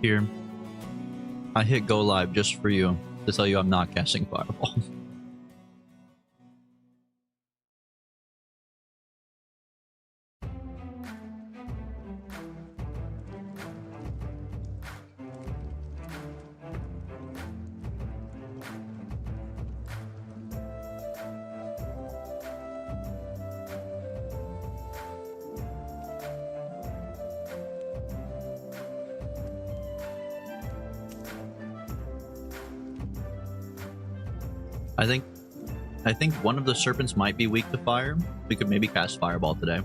Here, I hit go live just for you to tell you I'm not casting Fireball. I think one of the serpents might be weak to fire. We could maybe cast Fireball today.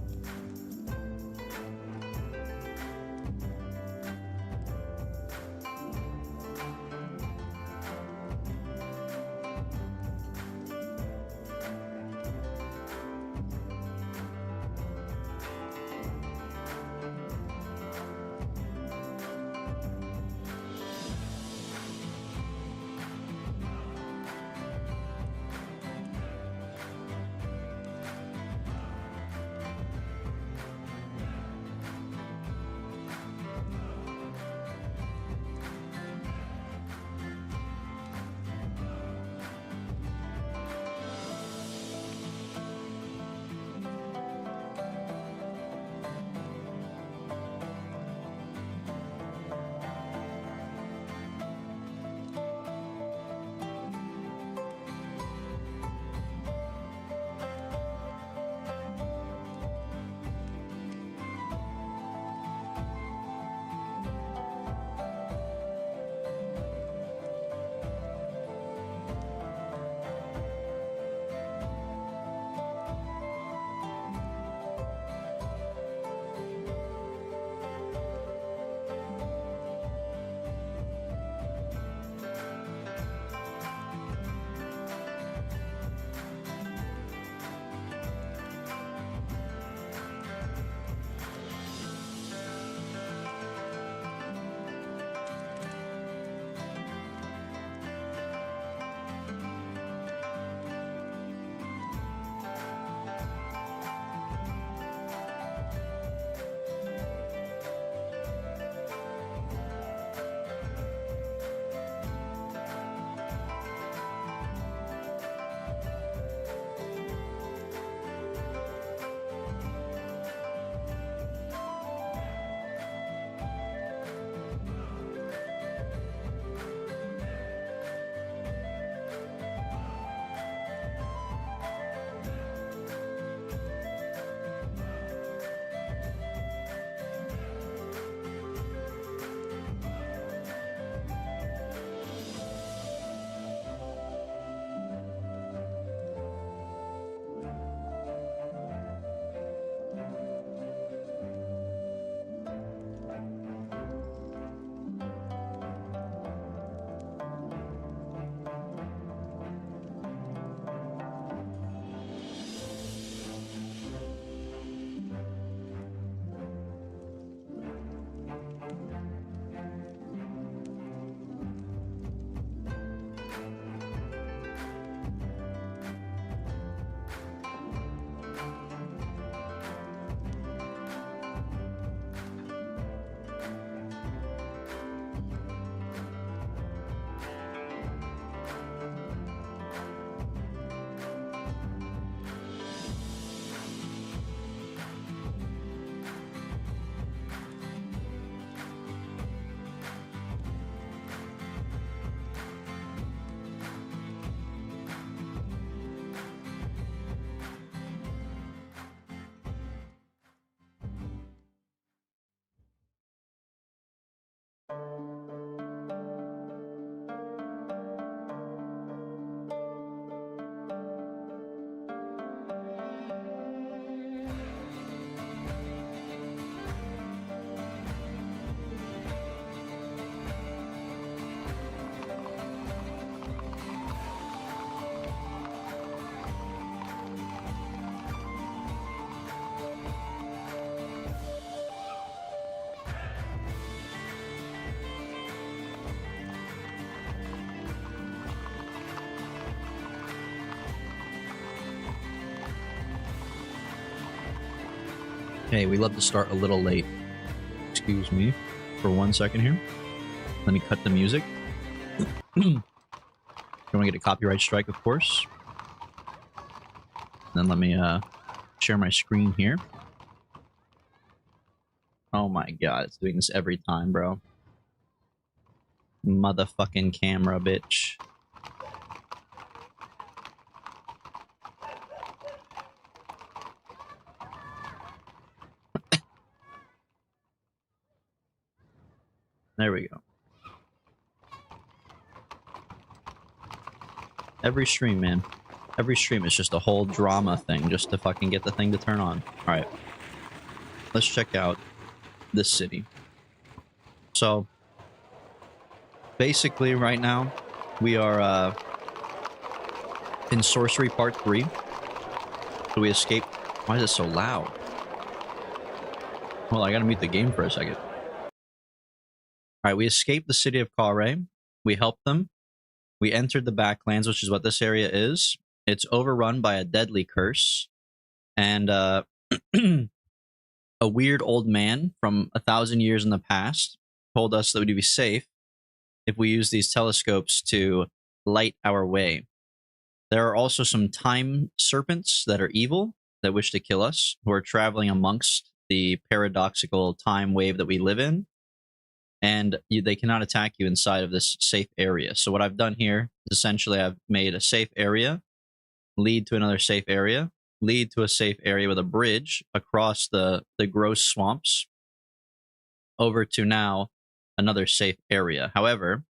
Hey, we love to start a little late. Excuse me for 1 second here. Let me cut the music. Don't want to get a copyright strike, of course. Then let me share my screen here. Oh my god, it's doing this every time, bro. Motherfucking camera, bitch. There we go. Every stream, man. Every stream is just a whole drama thing just to fucking get the thing to turn on. Alright. Let's check out this city. So, basically right now, we are in Sorcery Part 3. So we escaped. Why is it so loud? Well, I gotta mute the game for a second. Alright, we escaped the city of Kare. We helped them. We entered the Backlands, which is what this area is. It's overrun by a deadly curse. And a weird old man from 1,000 years in the past told us that we'd be safe if we use these telescopes to light our way. There are also some time serpents that are evil, that wish to kill us, who are traveling amongst the paradoxical time wave that we live in. And they cannot attack you inside of this safe area. So what I've done here is essentially I've made a safe area, lead to another safe area, lead to a safe area with a bridge across the gross swamps over to now another safe area. However,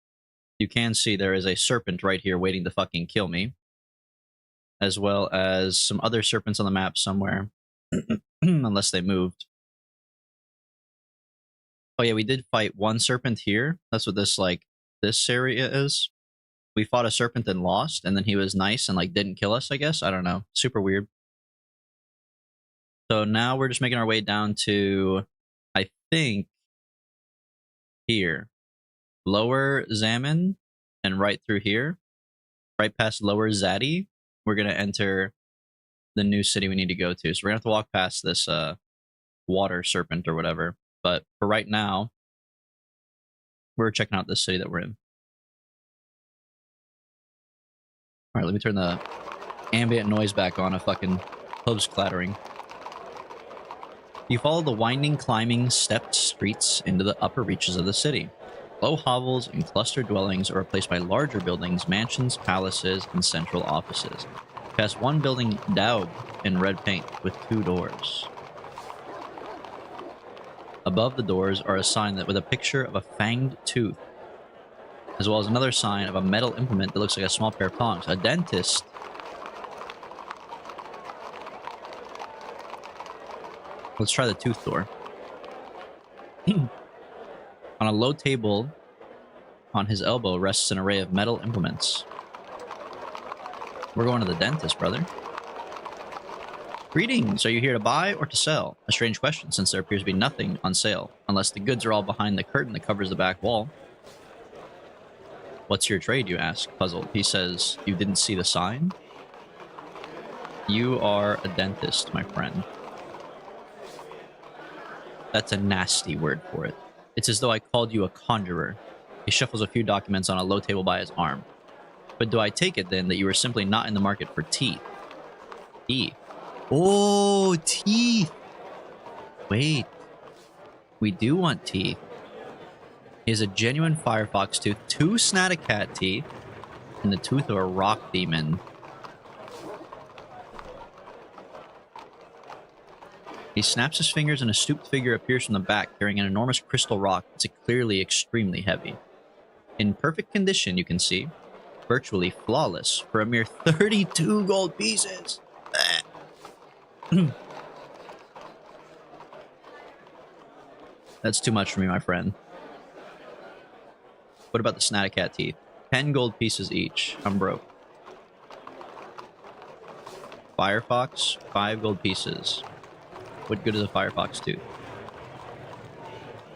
you can see there is a serpent right here waiting to fucking kill me, as well as some other serpents on the map somewhere, unless they moved. Oh yeah, we did fight one serpent here. That's what this area is. We fought a serpent and lost, and then he was nice and didn't kill us, I guess. I don't know. Super weird. So now we're just making our way down to, I think, here. Lower Zaman, and right through here. Right past Lower Zadi, we're going to enter the new city we need to go to. So we're going to have to walk past this water serpent or whatever. But for right now, we're checking out this city that we're in. Alright, let me turn the ambient noise back on of fucking hooves clattering. You follow the winding, climbing, stepped streets into the upper reaches of the city. Low hovels and clustered dwellings are replaced by larger buildings, mansions, palaces, and central offices. Past one building daubed in red paint with 2 doors. Above the doors are a sign with a picture of a fanged tooth, as well as another sign of a metal implement that looks like a small pair of tongs. A dentist. Let's try the tooth door. On a low table on his elbow rests an array of metal implements. We're going to the dentist, brother. Greetings, are you here to buy or to sell? A strange question, since there appears to be nothing on sale, unless the goods are all behind the curtain that covers the back wall. What's your trade, you ask, puzzled. He says, you didn't see the sign? You are a dentist, my friend. That's a nasty word for it. It's as though I called you a conjurer. He shuffles a few documents on a low table by his arm. But do I take it, then, that you are simply not in the market for teeth? Teeth? Oh, teeth! Wait. We do want teeth. He has a genuine firefox tooth, 2 snatacat teeth, and the tooth of a rock demon. He snaps his fingers and a stooped figure appears from the back carrying an enormous crystal rock that's clearly extremely heavy. In perfect condition, you can see. Virtually flawless for a mere 32 gold pieces. That's too much for me, my friend. What about the snatacat teeth? 10 gold pieces each. I'm broke. Firefox, 5 gold pieces. What good is a firefox tooth?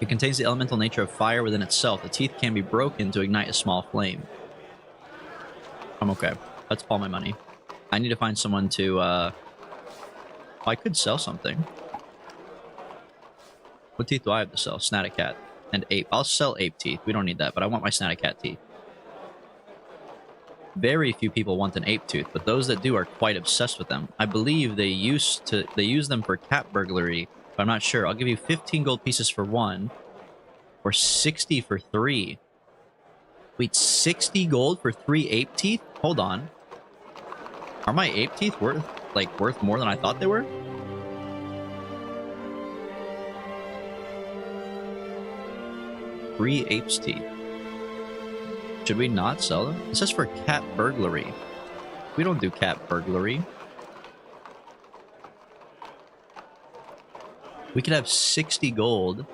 It contains the elemental nature of fire within itself. The teeth can be broken to ignite a small flame. I'm okay. That's all my money. I need to find someone to, I could sell something. What teeth do I have to sell? Snatacat. And ape. I'll sell ape teeth. We don't need that, but I want my Santa Cat teeth. Very few people want an ape tooth, but those that do are quite obsessed with them. I believe they use them for cat burglary, but I'm not sure. I'll give you 15 gold pieces for one, or 60 for three. Wait, 60 gold for 3 ape teeth? Hold on. Are my ape teeth worth more than I thought they were? Three ape's teeth. Should we not sell them? It says for cat burglary. We don't do cat burglary. We could have 60 gold,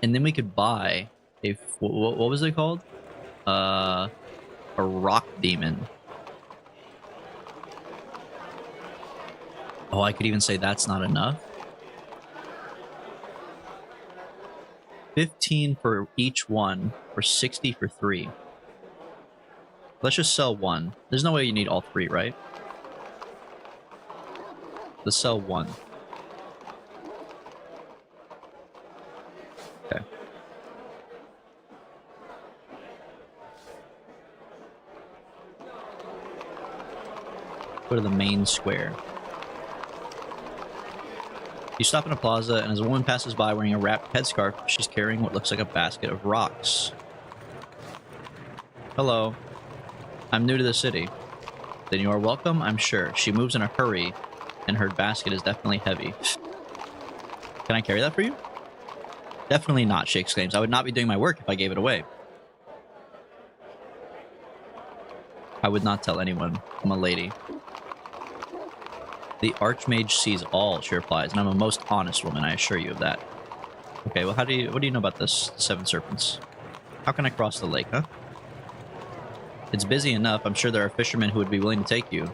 and then we could buy a... What was it called? A rock demon. Oh, I could even say that's not enough. 15 for each one, or 60 for three. Let's just sell one. There's no way you need all three, right? Let's sell one. Okay. Go to the main square. You stop in a plaza, and as a woman passes by wearing a wrapped headscarf, she's carrying what looks like a basket of rocks. Hello. I'm new to the city. Then you are welcome, I'm sure. She moves in a hurry, and her basket is definitely heavy. Can I carry that for you? Definitely not, she exclaims. I would not be doing my work if I gave it away. I would not tell anyone. I'm a lady. The Archmage sees all, she replies, and I'm a most honest woman, I assure you of that. Okay, well, what do you know about this 7 serpents? How can I cross the lake, huh? It's busy enough. I'm sure there are fishermen who would be willing to take you.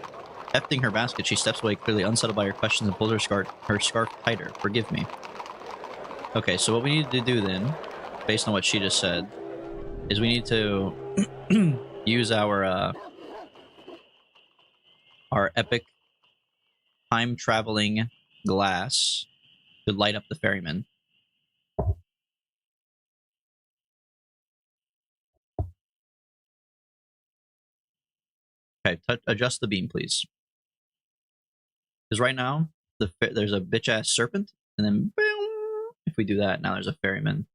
Hefting her basket, she steps away, clearly unsettled by your questions, and pulls her scarf tighter. Forgive me. Okay, so what we need to do then, based on what she just said, is we need to use our epic time-traveling glass to light up the ferryman. Okay, adjust the beam, please. Because right now, there's a bitch-ass serpent, and then boom, if we do that, now there's a ferryman.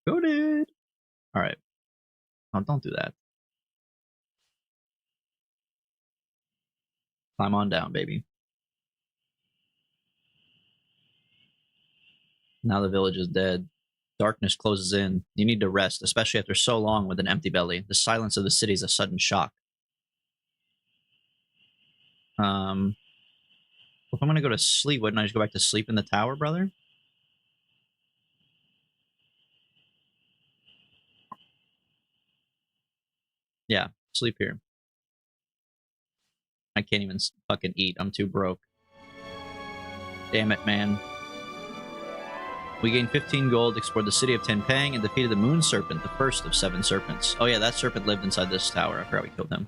Coded! Alright. Oh, don't do that. Climb on down, baby. Now the village is dead. Darkness closes in. You need to rest, especially after so long with an empty belly. The silence of the city is a sudden shock. If I'm gonna go to sleep, wouldn't I just go back to sleep in the tower, brother? Yeah, sleep here. I can't even fucking eat. I'm too broke. Damn it, man. We gained 15 gold, explored the city of Tenpang, and defeated the Moon Serpent, the first of 7 serpents. Oh yeah, that serpent lived inside this tower. I forgot we killed him.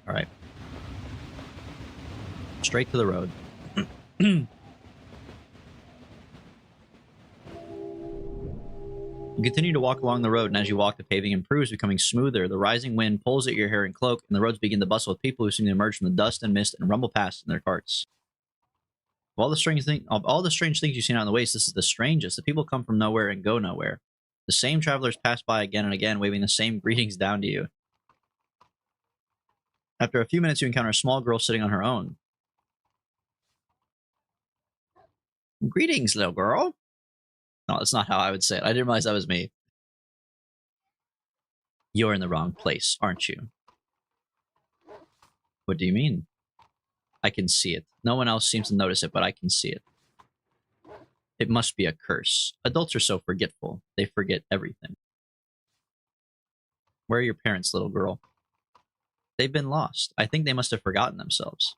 Alright. Straight to the road. You continue to walk along the road, and as you walk, the paving improves, becoming smoother. The rising wind pulls at your hair and cloak, and the roads begin to bustle with people who seem to emerge from the dust and mist and rumble past in their carts. Of all the strange things you've seen out in the waste, this is the strangest. The people come from nowhere and go nowhere. The same travelers pass by again and again, waving the same greetings down to you. After a few minutes, you encounter a small girl sitting on her own. Greetings, little girl. No, that's not how I would say it. I didn't realize that was me. You're in the wrong place, aren't you? What do you mean? I can see it. No one else seems to notice it, but I can see it. It must be a curse. Adults are so forgetful. They forget everything. Where are your parents, little girl? They've been lost. I think they must have forgotten themselves.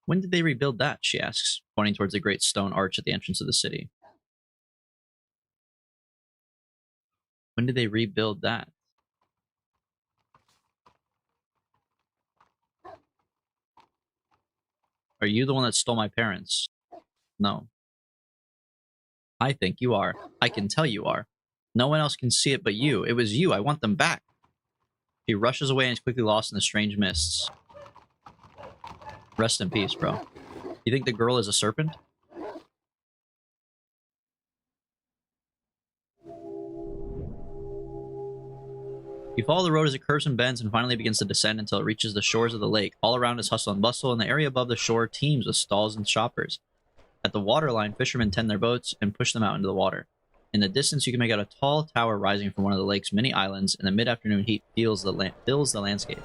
When did they rebuild that? She asks, pointing towards the great stone arch at the entrance of the city. When did they rebuild that? Are you the one that stole my parents? No. I think you are. I can tell you are. No one else can see it but you. It was you. I want them back. He rushes away and is quickly lost in the strange mists. Rest in peace, bro. You think the girl is a serpent? You follow the road as it curves and bends and finally begins to descend until it reaches the shores of the lake. All around is hustle and bustle, and the area above the shore teems with stalls and shoppers. At the waterline, fishermen tend their boats and push them out into the water. In the distance, you can make out a tall tower rising from one of the lake's many islands, and the mid-afternoon heat fills the landscape.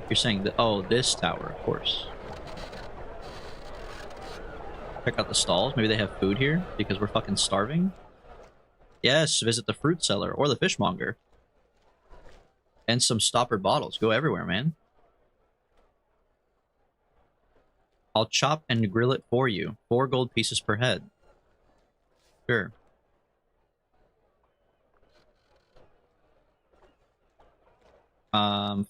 You're saying that, oh, this tower, of course. Check out the stalls. Maybe they have food here because we're fucking starving. Yes, visit the fruit seller or the fishmonger. And some stoppered bottles. Go everywhere, man. I'll chop and grill it for you. 4 gold pieces per head. Sure.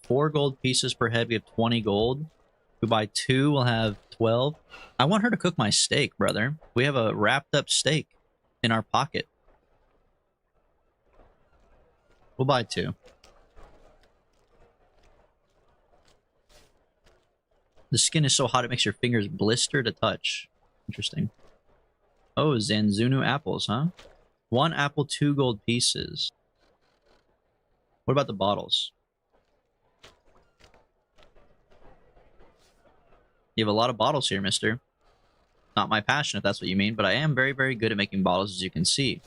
Four gold pieces per head. We have 20 gold. If we buy 2, we'll have 12. I want her to cook my steak, brother. We have a wrapped up steak in our pocket. We'll buy 2. The skin is so hot it makes your fingers blister to touch. Interesting. Oh, Zanzunu apples, huh? 1 apple, 2 gold pieces. What about the bottles? You have a lot of bottles here, mister. Not my passion, if that's what you mean, but I am very, very good at making bottles, as you can see.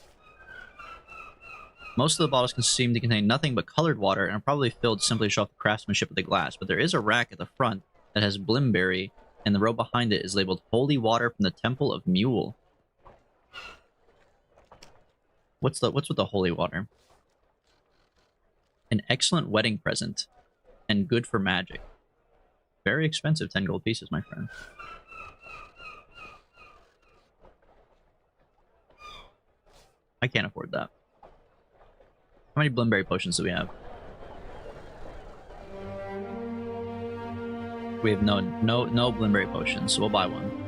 Most of the bottles can seem to contain nothing but colored water and are probably filled simply to show off the craftsmanship of the glass, but there is a rack at the front that has blimberry, and the row behind it is labeled Holy Water from the Temple of Mule. What's with the holy water? An excellent wedding present, and good for magic. Very expensive 10 gold pieces, my friend. I can't afford that. How many blimberry potions do we have? We have no blimberry potions, so we'll buy 1.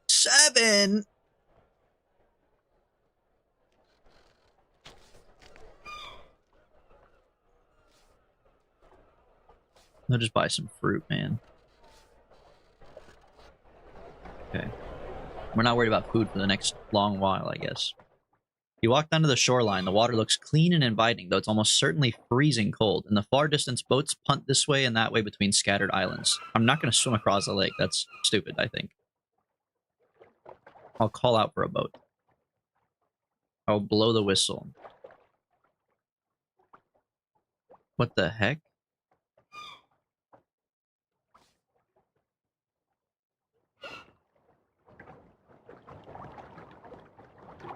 7! I'll just buy some fruit, man. Okay. We're not worried about food for the next long while, I guess. You walk down to the shoreline. The water looks clean and inviting, though it's almost certainly freezing cold. In the far distance, boats punt this way and that way between scattered islands. I'm not going to swim across the lake. That's stupid, I think. I'll call out for a boat. I'll blow the whistle. What the heck?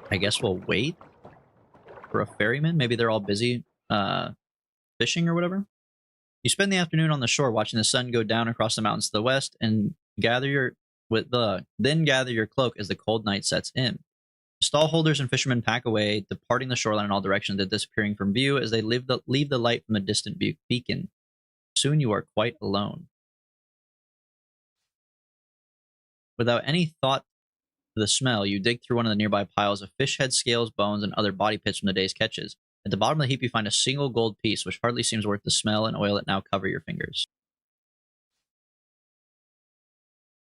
I guess we'll wait for a ferryman. Maybe they're all busy fishing or whatever. You spend the afternoon on the shore watching the sun go down across the mountains to the west and then gather your cloak as the cold night sets in. Stall holders and fishermen pack away, departing the shoreline in all directions and disappearing from view as they leave the light from the distant beacon. Soon you are quite alone. Without any thought to the smell, you dig through one of the nearby piles of fish head, scales, bones, and other body pits from the day's catches. At the bottom of the heap, you find a single gold piece, which hardly seems worth the smell and oil that now cover your fingers.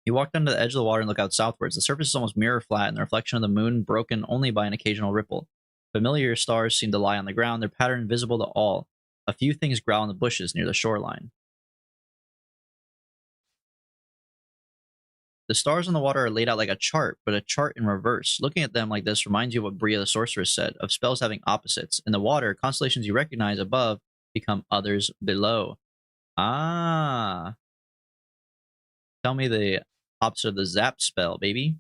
You walk down to the edge of the water and look out southwards. The surface is almost mirror flat, and the reflection of the moon broken only by an occasional ripple. Familiar stars seem to lie on the ground, their pattern visible to all. A few things growl in the bushes near the shoreline. The stars on the water are laid out like a chart, but a chart in reverse. Looking at them like this reminds you of what Bria the sorceress said, of spells having opposites. In the water, constellations you recognize above become others below. Ah. Tell me the opposite of the zap spell, baby.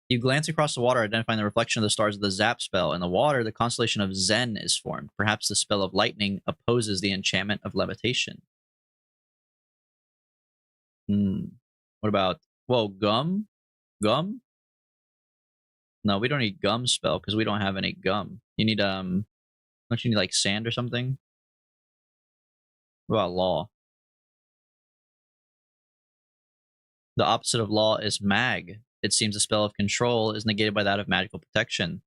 You glance across the water, identifying the reflection of the stars of the zap spell. In the water, the constellation of Zen is formed. Perhaps the spell of lightning opposes the enchantment of levitation. What about... Whoa, gum? Gum? No, we don't need gum spell, because we don't have any gum. You need, don't you need, like, sand or something? What about law? The opposite of law is mag. It seems the spell of control is negated by that of magical protection.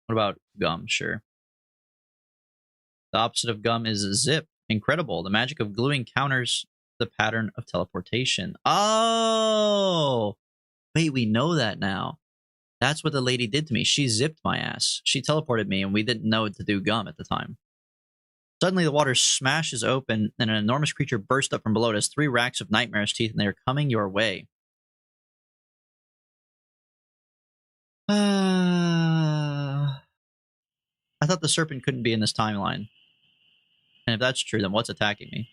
What about gum? Sure. The opposite of gum is zip. Incredible. The magic of gluing counters the pattern of teleportation. Oh! Wait, we know that now. That's what the lady did to me. She zipped my ass. She teleported me, and we didn't know to do gum at the time. Suddenly, the water smashes open, and an enormous creature bursts up from below. It has 3 racks of nightmare's teeth, and they are coming your way. I thought the serpent couldn't be in this timeline. And if that's true, then what's attacking me?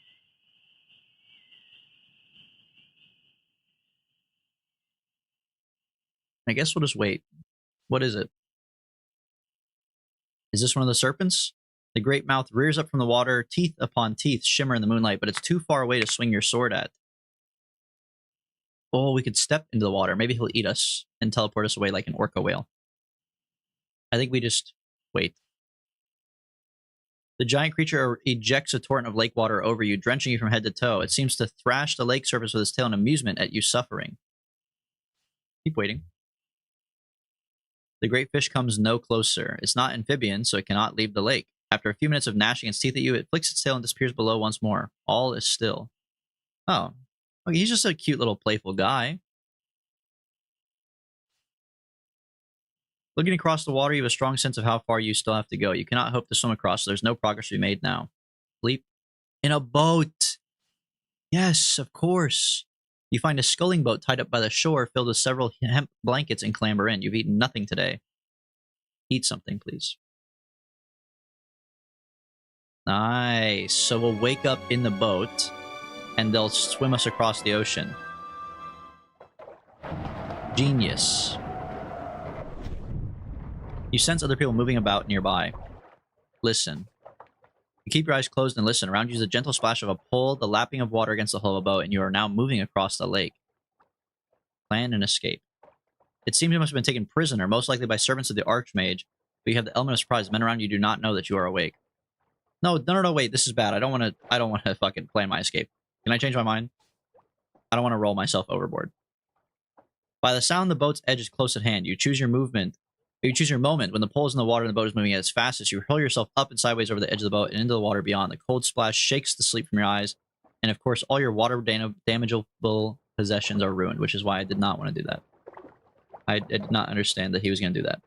I guess we'll just wait. What is it? Is this one of the serpents? The great mouth rears up from the water, teeth upon teeth shimmer in the moonlight, but it's too far away to swing your sword at. Oh, we could step into the water. Maybe he'll eat us and teleport us away like an orca whale. I think we just wait. The giant creature ejects a torrent of lake water over you, drenching you from head to toe. It seems to thrash the lake surface with its tail in amusement at you suffering. Keep waiting. The great fish comes no closer. It's not amphibian, so it cannot leave the lake. After a few minutes of gnashing its teeth at you, it flicks its tail and disappears below once more. All is still. Oh. Okay, he's just a cute little playful guy. Looking across the water, you have a strong sense of how far you still have to go. You cannot hope to swim across, so there's no progress to be made now. Sleep in a boat. Yes, of course. You find a sculling boat tied up by the shore filled with several hemp blankets and clamber in. You've eaten nothing today. Eat something, please. Nice. So we'll wake up in the boat, and they'll swim us across the ocean. Genius. You sense other people moving about nearby. Listen. You keep your eyes closed and listen. Around you is a gentle splash of a pull, the lapping of water against the hull of a boat, and you are now moving across the lake. Plan and escape. It seems you must have been taken prisoner, most likely by servants of the Archmage, but you have the element of surprise. Men around you do not know that you are awake. No, wait, this is bad. I don't want to fucking plan my escape. Can I change my mind? I don't want to roll myself overboard. By the sound, the boat's edge is close at hand. You choose your movement. You choose your moment. When the pole is in the water and the boat is moving at its fastest, you hurl yourself up and sideways over the edge of the boat and into the water beyond. The cold splash shakes the sleep from your eyes, and of course, all your water damageable possessions are ruined, which is why I did not want to do that. I did not understand that he was going to do that.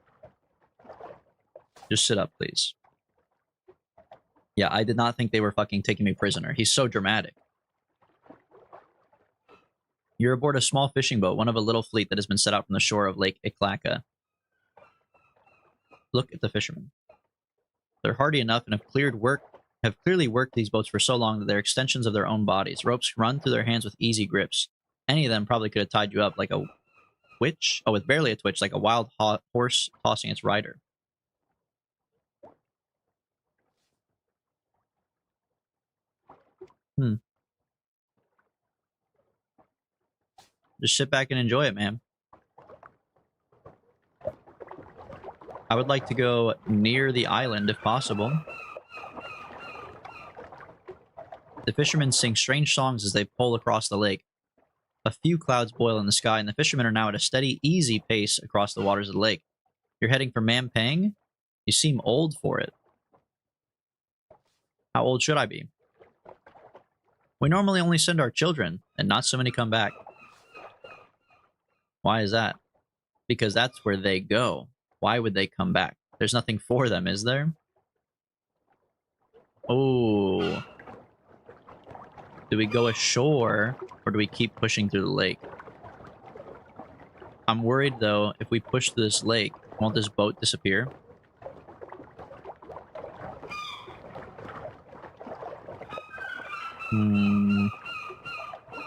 Just sit up, please. Yeah, I did not think they were fucking taking me prisoner. He's so dramatic. You're aboard a small fishing boat, one of a little fleet that has been set out from the shore of Lake Iklaka. Look at the fishermen. They're hardy enough and have clearly worked these boats for so long that they're extensions of their own bodies. Ropes run through their hands with easy grips. Any of them probably could have tied you up like a twitch. Oh, with barely a twitch, like a wild horse tossing its rider. Just sit back and enjoy it, man. I would like to go near the island if possible. The fishermen sing strange songs as they pull across the lake. A few clouds boil in the sky, and the fishermen are now at a steady, easy pace across the waters of the lake. You're heading for Mampang? You seem old for it. How old should I be? We normally only send our children, and not so many come back. Why is that? Because that's where they go. Why would they come back? There's nothing for them, is there? Oh. Do we go ashore, or do we keep pushing through the lake? I'm worried, though, if we push through this lake, won't this boat disappear?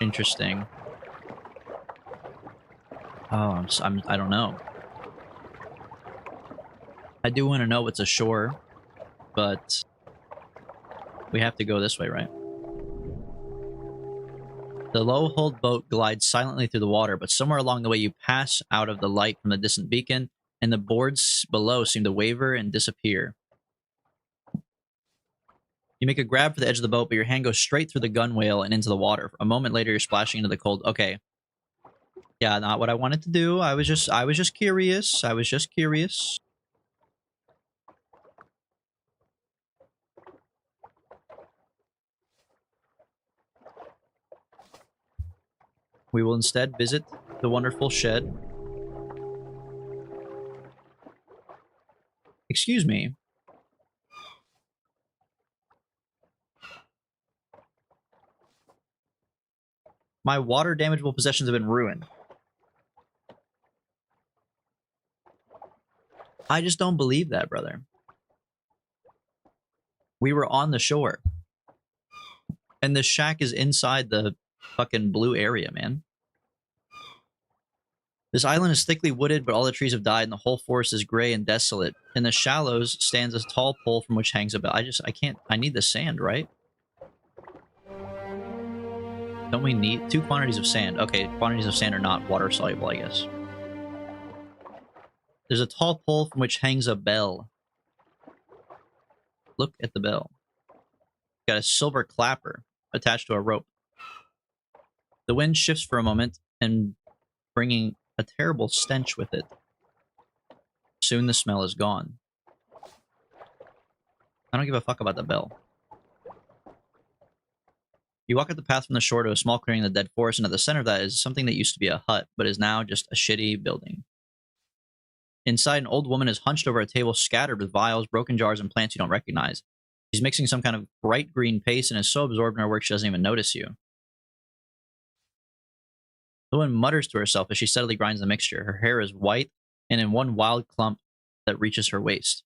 Interesting. Oh, I don't know. I do want to know what's ashore, but we have to go this way, right? The low-hulled boat glides silently through the water, but somewhere along the way you pass out of the light from the distant beacon, and the boards below seem to waver and disappear. You make a grab for the edge of the boat, but your hand goes straight through the gunwale and into the water. A moment later, you're splashing into the cold... Okay. Yeah, not what I wanted to do. I was just curious. I was just curious. We will instead visit the wonderful shed. Excuse me. My water damageable possessions have been ruined. I just don't believe that, brother. We were on the shore. And the shack is inside the fucking blue area, man. This island is thickly wooded, but all the trees have died, and the whole forest is gray and desolate. In the shallows stands a tall pole from which hangs a bell. I need the sand, right? Don't we need 2 quantities of sand? Okay, quantities of sand are not water soluble, I guess. There's a tall pole from which hangs a bell. Look at the bell. Got a silver clapper attached to a rope. The wind shifts for a moment, and bringing a terrible stench with it. Soon the smell is gone. I don't give a fuck about the bell. You walk up the path from the shore to a small clearing in the dead forest, and at the center of that is something that used to be a hut, but is now just a shitty building. Inside, an old woman is hunched over a table scattered with vials, broken jars, and plants you don't recognize. She's mixing some kind of bright green paste and is so absorbed in her work she doesn't even notice you. The woman mutters to herself as she steadily grinds the mixture. Her hair is white and in one wild clump that reaches her waist.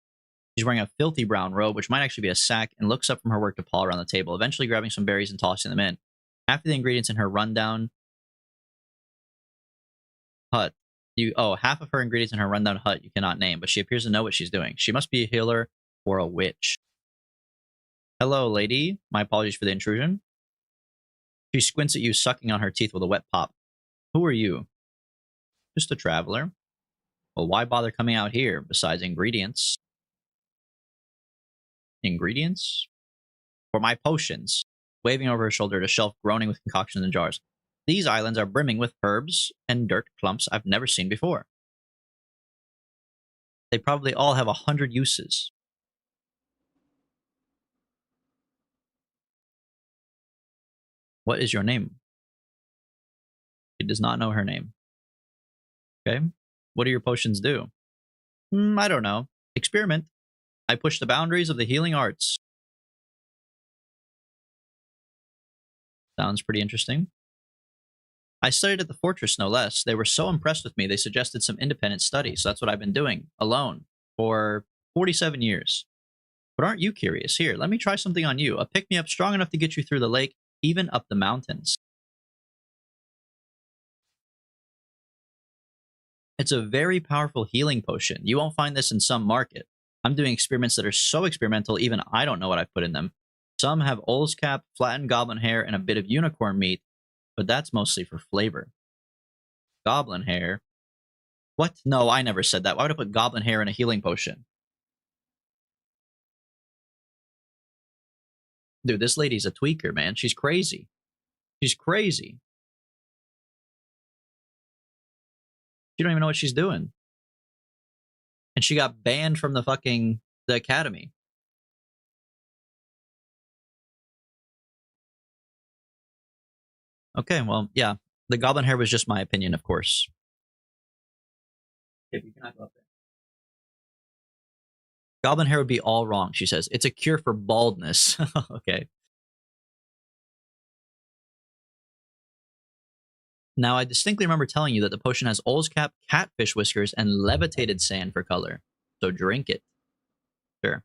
She's wearing a filthy brown robe, which might actually be a sack, and looks up from her work to paw around the table, eventually grabbing some berries and tossing them in. Half of the ingredients in her rundown hut. Half of her ingredients in her rundown hut you cannot name, but she appears to know what she's doing. She must be a healer or a witch. Hello, lady. My apologies for the intrusion. She squints at you, sucking on her teeth with a wet pop. Who are you? Just a traveler. Well, why bother coming out here, besides ingredients? Ingredients? For my potions. Waving over her shoulder at a shelf groaning with concoctions and jars. These islands are brimming with herbs and dirt clumps I've never seen before. They probably all have 100 uses. What is your name? She does not know her name. Okay. What do your potions do? I don't know. Experiment. I push the boundaries of the healing arts. Sounds pretty interesting. I studied at the fortress, no less. They were so impressed with me, they suggested some independent study, so that's what I've been doing, alone, for 47 years. But aren't you curious? Here, let me try something on you. A pick-me-up strong enough to get you through the lake, even up the mountains. It's a very powerful healing potion. You won't find this in some market. I'm doing experiments that are so experimental, even I don't know what I've put in them. Some have Ols cap, flattened goblin hair, and a bit of unicorn meat, but that's mostly for flavor. Goblin hair? What? No, I never said that. Why would I put goblin hair in a healing potion? Dude, this lady's a tweaker, man. She's crazy. She's crazy. She don't even know what she's doing. And she got banned from the academy. Okay, well, yeah. The goblin hair was just my opinion, of course. If you cannot go up there. Goblin hair would be all wrong, she says. It's a cure for baldness. Okay. Now, I distinctly remember telling you that the potion has Ols cap, catfish whiskers, and levitated sand for color. So drink it. Sure.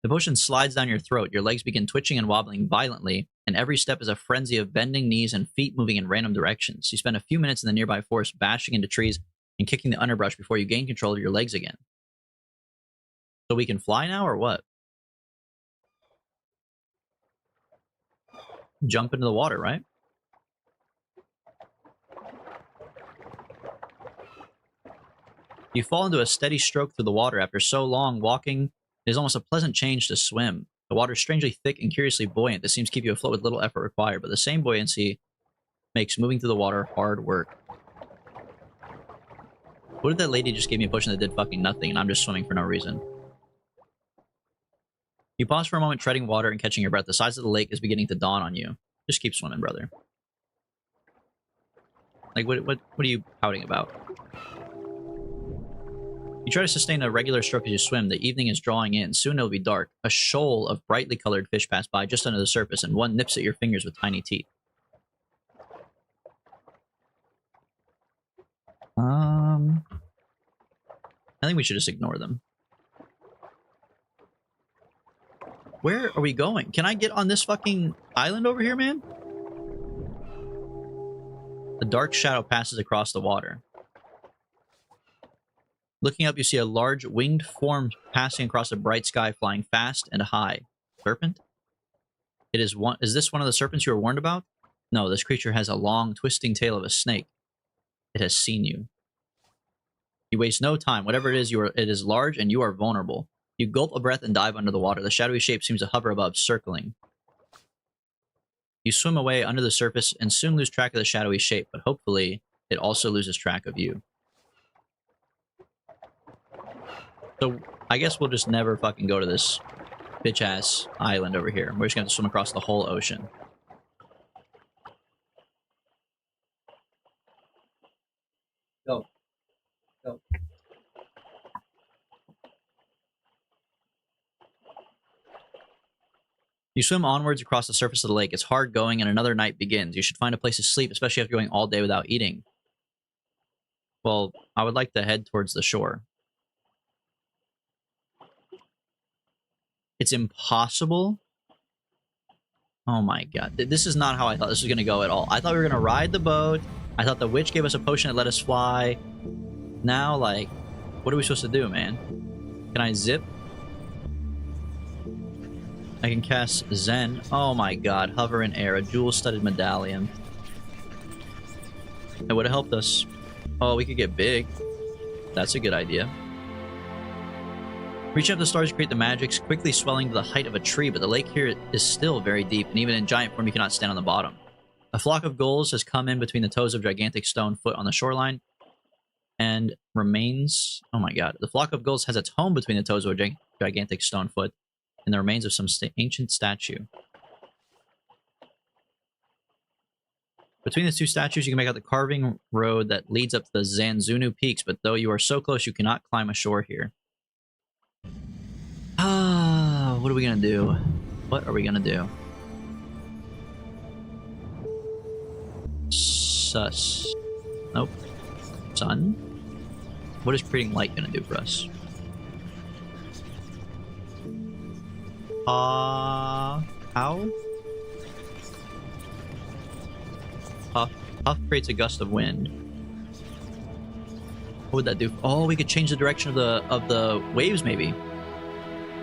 The potion slides down your throat. Your legs begin twitching and wobbling violently, and every step is a frenzy of bending knees and feet moving in random directions. You spend a few minutes in the nearby forest bashing into trees and kicking the underbrush before you gain control of your legs again. So we can fly now, or what? Jump into the water, right? You fall into a steady stroke through the water. After so long walking, it is almost a pleasant change to swim. The water is strangely thick and curiously buoyant. This seems to keep you afloat with little effort required, but the same buoyancy makes moving through the water hard work. What if that lady just gave me a potion that did fucking nothing and I'm just swimming for no reason? You pause for a moment, treading water and catching your breath. The size of the lake is beginning to dawn on you. Just keep swimming, brother. Like, what are you pouting about? You try to sustain a regular stroke as you swim. The evening is drawing in. Soon it'll be dark. A shoal of brightly colored fish pass by just under the surface, and one nips at your fingers with tiny teeth. I think we should just ignore them. Where are we going? Can I get on this fucking island over here, man? A dark shadow passes across the water. Looking up, you see a large winged form passing across a bright sky, flying fast and high. Serpent? It is one. Is this one of the serpents you were warned about? No, this creature has a long, twisting tail of a snake. It has seen you. You waste no time. Whatever it is, it is large and you are vulnerable. You gulp a breath and dive under the water. The shadowy shape seems to hover above, circling. You swim away under the surface and soon lose track of the shadowy shape, but hopefully it also loses track of you. So I guess we'll just never fucking go to this bitch-ass island over here. We're just going to have to swim across the whole ocean. Go. Go. You swim onwards across the surface of the lake. It's hard going and another night begins. You should find a place to sleep, especially after going all day without eating. Well, I would like to head towards the shore. It's impossible. Oh my god. This is not how I thought this was going to go at all. I thought we were going to ride the boat. I thought the witch gave us a potion that let us fly. Now, like, what are we supposed to do, man? Can I zip? I can cast Zen. Oh my god. Hover in air. A jewel-studded medallion. It would have helped us. Oh, we could get big. That's a good idea. Reaching up the stars to create the magics, quickly swelling to the height of a tree, but the lake here is still very deep, and even in giant form you cannot stand on the bottom. A flock of gulls has come in between the toes of gigantic stone foot on the shoreline, and remains... Oh my god. The flock of gulls has its home between the toes of a gigantic stone foot, and the remains of some ancient statue. Between the two statues, you can make out the carving road that leads up to the Zanzunu peaks, but though you are so close, you cannot climb ashore here. What are we gonna do? What are we gonna do? Sus. Nope. Sun? What is creating light gonna do for us? How? Puff. Puff creates a gust of wind. What would that do? Oh, we could change the direction of the waves, maybe.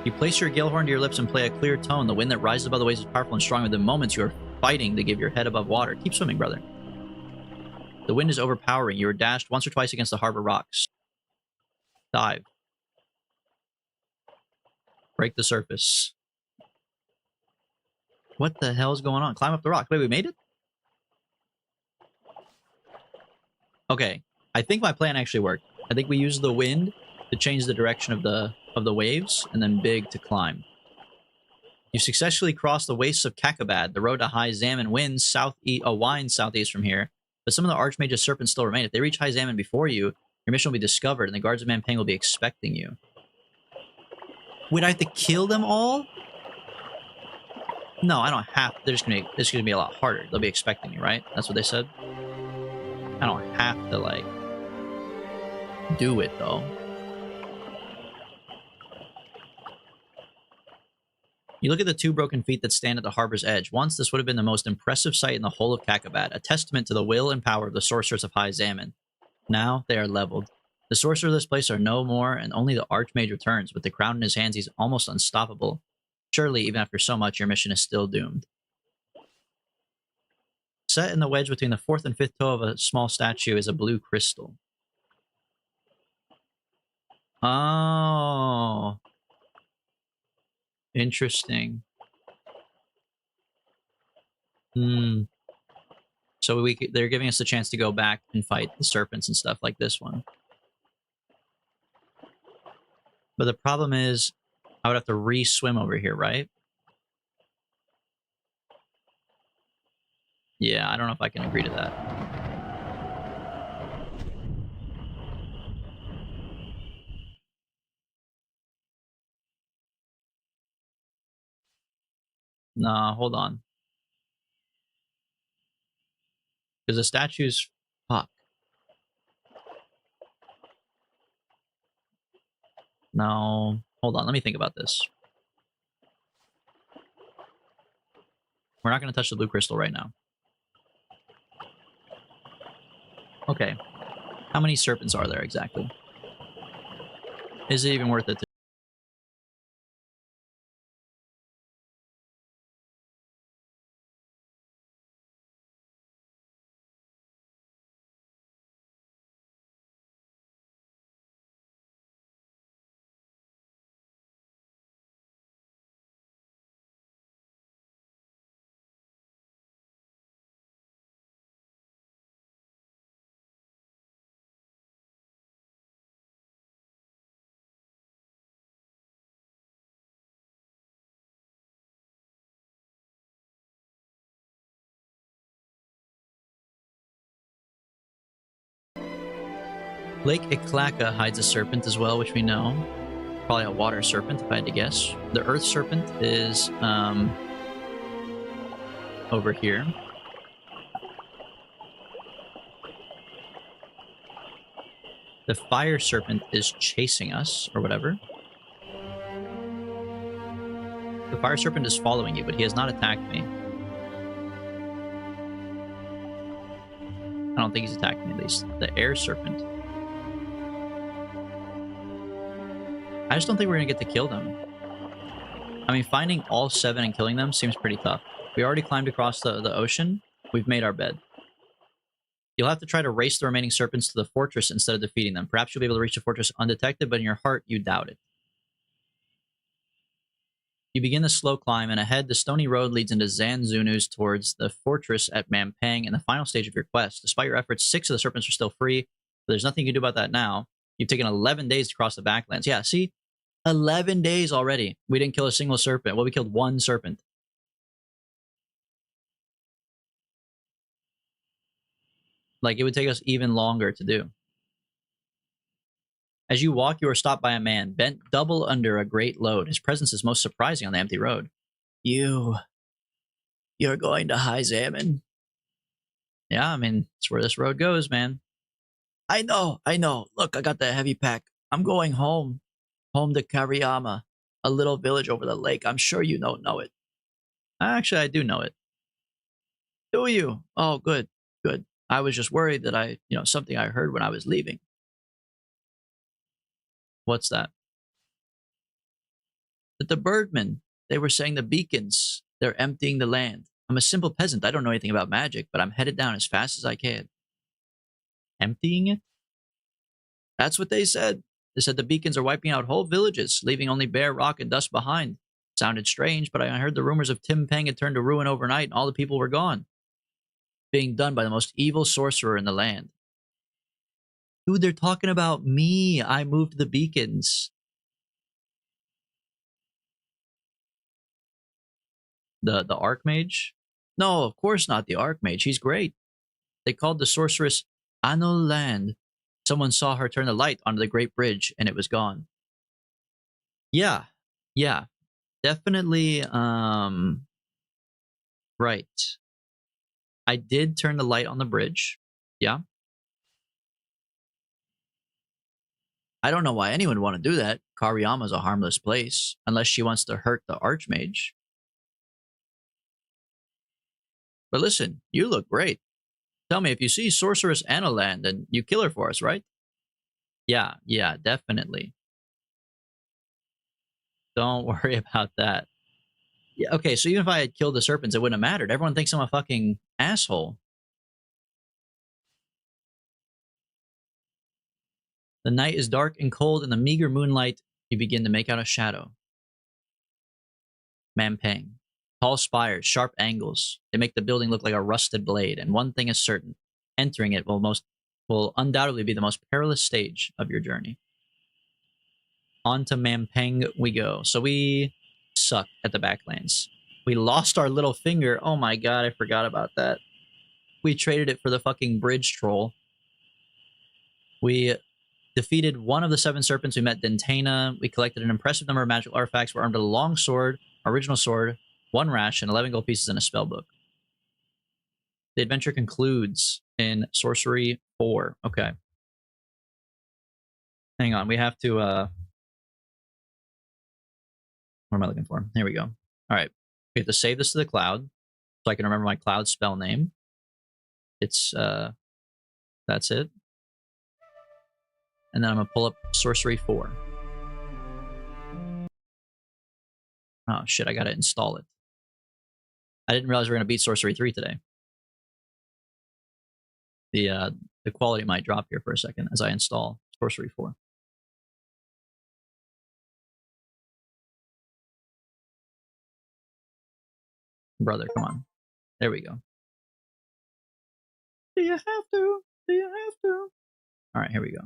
You place your gale horn to your lips and play a clear tone. The wind that rises above the waves is powerful and strong. Within moments, you are fighting to give your head above water. Keep swimming, brother. The wind is overpowering. You are dashed once or twice against the harbor rocks. Dive. Break the surface. What the hell is going on? Climb up the rock. Wait, we made it? Okay. I think my plan actually worked. I think we used the wind to change the direction of the waves, and then big to climb. You successfully crossed the wastes of Kakabad. The road to High Zaman winds southeast from here, but some of the Archmage's serpents still remain. If they reach High Zaman before you, your mission will be discovered, and the guards of Manpeng will be expecting you. Would I have to kill them all? No, I don't have to. It's gonna be a lot harder. They'll be expecting me, right? That's what they said. I don't have to, like, do it, though. You look at the two broken feet that stand at the harbor's edge. Once, this would have been the most impressive sight in the whole of Kakabad, a testament to the will and power of the sorcerers of High Zaman. Now, they are leveled. The sorcerers of this place are no more, and only the Archmage returns. With the crown in his hands, he's almost unstoppable. Surely, even after so much, your mission is still doomed. Set in the wedge between the fourth and fifth toe of a small statue is a blue crystal. Oh... Interesting. So they're giving us the chance to go back and fight the serpents and stuff like this one. But the problem is, I would have to re-swim over here, right? Yeah, I don't know if I can agree to that. No, hold on. Because the statues... Fuck. No. Hold on, let me think about this. We're not going to touch the blue crystal right now. Okay. How many serpents are there exactly? Is it even worth it to... Lake Iklaka hides a serpent as well, which we know. Probably a water serpent, if I had to guess. The earth serpent is over here. The fire serpent is chasing us, or whatever. The fire serpent is following you, but he has not attacked me. I don't think he's attacked me, at least. The air serpent. I just don't think we're going to get to kill them. I mean, finding all 7 and killing them seems pretty tough. We already climbed across the ocean. We've made our bed. You'll have to try to race the remaining serpents to the fortress instead of defeating them. Perhaps you'll be able to reach the fortress undetected, but in your heart, you doubt it. You begin the slow climb, and ahead, the stony road leads into Zanzunus towards the fortress at Mampang in the final stage of your quest. Despite your efforts, 6 of the serpents are still free, but there's nothing you can do about that now. You've taken 11 days to cross the backlands. Yeah, see? 11 days already. We didn't kill a single serpent. Well, we killed 1 serpent. Like, it would take us even longer to do. As you walk, you are stopped by a man, bent double under a great load. His presence is most surprising on the empty road. You're going to High Salmon? Yeah, I mean, it's where this road goes, man. I know. Look, I got the heavy pack. I'm going home. Home to Kariyama, a little village over the lake. I'm sure you don't know it. Actually, I do know it. Do you? Oh, good. I was just worried that something I heard when I was leaving. What's that? That the birdmen, they were saying the beacons, they're emptying the land. I'm a simple peasant. I don't know anything about magic, but I'm headed down as fast as I can. Emptying it? That's what they said. They said the beacons are wiping out whole villages, leaving only bare rock and dust behind. Sounded strange, but I heard the rumors of Tim Peng had turned to ruin overnight and all the people were gone. Being done by the most evil sorcerer in the land. Dude, they're talking about me. I moved the beacons. The Archmage? No, of course not the Archmage. He's great. They called the sorceress Anul Land. Someone saw her turn the light onto the Great Bridge, and it was gone. Yeah. Definitely, right. I did turn the light on the bridge. Yeah. I don't know why anyone would want to do that. Kariyama's a harmless place, unless she wants to hurt the Archmage. But listen, you look great. Tell me, if you see Sorceress Analand, then you kill her for us, right? Yeah, definitely. Don't worry about that. Yeah, okay, so even if I had killed the serpents, it wouldn't have mattered. Everyone thinks I'm a fucking asshole. The night is dark and cold. In the meager moonlight, you begin to make out a shadow. Mampang. Tall spires, sharp angles. They make the building look like a rusted blade, and one thing is certain. Entering it will undoubtedly be the most perilous stage of your journey. On to Mampeng we go. So we suck at the backlands. We lost our little finger. Oh my god, I forgot about that. We traded it for the fucking bridge troll. We defeated one of the 7 serpents we met, Dentana. We collected an impressive number of magical artifacts. We're armed with a long sword, original sword, 1 rash, and 11 gold pieces in a spell book. The adventure concludes in Sorcery 4. Okay. Hang on, we have to, what am I looking for? Here we go. All right. We have to save this to the cloud so I can remember my cloud spell name. It's, that's it. And then I'm going to pull up Sorcery 4. Oh, shit, I got to install it. I didn't realize we were going to beat Sorcery 3 today. The quality might drop here for a second as I install Sorcery 4. Brother, come on. There we go. Do you have to? Do you have to? All right, here we go.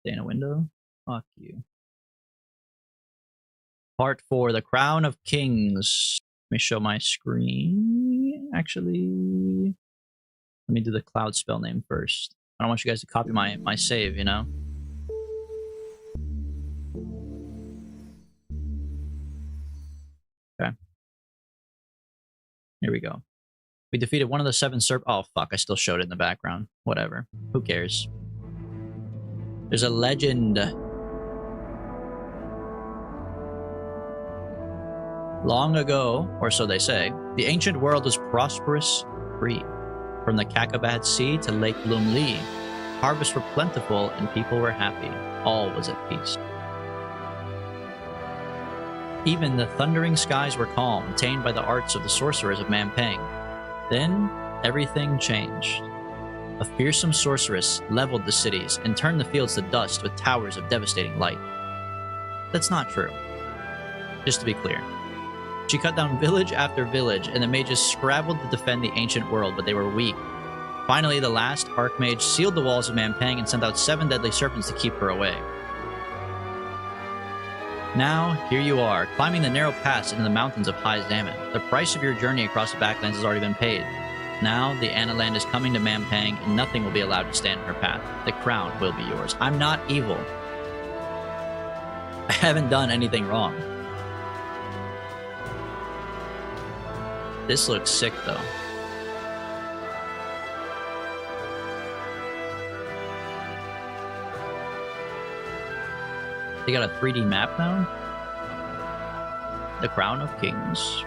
Stay in a window. Fuck you. Part 4, The Crown of Kings. Let me show my screen. Actually, let me do the cloud spell name first. I don't want you guys to copy my save, you know? Okay. Here we go. We defeated one of the 7 Oh, fuck. I still showed it in the background. Whatever. Who cares? There's a legend. Long ago, or so they say, the ancient world was prosperous, free. From the Kakabad Sea to Lake Lumli, harvests were plentiful and people were happy. All was at peace. Even the thundering skies were calm, tamed by the arts of the sorcerers of Mampeng. Then, everything changed. A fearsome sorceress leveled the cities and turned the fields to dust with towers of devastating light. That's not true. Just to be clear. She cut down village after village, and the mages scrabbled to defend the ancient world, but they were weak. Finally, the last Archmage sealed the walls of Mampeng and sent out 7 deadly serpents to keep her away. Now, here you are, climbing the narrow pass into the mountains of High Zaman. The price of your journey across the backlands has already been paid. Now, the Analand is coming to Mampeng, and nothing will be allowed to stand in her path. The crown will be yours. I'm not evil. I haven't done anything wrong. This looks sick, though. They got a 3D map now? The Crown of Kings.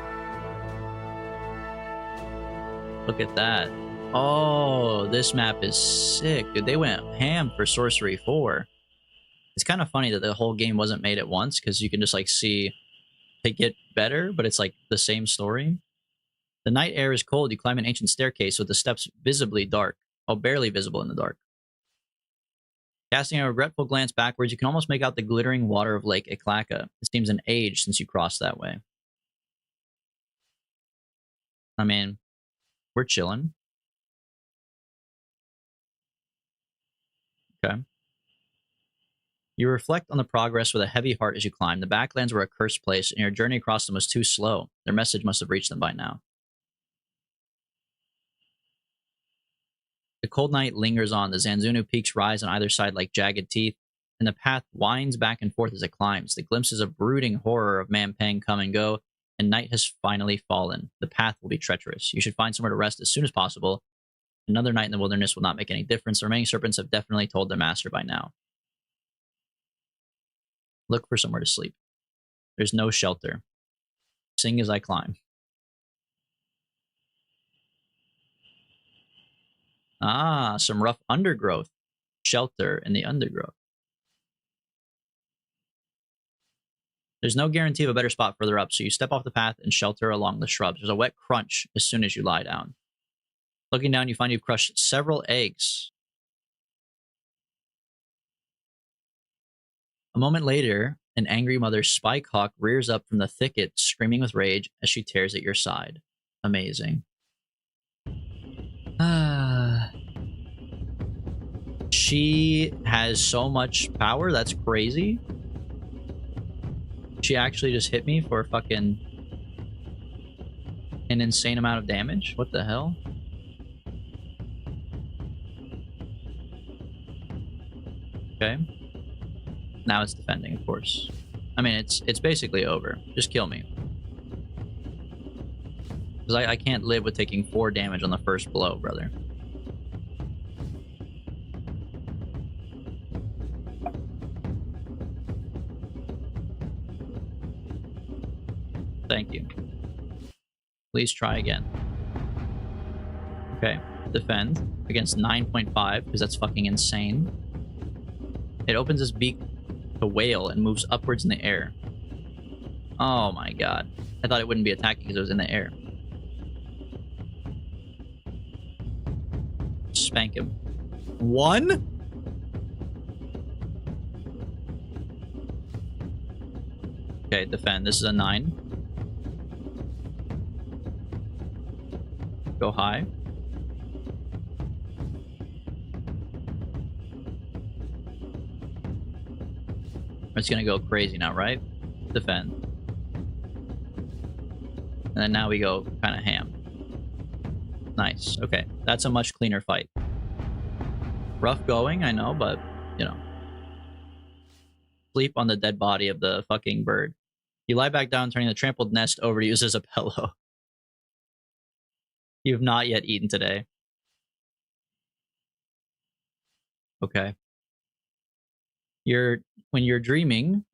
Look at that. Oh, this map is sick. Dude, they went ham for Sorcery 4. It's kind of funny that the whole game wasn't made at once, because you can just, like, see they get better, but it's, like, the same story. The night air is cold. You climb an ancient staircase with the steps visibly dark. Oh, barely visible in the dark. Casting a regretful glance backwards, you can almost make out the glittering water of Lake Iklaka. It seems an age since you crossed that way. I mean, we're chilling. Okay. You reflect on the progress with a heavy heart as you climb. The backlands were a cursed place, and your journey across them was too slow. Their message must have reached them by now. The cold night lingers on. The Zanzunu peaks rise on either side like jagged teeth, and the path winds back and forth as it climbs. The glimpses of brooding horror of Mampeng come and go, and night has finally fallen. The path will be treacherous. You should find somewhere to rest as soon as possible. Another night in the wilderness will not make any difference. The remaining serpents have definitely told their master by now. Look for somewhere to sleep. There's no shelter. Sing as I climb. Ah, some rough undergrowth. Shelter in the undergrowth. There's no guarantee of a better spot further up, so you step off the path and shelter along the shrubs. There's a wet crunch as soon as you lie down. Looking down, you find you've crushed several eggs. A moment later, An angry mother spike hawk rears up from the thicket, screaming with rage as she tears at your side. Amazing. She has so much power, that's crazy. She actually just hit me for fucking an insane amount of damage. What the hell? Okay. Now it's defending, of course. I mean, it's basically over. Just kill me. Because I can't live with taking 4 damage on the first blow, brother. Thank you. Please try again. Okay. Defend against 9.5, because that's fucking insane. It opens its beak to wail and moves upwards in the air. Oh my god. I thought it wouldn't be attacking because it was in the air. Spank him. 1? Okay, defend. This is a 9. Go high. It's gonna go crazy now, right? Defend. And then now we go kind of ham. Nice. Okay, that's a much cleaner fight. Rough going, I know, but, you know. Sleep on the dead body of the fucking bird. You lie back down, turning the trampled nest over to use as a pillow. You've not yet eaten today. Okay. When you're dreaming,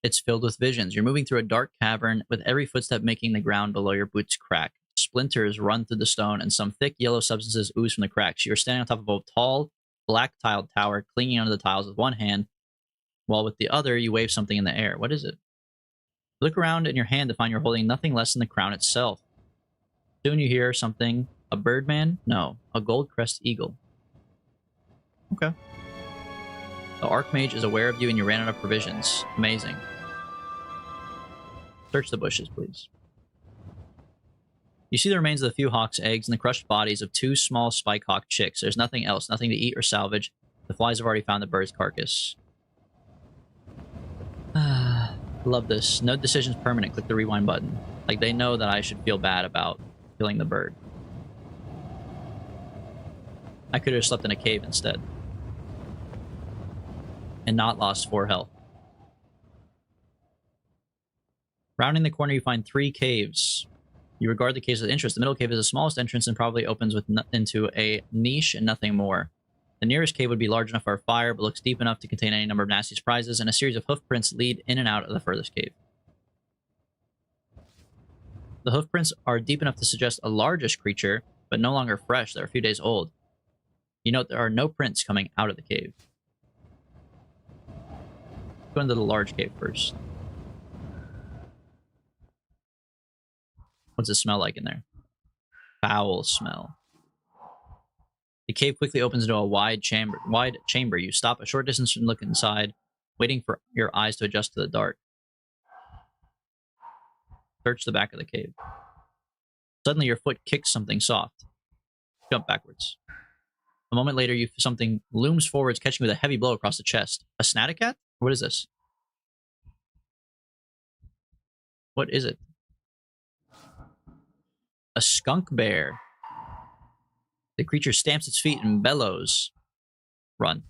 it's filled with visions. You're moving through a dark cavern with every footstep making the ground below your boots crack. Splinters run through the stone and some thick yellow substances ooze from the cracks. You're standing on top of a tall, black-tiled tower, clinging onto the tiles with one hand, while with the other you wave something in the air. What is it? Look around in your hand to find you're holding nothing less than the crown itself. Soon you hear something. A birdman? No, a gold-crested eagle. Okay. The Archmage is aware of you and you ran out of provisions. Amazing. Search the bushes, please. You see the remains of the few hawk's eggs and the crushed bodies of 2 small spike hawk chicks. There's nothing else, nothing to eat or salvage. The flies have already found the bird's carcass. Love this. No decision's permanent. Click the rewind button. Like, they know that I should feel bad about killing the bird. I could have slept in a cave instead. And not lost 4 health. Rounding the corner, you find 3 caves. You regard the caves with interest. The middle cave is the smallest entrance and probably opens into a niche and nothing more. The nearest cave would be large enough for a fire, but looks deep enough to contain any number of nasty surprises, and a series of hoof prints lead in and out of the furthest cave. The hoof prints are deep enough to suggest a largish creature, but no longer fresh. They're a few days old. You note there are no prints coming out of the cave. Go into the large cave first. What's it smell like in there? Foul smell. The cave quickly opens into a wide chamber. You stop a short distance and look inside, waiting for your eyes to adjust to the dark. Search the back of the cave. Suddenly your foot kicks something soft. Jump backwards. A moment later, something looms forwards, catching you with a heavy blow across the chest. A Snaticat? What is this? What is it? A skunk bear. The creature stamps its feet and bellows. Run.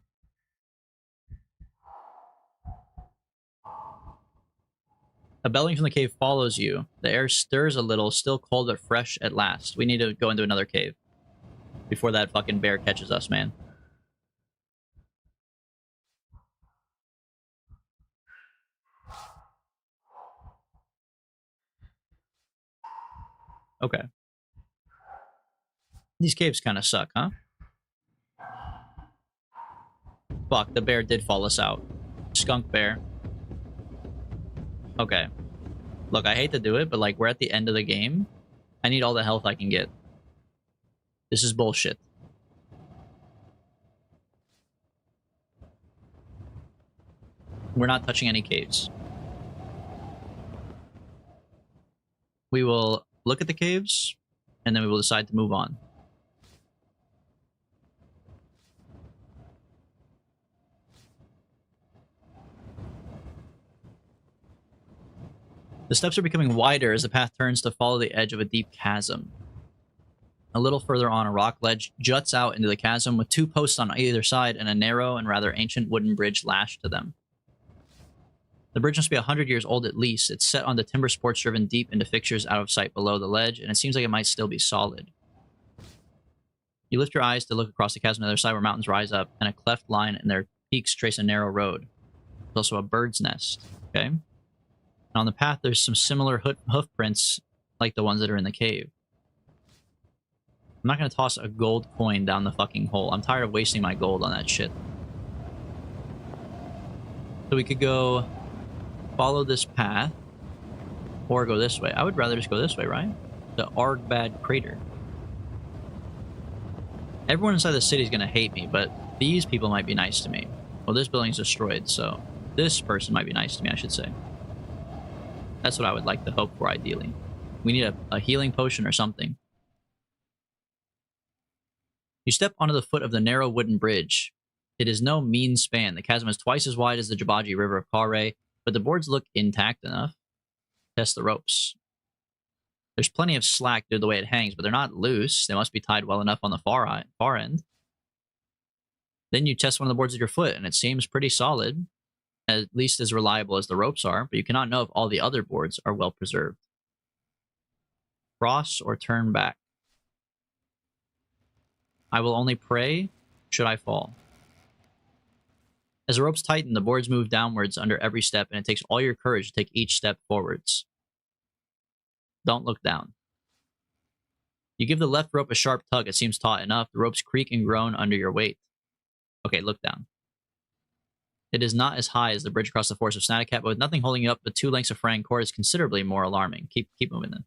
A bellowing from the cave follows you. The air stirs a little, still cold but fresh at last. We need to go into another cave before that fucking bear catches us, man. Okay. These caves kind of suck, huh? Fuck, the bear did fall us out. Skunk bear. Okay. Look, I hate to do it, but like, we're at the end of the game. I need all the health I can get. This is bullshit. We're not touching any caves. We will look at the caves, and then we will decide to move on. The steps are becoming wider as the path turns to follow the edge of a deep chasm. A little further on, a rock ledge juts out into the chasm with 2 posts on either side and a narrow and rather ancient wooden bridge lashed to them. The bridge must be 100 years old at least. It's set on the timber supports driven deep into fixtures out of sight below the ledge, and it seems like it might still be solid. You lift your eyes to look across the chasm on the other side where mountains rise up, and a cleft line and their peaks trace a narrow road. There's also a bird's nest, okay? And on the path, there's some similar hoof prints like the ones that are in the cave. I'm not going to toss a gold coin down the fucking hole. I'm tired of wasting my gold on that shit. So we could go follow this path or go this way. I would rather just go this way, right? The Argbad Crater. Everyone inside the city is going to hate me, but these people might be nice to me. Well, this building's destroyed, so this person might be nice to me, I should say. That's what I would like to hope for, ideally. We need a healing potion or something. You step onto the foot of the narrow wooden bridge. It is no mean span. The chasm is twice as wide as the Jabaji River of Kare, but the boards look intact enough. Test the ropes. There's plenty of slack due to the way it hangs, but they're not loose. They must be tied well enough on the far end. Then you test one of the boards with your foot, and it seems pretty solid, at least as reliable as the ropes are, but you cannot know if all the other boards are well preserved. Cross or turn back. I will only pray should I fall. As the ropes tighten, the boards move downwards under every step, and it takes all your courage to take each step forwards. Don't look down. You give the left rope a sharp tug. It seems taut enough. The ropes creak and groan under your weight. Okay, look down. It is not as high as the bridge across the forest of Snaticat, but with nothing holding you up, the 2 lengths of fraying cord is considerably more alarming. Keep moving then.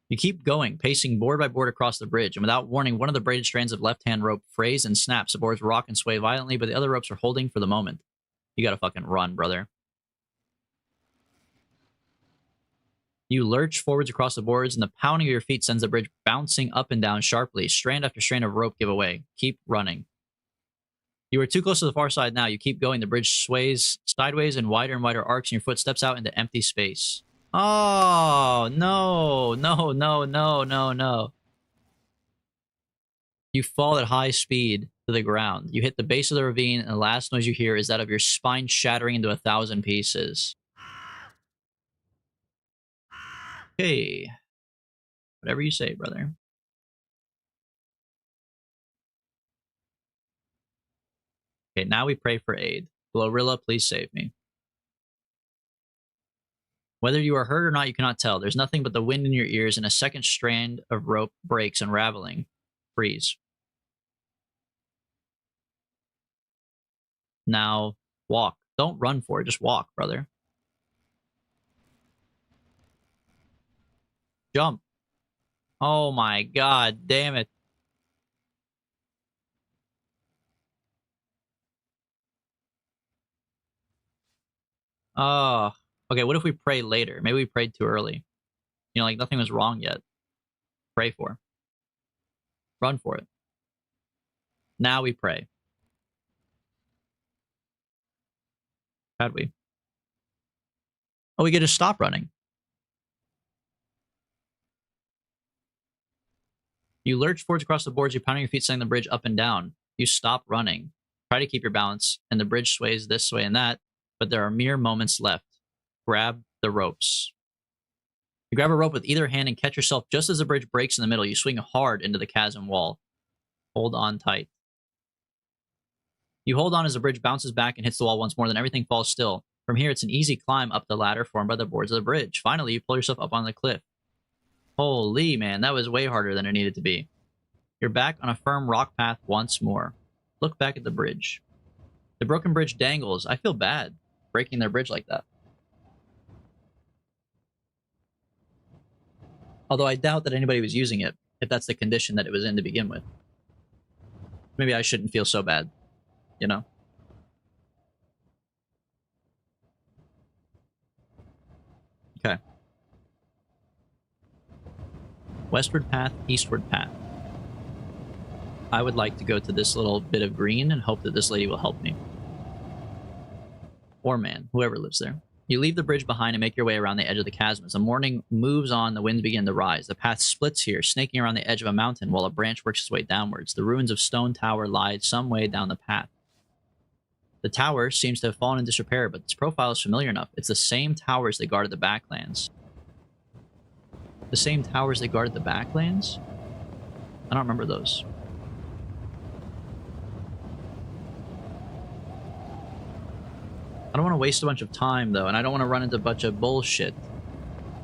You keep going, pacing board by board across the bridge, and without warning, one of the braided strands of left-hand rope frays and snaps. The boards rock and sway violently, but the other ropes are holding for the moment. You gotta fucking run, brother. You lurch forwards across the boards, and the pounding of your feet sends the bridge bouncing up and down sharply. Strand after strand of rope give away. Keep running. You are too close to the far side now. You keep going. The bridge sways sideways in wider and wider arcs, and your foot steps out into empty space. Oh, no, no, no, no, no, no. You fall at high speed to the ground. You hit the base of the ravine, and the last noise you hear is that of your spine shattering into 1,000 pieces. Okay. Whatever you say, brother. Okay, now we pray for aid. Glorilla, please save me. Whether you are hurt or not, you cannot tell. There's nothing but the wind in your ears, and a second strand of rope breaks, unraveling. Freeze. Now, walk. Don't run for it. Just walk, brother. Jump. Oh my god, damn it. Oh. Okay, what if we pray later? Maybe we prayed too early. You know, like nothing was wrong yet. Pray for. Run for it. Now we pray. How'd we? Oh, we get to stop running. You lurch forwards across the boards, you're pounding your feet, sending the bridge up and down. You stop running. Try to keep your balance, and the bridge sways this way and that, but there are mere moments left. Grab the ropes. You grab a rope with either hand and catch yourself just as the bridge breaks in the middle. You swing hard into the chasm wall. Hold on tight. You hold on as the bridge bounces back and hits the wall once more, then everything falls still. From here, it's an easy climb up the ladder formed by the boards of the bridge. Finally, you pull yourself up on the cliff. Holy man, that was way harder than it needed to be. You're back on a firm rock path once more. Look back at the bridge. The broken bridge dangles. I feel bad breaking their bridge like that. Although I doubt that anybody was using it, if that's the condition that it was in to begin with. Maybe I shouldn't feel so bad. you know? Okay. Westward path, eastward path. I would like to go to this little bit of green and hope that this lady will help me. Or man, whoever lives there. You leave the bridge behind and make your way around the edge of the chasm. As the morning moves on, the winds begin to rise. The path splits here, snaking around the edge of a mountain while a branch works its way downwards. The ruins of Stone Tower lie some way down the path. The tower seems to have fallen in disrepair, but its profile is familiar enough. It's the same towers that guarded the backlands. The same towers that guarded the backlands? I don't remember those. I don't want to waste a bunch of time, though, and I don't want to run into a bunch of bullshit.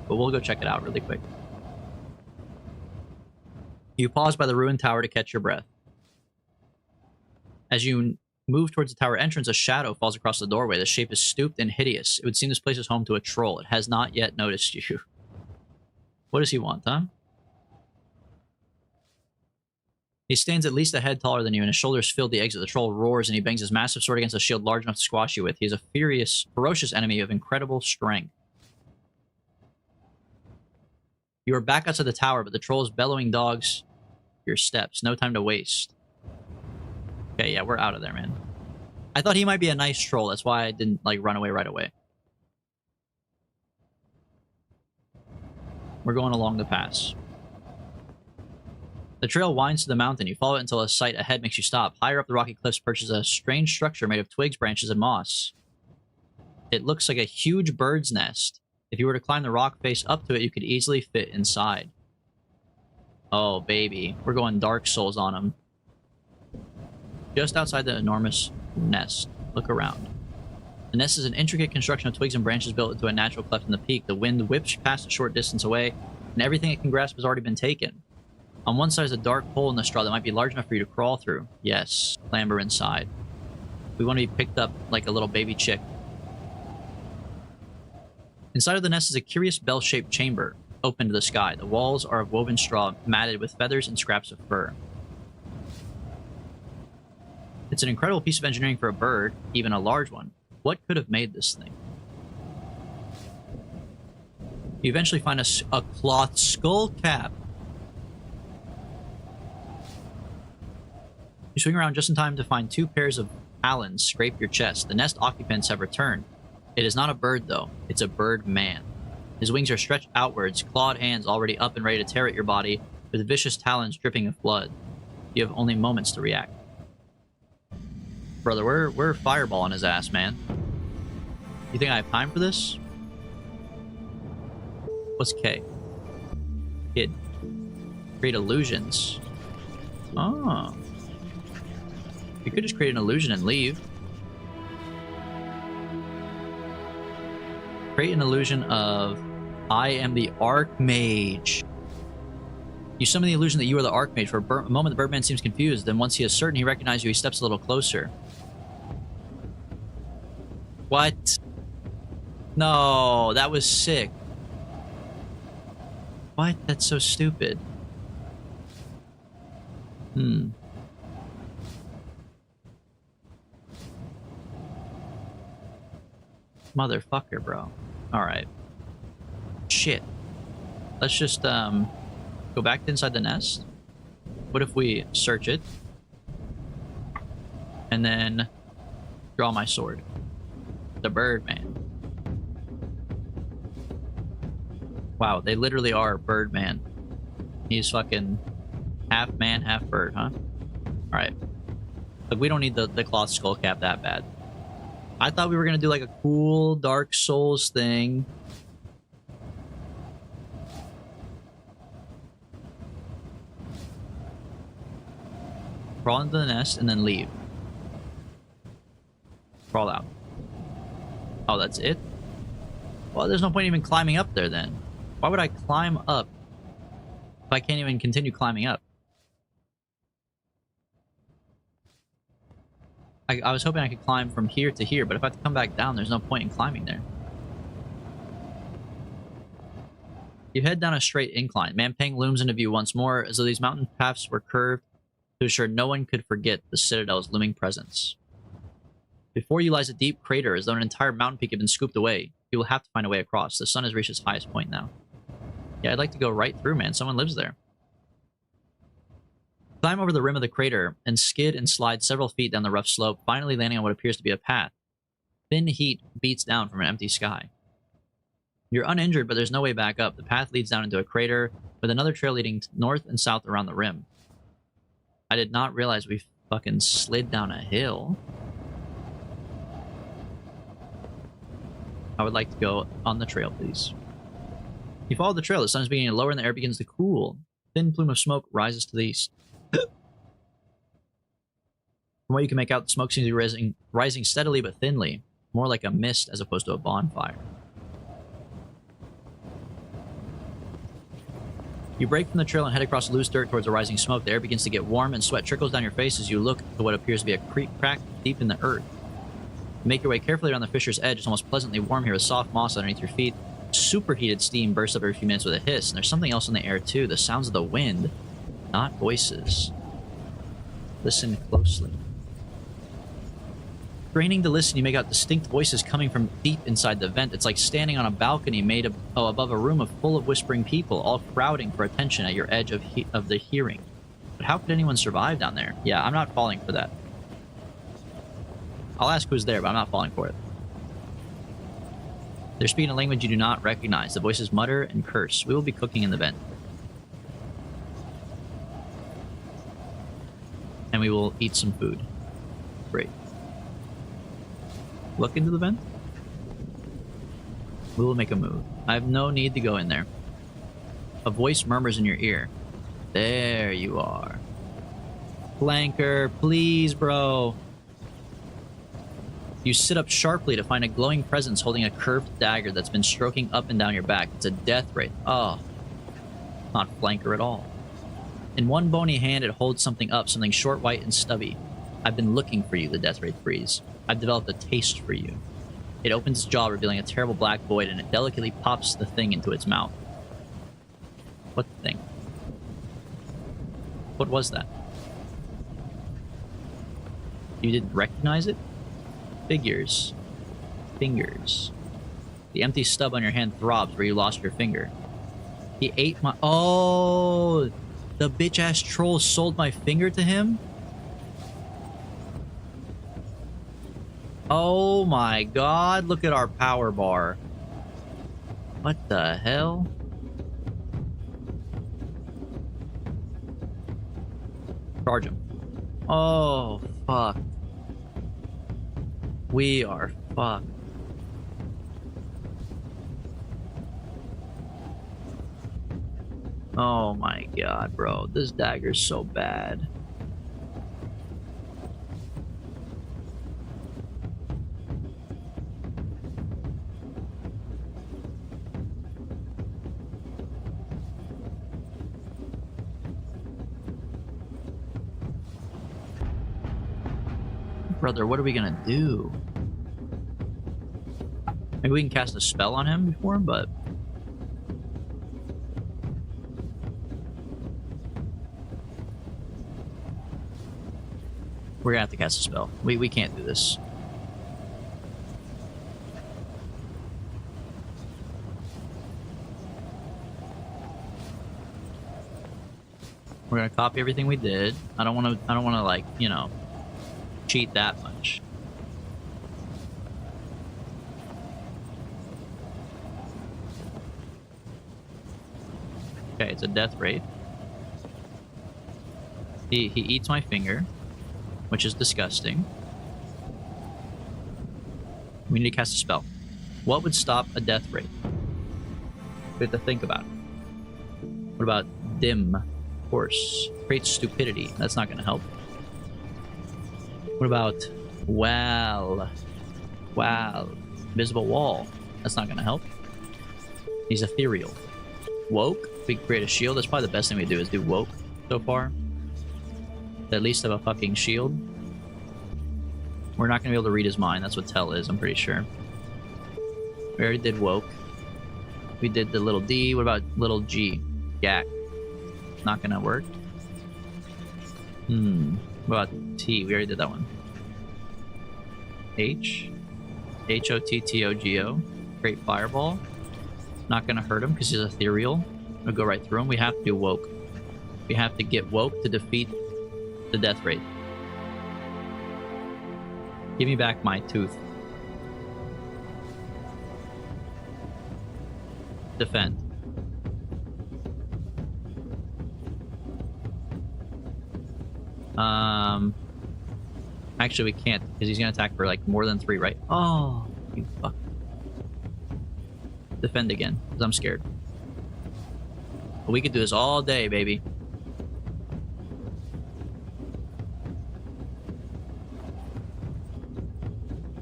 But we'll go check it out really quick. You pause by the ruined tower to catch your breath. As you move towards the tower entrance, a shadow falls across the doorway. The shape is stooped and hideous. It would seem this place is home to a troll. It has not yet noticed you. What does he want, huh? He stands at least a head taller than you, and his shoulders fill the exit. The troll roars, and he bangs his massive sword against a shield large enough to squash you with. He is a ferocious enemy of incredible strength. You are back outside the tower, but the troll is bellowing dogs your steps. No time to waste. Okay, yeah, we're out of there, man. I thought he might be a nice troll. That's why I didn't, like, run away right away. We're going along the pass. The trail winds to the mountain. You follow it until a sight ahead makes you stop. Higher up the rocky cliffs perches a strange structure made of twigs, branches, and moss. It looks like a huge bird's nest. If you were to climb the rock face up to it, you could easily fit inside. Oh, baby. We're going Dark Souls on him. Just outside the enormous nest. Look around. The nest is an intricate construction of twigs and branches built into a natural cleft in the peak. The wind whips past a short distance away, and everything it can grasp has already been taken. On one side is a dark hole in the straw that might be large enough for you to crawl through. Yes, clamber inside. We want to be picked up like a little baby chick. Inside of the nest is a curious bell-shaped chamber, open to the sky. The walls are of woven straw, matted with feathers and scraps of fur. It's an incredible piece of engineering for a bird, even a large one. What could have made this thing? You eventually find a cloth skull cap. You swing around just in time to find two pairs of talons scrape your chest. The nest occupants have returned. It is not a bird, though. It's a bird man. His wings are stretched outwards, clawed hands already up and ready to tear at your body, with vicious talons dripping with blood. You have only moments to react. Brother, we're fireballing his ass, man. You think I have time for this? What's K? Kid. Create illusions. Oh. You could just create an illusion and leave. Create an illusion of, I am the Archmage. You summon the illusion that you are the Archmage. For a moment, the Birdman seems confused. Then once he is certain he recognizes you, he steps a little closer. What? No, that was sick. What? That's so stupid. Motherfucker, bro. Alright. Shit. Let's just, go back inside the nest. What if we search it? And then draw my sword. The Birdman. Wow, they literally are Birdman. He's fucking half man, half bird, huh? Alright. Look, we don't need the cloth skull cap that bad. I thought we were gonna do like a cool Dark Souls thing. Crawl into the nest and then leave. Crawl out. Oh, that's it? Well, there's no point even climbing up there then. Why would I climb up if I can't even continue climbing up? I was hoping I could climb from here to here, but if I have to come back down, there's no point in climbing there. You head down a straight incline. Mampang looms into view once more, as though these mountain paths were curved to ensure no one could forget the Citadel's looming presence. Before you lies a deep crater, as though an entire mountain peak had been scooped away. You will have to find a way across. The sun has reached its highest point now. Yeah, I'd like to go right through, man. Someone lives there. Climb over the rim of the crater and skid and slide several feet down the rough slope, finally landing on what appears to be a path. Thin heat beats down from an empty sky. You're uninjured, but there's no way back up. The path leads down into a crater, with another trail leading north and south around the rim. I did not realize we fucking slid down a hill. I would like to go on the trail, please. You follow the trail. The sun is beginning to lower and the air begins to cool. A thin plume of smoke rises to the east. From what you can make out, the smoke seems to be rising steadily but thinly, more like a mist as opposed to a bonfire. You break from the trail and head across loose dirt towards the rising smoke. The air begins to get warm and sweat trickles down your face as you look to what appears to be a crack deep in the earth. You make your way carefully around the fissure's edge. It's almost pleasantly warm here with soft moss underneath your feet. Superheated steam bursts up every few minutes with a hiss, and there's something else in the air too, the sounds of the wind, not voices. Listen closely. Straining to listen, you make out distinct voices coming from deep inside the vent. It's like standing on a balcony made above a room full of whispering people, all crowding for attention at your edge of the hearing. But how could anyone survive down there? Yeah, I'm not falling for that. I'll ask who's there, but I'm not falling for it. They're speaking a language you do not recognize. The voices mutter and curse. We will be cooking in the vent. And we will eat some food. Great. Look into the vent. We will make a move. I have no need to go in there. A voice murmurs in your ear. There you are. Flanker, please, bro. You sit up sharply to find a glowing presence holding a curved dagger that's been stroking up and down your back. It's a death ray. Oh, not Flanker at all. In one bony hand, it holds something up, something short, white, and stubby. I've been looking for you, the death ray breathes. I've developed a taste for you. It opens its jaw, revealing a terrible black void, and it delicately pops the thing into its mouth. What thing? What was that? You didn't recognize it? Figures. Fingers. The empty stub on your hand throbs where you lost your finger. He ate my... Oh! The bitch-ass troll sold my finger to him? Oh my god, look at our power bar. What the hell? Charge him. Oh, fuck. We are fucked. Oh my god, bro. This dagger's so bad. Brother, what are we gonna do? Maybe we can cast a spell on him before him, but... we're gonna have to cast a spell. We can't do this. We're gonna copy everything we did. I don't wanna like, you know, cheat that much. Okay, it's a death wraith. He eats my finger, which is disgusting. We need to cast a spell. What would stop a death wraith? We have to think about it. What about dim? Of course. Create stupidity. That's not going to help. What about wow? Invisible wall. That's not going to help. He's ethereal. Woke. We create a shield. That's probably the best thing we do is do woke so far. At least have a fucking shield. We're not going to be able to read his mind. That's what tell is, I'm pretty sure. We already did woke. We did the little D. What about little G? Yak. Not going to work. What about T? We already did that one. H. H-O-T-T-O-G-O. Great Fireball. Not gonna hurt him because he's ethereal. We'll go right through him. We have to do Woke. We have to get Woke to defeat the Death Wraith. Give me back my tooth. Defend. Actually, we can't because he's gonna attack for like more than 3, right? Oh, you fuck. Defend again because I'm scared. But we could do this all day, baby.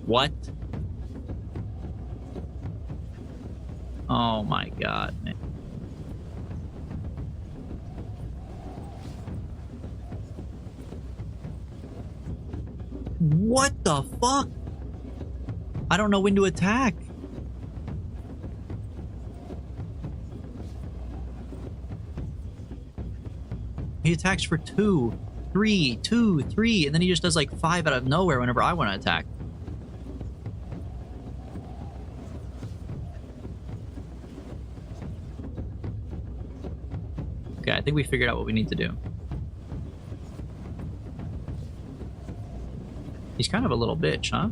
What? Oh my god, man. What the fuck? I don't know when to attack. He attacks for 2, 3, 2, 3, and then he just does like 5 out of nowhere whenever I want to attack. Okay, I think we figured out what we need to do. He's kind of a little bitch, huh?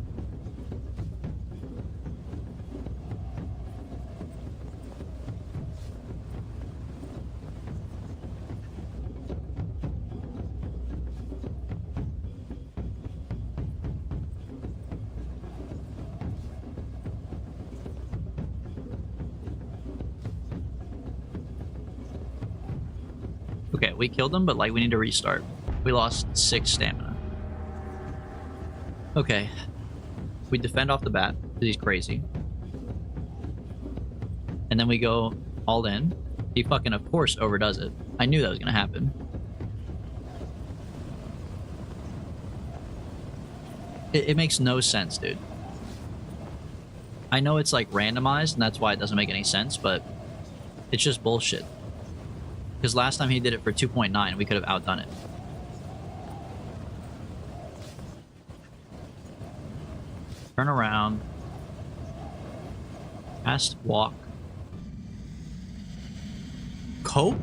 Okay, we killed him, but like we need to restart. We lost 6 stamina. Okay. We defend off the bat, because he's crazy. And then we go all in. He fucking, of course, overdoes it. I knew that was gonna happen. It makes no sense, dude. I know it's like randomized, and that's why it doesn't make any sense, but it's just bullshit. Because last time he did it for 2.9, we could have outdone it. Turn around. Cast Walk. Cope?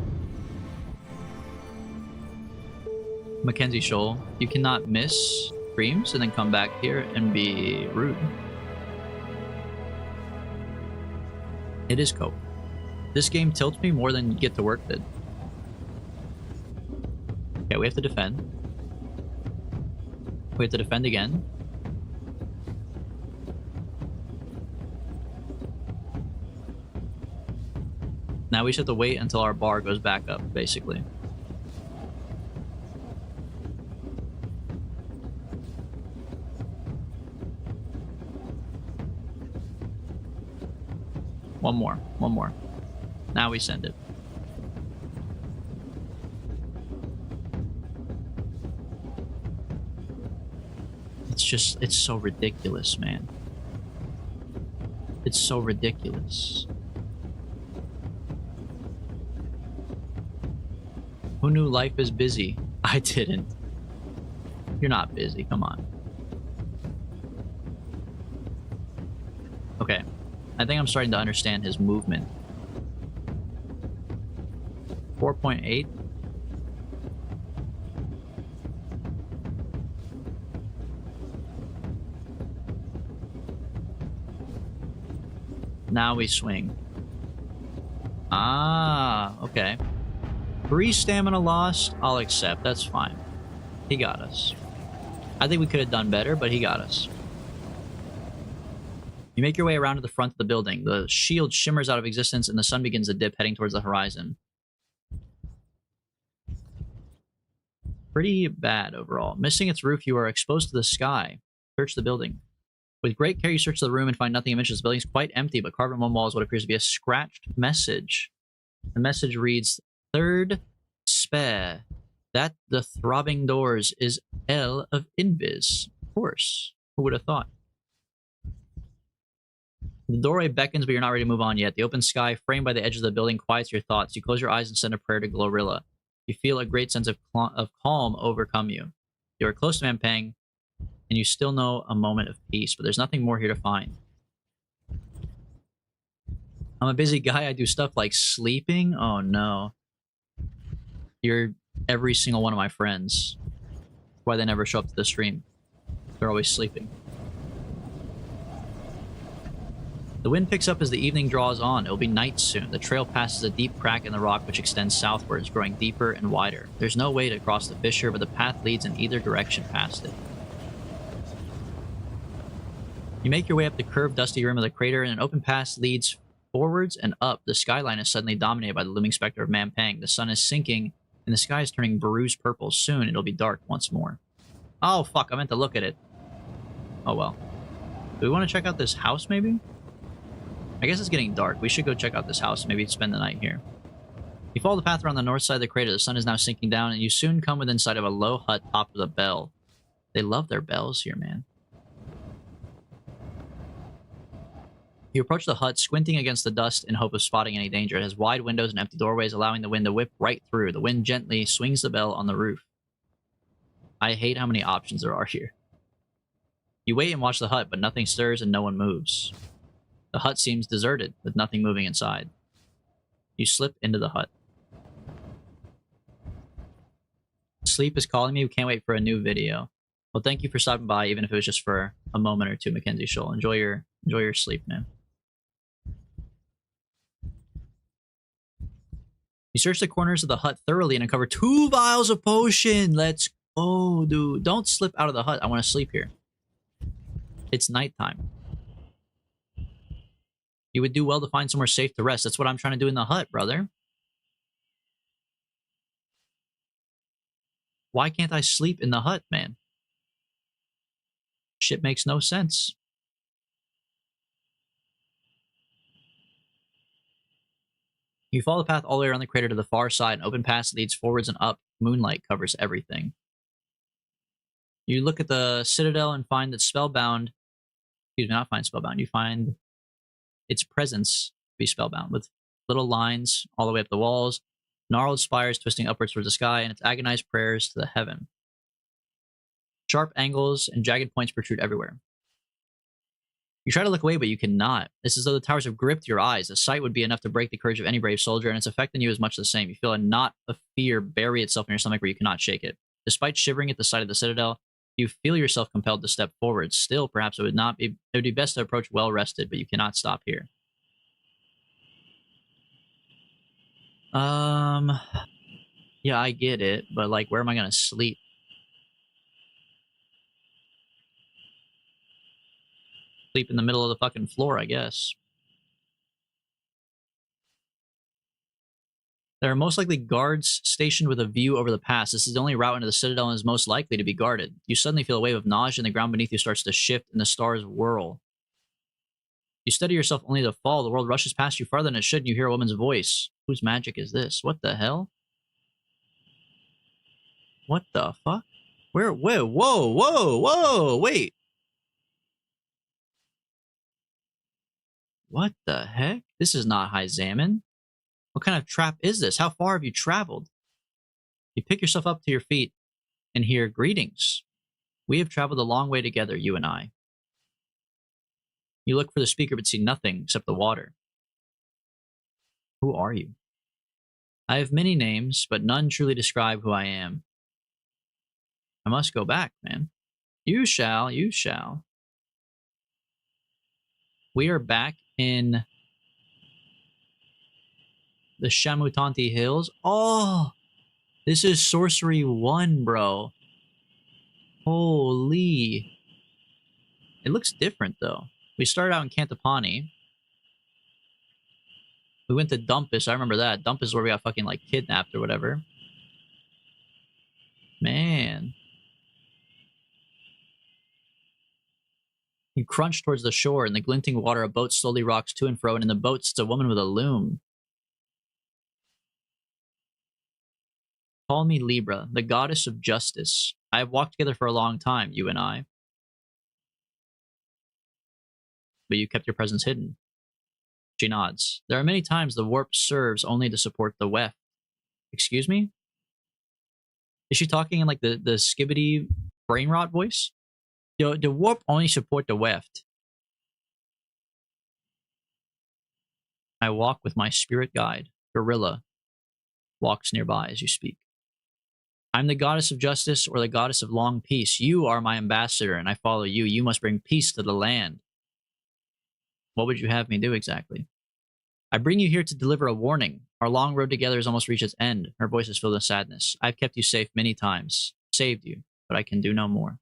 Mackenzie Shoal. You cannot miss streams and then come back here and be rude. It is Cope. This game tilts me more than Get to Work did. Okay, we have to defend. We have to defend again. Now we just have to wait until our bar goes back up, basically. One more. One more. Now we send it. It's so ridiculous, man. It's so ridiculous. Who knew life is busy? I didn't. You're not busy, come on. Okay. I think I'm starting to understand his movement. 4.8. Now we swing. Ah, okay. 3 stamina lost, I'll accept. That's fine. He got us. I think we could have done better, but he got us. You make your way around to the front of the building. The shield shimmers out of existence and the sun begins to dip, heading towards the horizon. Pretty bad overall. Missing its roof, you are exposed to the sky. Search the building. With great care, you search the room and find nothing amiss. The building is quite empty, but carved on one wall is what appears to be a scratched message. The message reads, "Third spare. That the throbbing doors is L of Invis." Of course. Who would have thought? The doorway beckons, but you're not ready to move on yet. The open sky, framed by the edge of the building, quiets your thoughts. You close your eyes and send a prayer to Glorilla. You feel a great sense of calm overcome you. You are close to Mampang. and you still know a moment of peace, but there's nothing more here to find. I'm a busy guy. I do stuff like sleeping. Oh no. You're every single one of my friends. That's why they never show up to the stream. They're always sleeping. The wind picks up as the evening draws on. It will be night soon. The trail passes a deep crack in the rock which extends southwards, growing deeper and wider. There's no way to cross the fissure, but the path leads in either direction past it. You make your way up the curved, dusty rim of the crater, and an open pass leads forwards and up. The skyline is suddenly dominated by the looming specter of Mampang. The sun is sinking, and the sky is turning bruised purple. Soon it'll be dark once more. Oh, fuck, I meant to look at it. Oh, well. Do we want to check out this house, maybe? I guess it's getting dark. We should go check out this house and maybe spend the night here. You follow the path around the north side of the crater. The sun is now sinking down, and you soon come within sight of a low hut topped with a bell. They love their bells here, man. You approach the hut, squinting against the dust in hope of spotting any danger. It has wide windows and empty doorways, allowing the wind to whip right through. The wind gently swings the bell on the roof. I hate how many options there are here. You wait and watch the hut, but nothing stirs and no one moves. The hut seems deserted, with nothing moving inside. You slip into the hut. Sleep is calling me. We can't wait for a new video. Well, thank you for stopping by, even if it was just for a moment or two, Mackenzie Scholl. Enjoy your sleep, man. You search the corners of the hut thoroughly and uncover 2 vials of potion. Let's go, dude. Don't slip out of the hut. I want to sleep here. It's nighttime. You would do well to find somewhere safe to rest. That's what I'm trying to do in the hut, brother. Why can't I sleep in the hut, man? Shit makes no sense. You follow the path all the way around the crater to the far side. An open path leads forwards and up. Moonlight covers everything. You look at the citadel and find that spellbound... Excuse me, not find spellbound. You find its presence be spellbound, with little lines all the way up the walls, gnarled spires twisting upwards towards the sky, and its agonized prayers to the heaven. Sharp angles and jagged points protrude everywhere. You try to look away, but you cannot. It's as though the towers have gripped your eyes. The sight would be enough to break the courage of any brave soldier, and its effect on you is much the same. You feel a knot of fear bury itself in your stomach where you cannot shake it. Despite shivering at the sight of the citadel, you feel yourself compelled to step forward. Still, perhaps it would be best to approach well rested, but you cannot stop here. Yeah, I get it, but like, where am I gonna sleep? Sleep in the middle of the fucking floor, I guess. There are most likely guards stationed with a view over the pass. This is the only route into the citadel and is most likely to be guarded. You suddenly feel a wave of nausea and the ground beneath you starts to shift and the stars whirl. You steady yourself only to fall. The world rushes past you farther than it should and you hear a woman's voice. Whose magic is this? What the hell? What the fuck? Where? Whoa, whoa, whoa, whoa, wait. What the heck? This is not High Zaman. What kind of trap is this? How far have you traveled? You pick yourself up to your feet and hear, greetings. We have traveled a long way together, you and I. You look for the speaker but see nothing except the water. Who are you? I have many names, but none truly describe who I am. I must go back, man. You shall, you shall. We are back in the Shamutanti Hills. Oh, this is Sorcery 1, bro. Holy. It looks different, though. We started out in Cantapani. We went to Dumpus. I remember that. Dumpus is where we got fucking, like, kidnapped or whatever. Man. You crunch towards the shore. In the glinting water, a boat slowly rocks to and fro, and in the boat sits a woman with a loom. Call me Libra, the goddess of justice. I have walked together for a long time, you and I. But you kept your presence hidden. She nods. There are many times the warp serves only to support the weft. Excuse me? Is she talking in like the skibbity brain rot voice? The warp only support the weft. I walk with my spirit guide. Gorilla walks nearby as you speak. I'm the goddess of justice or the goddess of long peace. You are my ambassador, and I follow you. You must bring peace to the land. What would you have me do exactly? I bring you here to deliver a warning. Our long road together has almost reached its end. Her voice is filled with sadness. I've kept you safe many times, saved you, but I can do no more.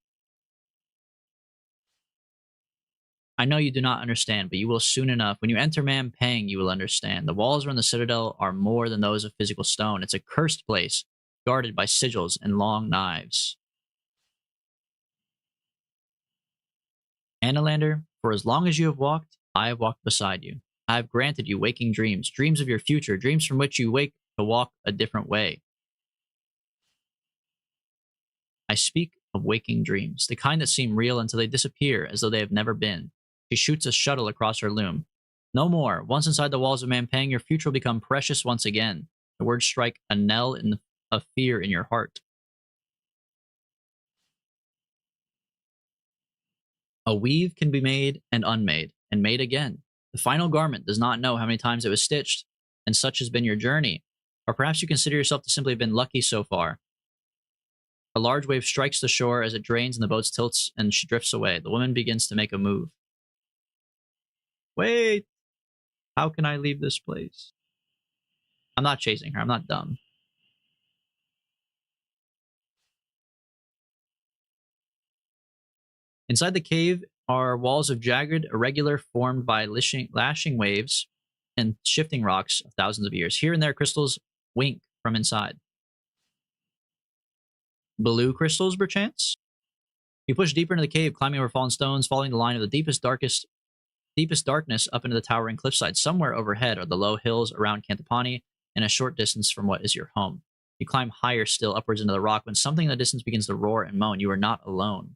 I know you do not understand, but you will soon enough. When you enter Mampang, you will understand. The walls around the citadel are more than those of physical stone. It's a cursed place, guarded by sigils and long knives. Annalander, for as long as you have walked, I have walked beside you. I have granted you waking dreams, dreams of your future, dreams from which you wake to walk a different way. I speak of waking dreams, the kind that seem real until they disappear as though they have never been. She shoots a shuttle across her loom. No more. Once inside the walls of Mampang, your future will become precious once again. The words strike a knell of fear in your heart. A weave can be made and unmade, and made again. The final garment does not know how many times it was stitched, and such has been your journey. Or perhaps you consider yourself to simply have been lucky so far. A large wave strikes the shore as it drains and the boat tilts and she drifts away. The woman begins to make a move. Wait! How can I leave this place? I'm not chasing her. I'm not dumb. Inside the cave are walls of jagged, irregular, formed by lashing waves and shifting rocks of thousands of years. Here and there, crystals wink from inside. Blue crystals, perchance? You push deeper into the cave, climbing over fallen stones, following the line of the deepest darkness up into the towering cliffside. Somewhere overhead are the low hills around Cantapani, and a short distance from what is your home. You climb higher still, upwards into the rock, when something in the distance begins to roar and moan. You are not alone.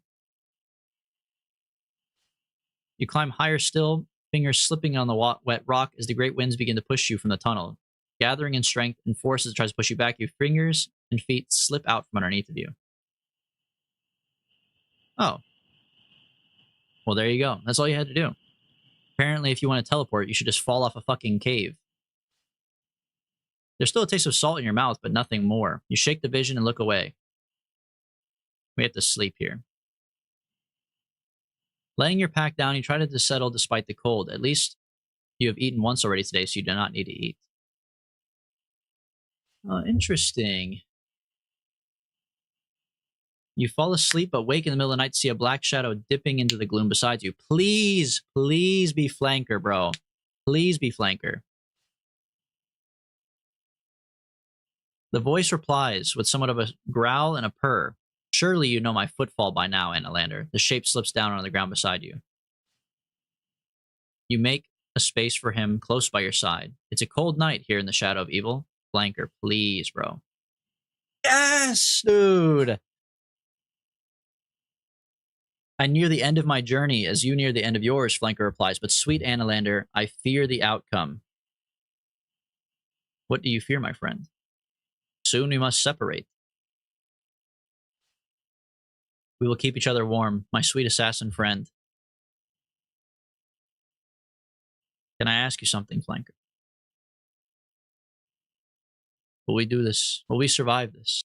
You climb higher still, fingers slipping on the wet rock as the great winds begin to push you from the tunnel. Gathering in strength and force as it tries to push you back, your fingers and feet slip out from underneath of you. Oh. Well, there you go. That's all you had to do. Apparently, if you want to teleport, you should just fall off a fucking cave. There's still a taste of salt in your mouth, but nothing more. You shake the vision and look away. We have to sleep here. Laying your pack down, you try to settle despite the cold. At least you have eaten once already today, so you do not need to eat. Interesting. You fall asleep, but wake in the middle of the night to see a black shadow dipping into the gloom beside you. Please, please be flanker, bro. Please be flanker. The voice replies with somewhat of a growl and a purr. Surely you know my footfall by now, Annalander. The shape slips down on the ground beside you. You make a space for him close by your side. It's a cold night here in the shadow of evil. Flanker, please, bro. Yes, dude! I near the end of my journey as you near the end of yours, Flanker replies, but sweet Annalander, I fear the outcome. What do you fear, my friend? Soon we must separate. We will keep each other warm, my sweet assassin friend. Can I ask you something, Flanker? Will we do this? Will we survive this?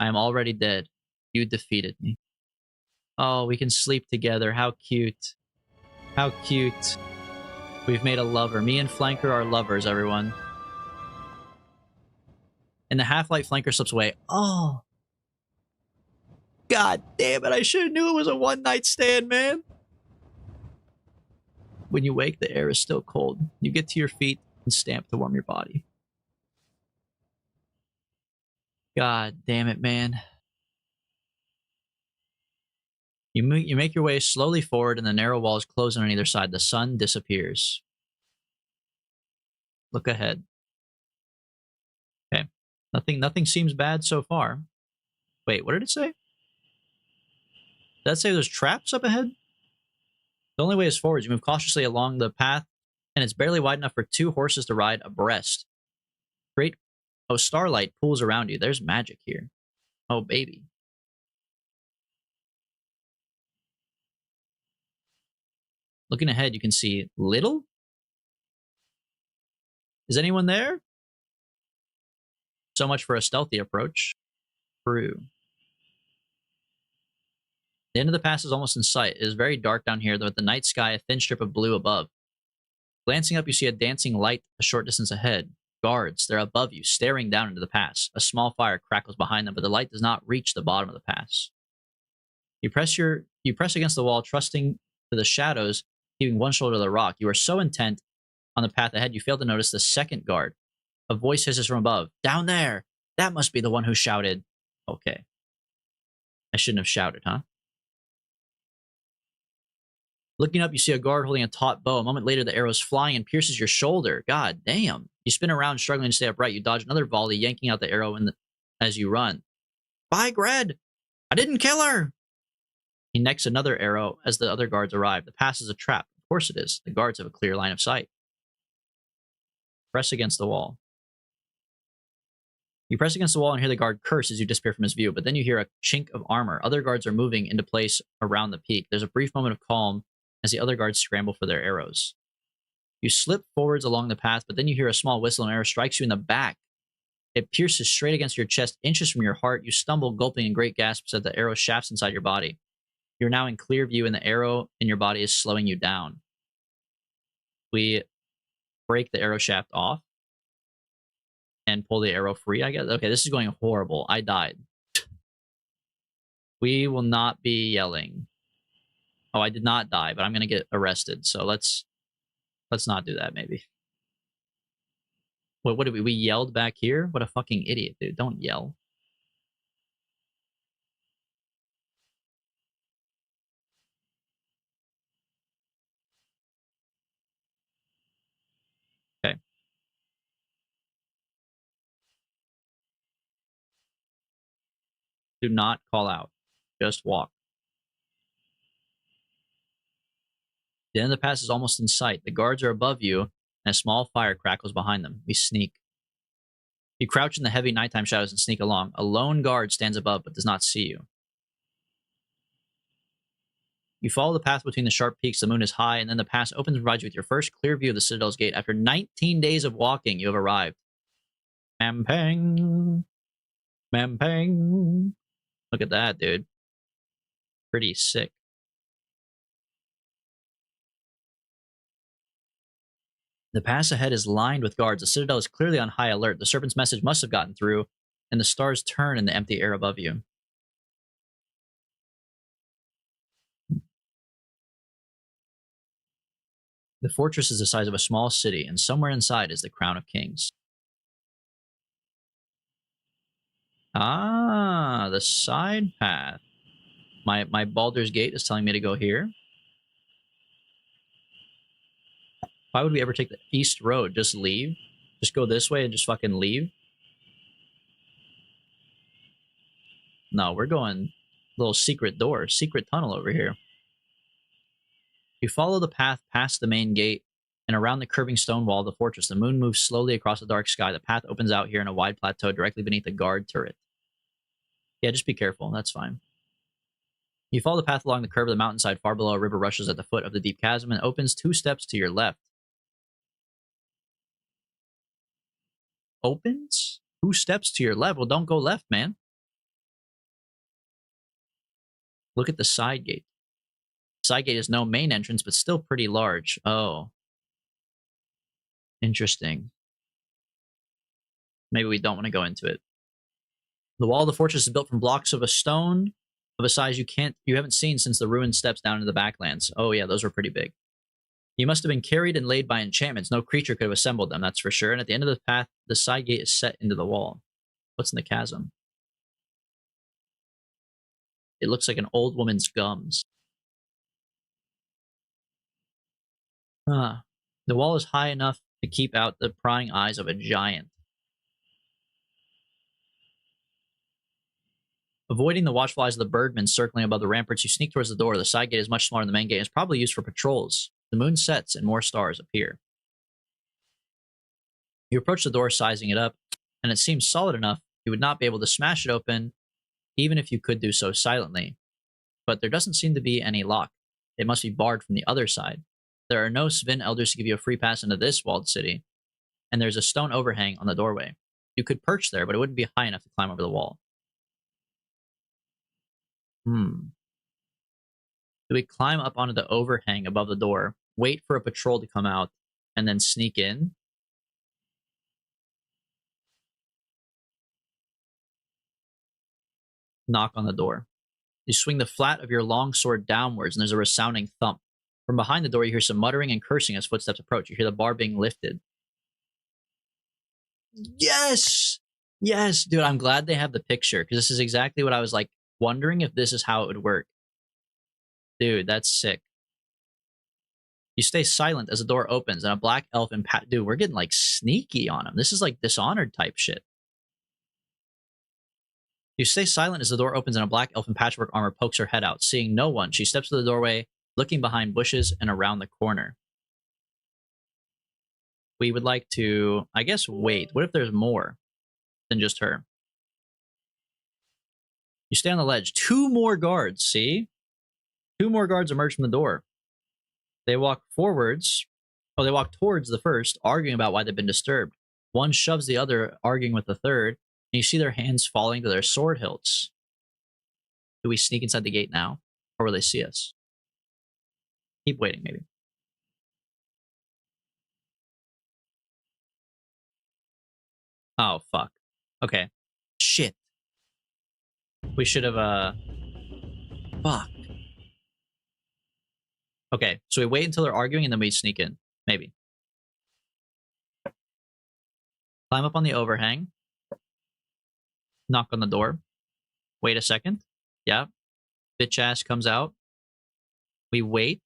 I am already dead. You defeated me. Oh, we can sleep together. How cute. How cute. We've made a lover. Me and Flanker are lovers, everyone. And the half-light Flanker slips away. Oh. God damn it. I should have knew it was a one-night stand, man. When you wake, the air is still cold. You get to your feet and stamp to warm your body. God damn it, man. You make your way slowly forward and the narrow walls close on either side. The sun disappears. Look ahead. Okay. Nothing seems bad so far. Wait, what did it say? Did that say there's traps up ahead? The only way is forward. You move cautiously along the path, and it's barely wide enough for two horses to ride abreast. Starlight pools around you. There's magic here. Oh, baby. Looking ahead, you can see little. Is anyone there? So much for a stealthy approach. True. The end of the pass is almost in sight. It is very dark down here, with the night sky a thin strip of blue above. Glancing up, you see a dancing light a short distance ahead. Guards, they're above you, staring down into the pass. A small fire crackles behind them, but the light does not reach the bottom of the pass. You press against the wall, trusting to the shadows, keeping one shoulder to the rock. You are so intent on the path ahead, you fail to notice the second guard. A voice hisses from above. Down there! That must be the one who shouted. Okay. I shouldn't have shouted, huh? Looking up, you see a guard holding a taut bow. A moment later, the arrow is flying and pierces your shoulder. God damn. You spin around, struggling to stay upright. You dodge another volley, yanking out the arrow as you run. By Gred! I didn't kill her! He necks another arrow as the other guards arrive. The pass is a trap. Of course it is. The guards have a clear line of sight. Press against the wall. You press against the wall and hear the guard curse as you disappear from his view, but then you hear a chink of armor. Other guards are moving into place around the peak. There's a brief moment of calm as the other guards scramble for their arrows. You slip forwards along the path, but then you hear a small whistle and an arrow strikes you in the back. It pierces straight against your chest, inches from your heart. You stumble, gulping in great gasps as the arrow shafts inside your body. You're now in clear view, and the arrow in your body is slowing you down. We break the arrow shaft off and pull the arrow free, I guess. Okay, this is going horrible. I died. We will not be yelling. Oh, I did not die, but I'm going to get arrested. So let's not do that, maybe. What did we yelled back here? What a fucking idiot, dude. Don't yell. Okay. Do not call out. Just walk. The end of the pass is almost in sight. The guards are above you, and a small fire crackles behind them. We sneak. You crouch in the heavy nighttime shadows and sneak along. A lone guard stands above but does not see you. You follow the path between the sharp peaks. The moon is high, and then the pass opens and provides you with your first clear view of the Citadel's gate. After 19 days of walking, you have arrived. Mampang. Mampang. Look at that, dude. Pretty sick. The pass ahead is lined with guards. The Citadel is clearly on high alert. The Serpent's message must have gotten through, and the stars turn in the empty air above you. The fortress is the size of a small city, and somewhere inside is the Crown of Kings. Ah, the side path. My Baldur's Gate is telling me to go here. Why would we ever take the east road? Just leave? Just go this way and just fucking leave? No, we're going little secret door, secret tunnel over here. You follow the path past the main gate and around the curving stone wall of the fortress. The moon moves slowly across the dark sky. The path opens out here in a wide plateau directly beneath a guard turret. Yeah, just be careful. That's fine. You follow the path along the curve of the mountainside. Far below, a river rushes at the foot of the deep chasm and opens 2 steps to your left. Opens? 2 steps to your left? Well, don't go left, man. Look at the side gate. Side gate is no main entrance, but still pretty large. Oh. Interesting. Maybe we don't want to go into it. The wall of the fortress is built from blocks of a stone of a size you haven't seen since the ruined steps down into the backlands. Oh yeah, those were pretty big. You must have been carried and laid by enchantments. No creature could have assembled them, that's for sure. And at the end of the path, the side gate is set into the wall. What's in the chasm? It looks like an old woman's gums. The wall is high enough to keep out the prying eyes of a giant. Avoiding the watchful eyes of the birdmen circling above the ramparts, you sneak towards the door. The side gate is much smaller than the main gate and is probably used for patrols. The moon sets and more stars appear. You approach the door, sizing it up, and it seems solid enough you would not be able to smash it open, even if you could do so silently. But there doesn't seem to be any lock. It must be barred from the other side. There are no Svin elders to give you a free pass into this walled city, and there's a stone overhang on the doorway. You could perch there, but it wouldn't be high enough to climb over the wall. Do we climb up onto the overhang above the door, wait for a patrol to come out, and then sneak in? Knock on the door. You swing the flat of your long sword downwards, and there's a resounding thump. From behind the door, you hear some muttering and cursing as footsteps approach. You hear the bar being lifted. Yes! Yes, dude, I'm glad they have the picture, because this is exactly what I was, like, wondering if this is how it would work. Dude, that's sick. You stay silent as the door opens, and a black elf and dude, we're getting, like, sneaky on him. This is, like, Dishonored type shit. You stay silent as the door opens and a black elf in patchwork armor pokes her head out. Seeing no one, she steps to the doorway, looking behind bushes and around the corner. We would like to, I guess, wait. What if there's more than just her? You stay on the ledge. 2 more guards, see? 2 more guards emerge from the door. They walk forwards. Oh, they walk towards the first, arguing about why they've been disturbed. One shoves the other, arguing with the third. And you see their hands falling to their sword hilts. Do we sneak inside the gate now? Or will they see us? Keep waiting, maybe. Oh, fuck. Okay. Shit. We should have, Fuck. Okay, so we wait until they're arguing and then we sneak in. Maybe. Climb up on the overhang. Knock on the door. Wait a second. Yeah. Bitch ass comes out. We wait.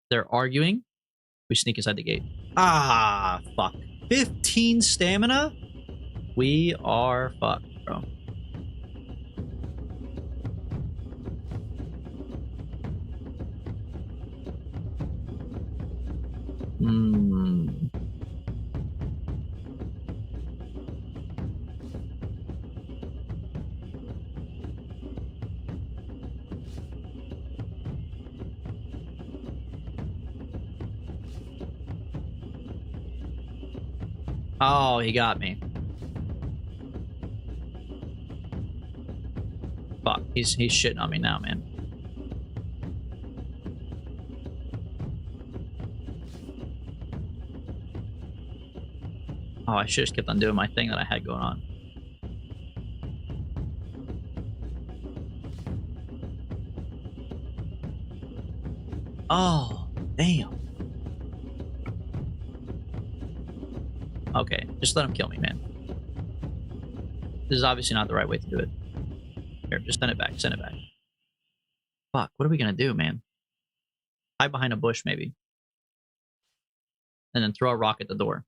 They're arguing. We sneak inside the gate. Ah, fuck. 15 stamina? We are fucked, bro. Oh, he got me. Fuck, he's shitting on me now, man. Oh, I should have kept on doing my thing that I had going on. Oh, damn. Okay, just let him kill me, man. This is obviously not the right way to do it. Here, just send it back, send it back. Fuck, what are we gonna do, man? Hide behind a bush, maybe. And then throw a rock at the door.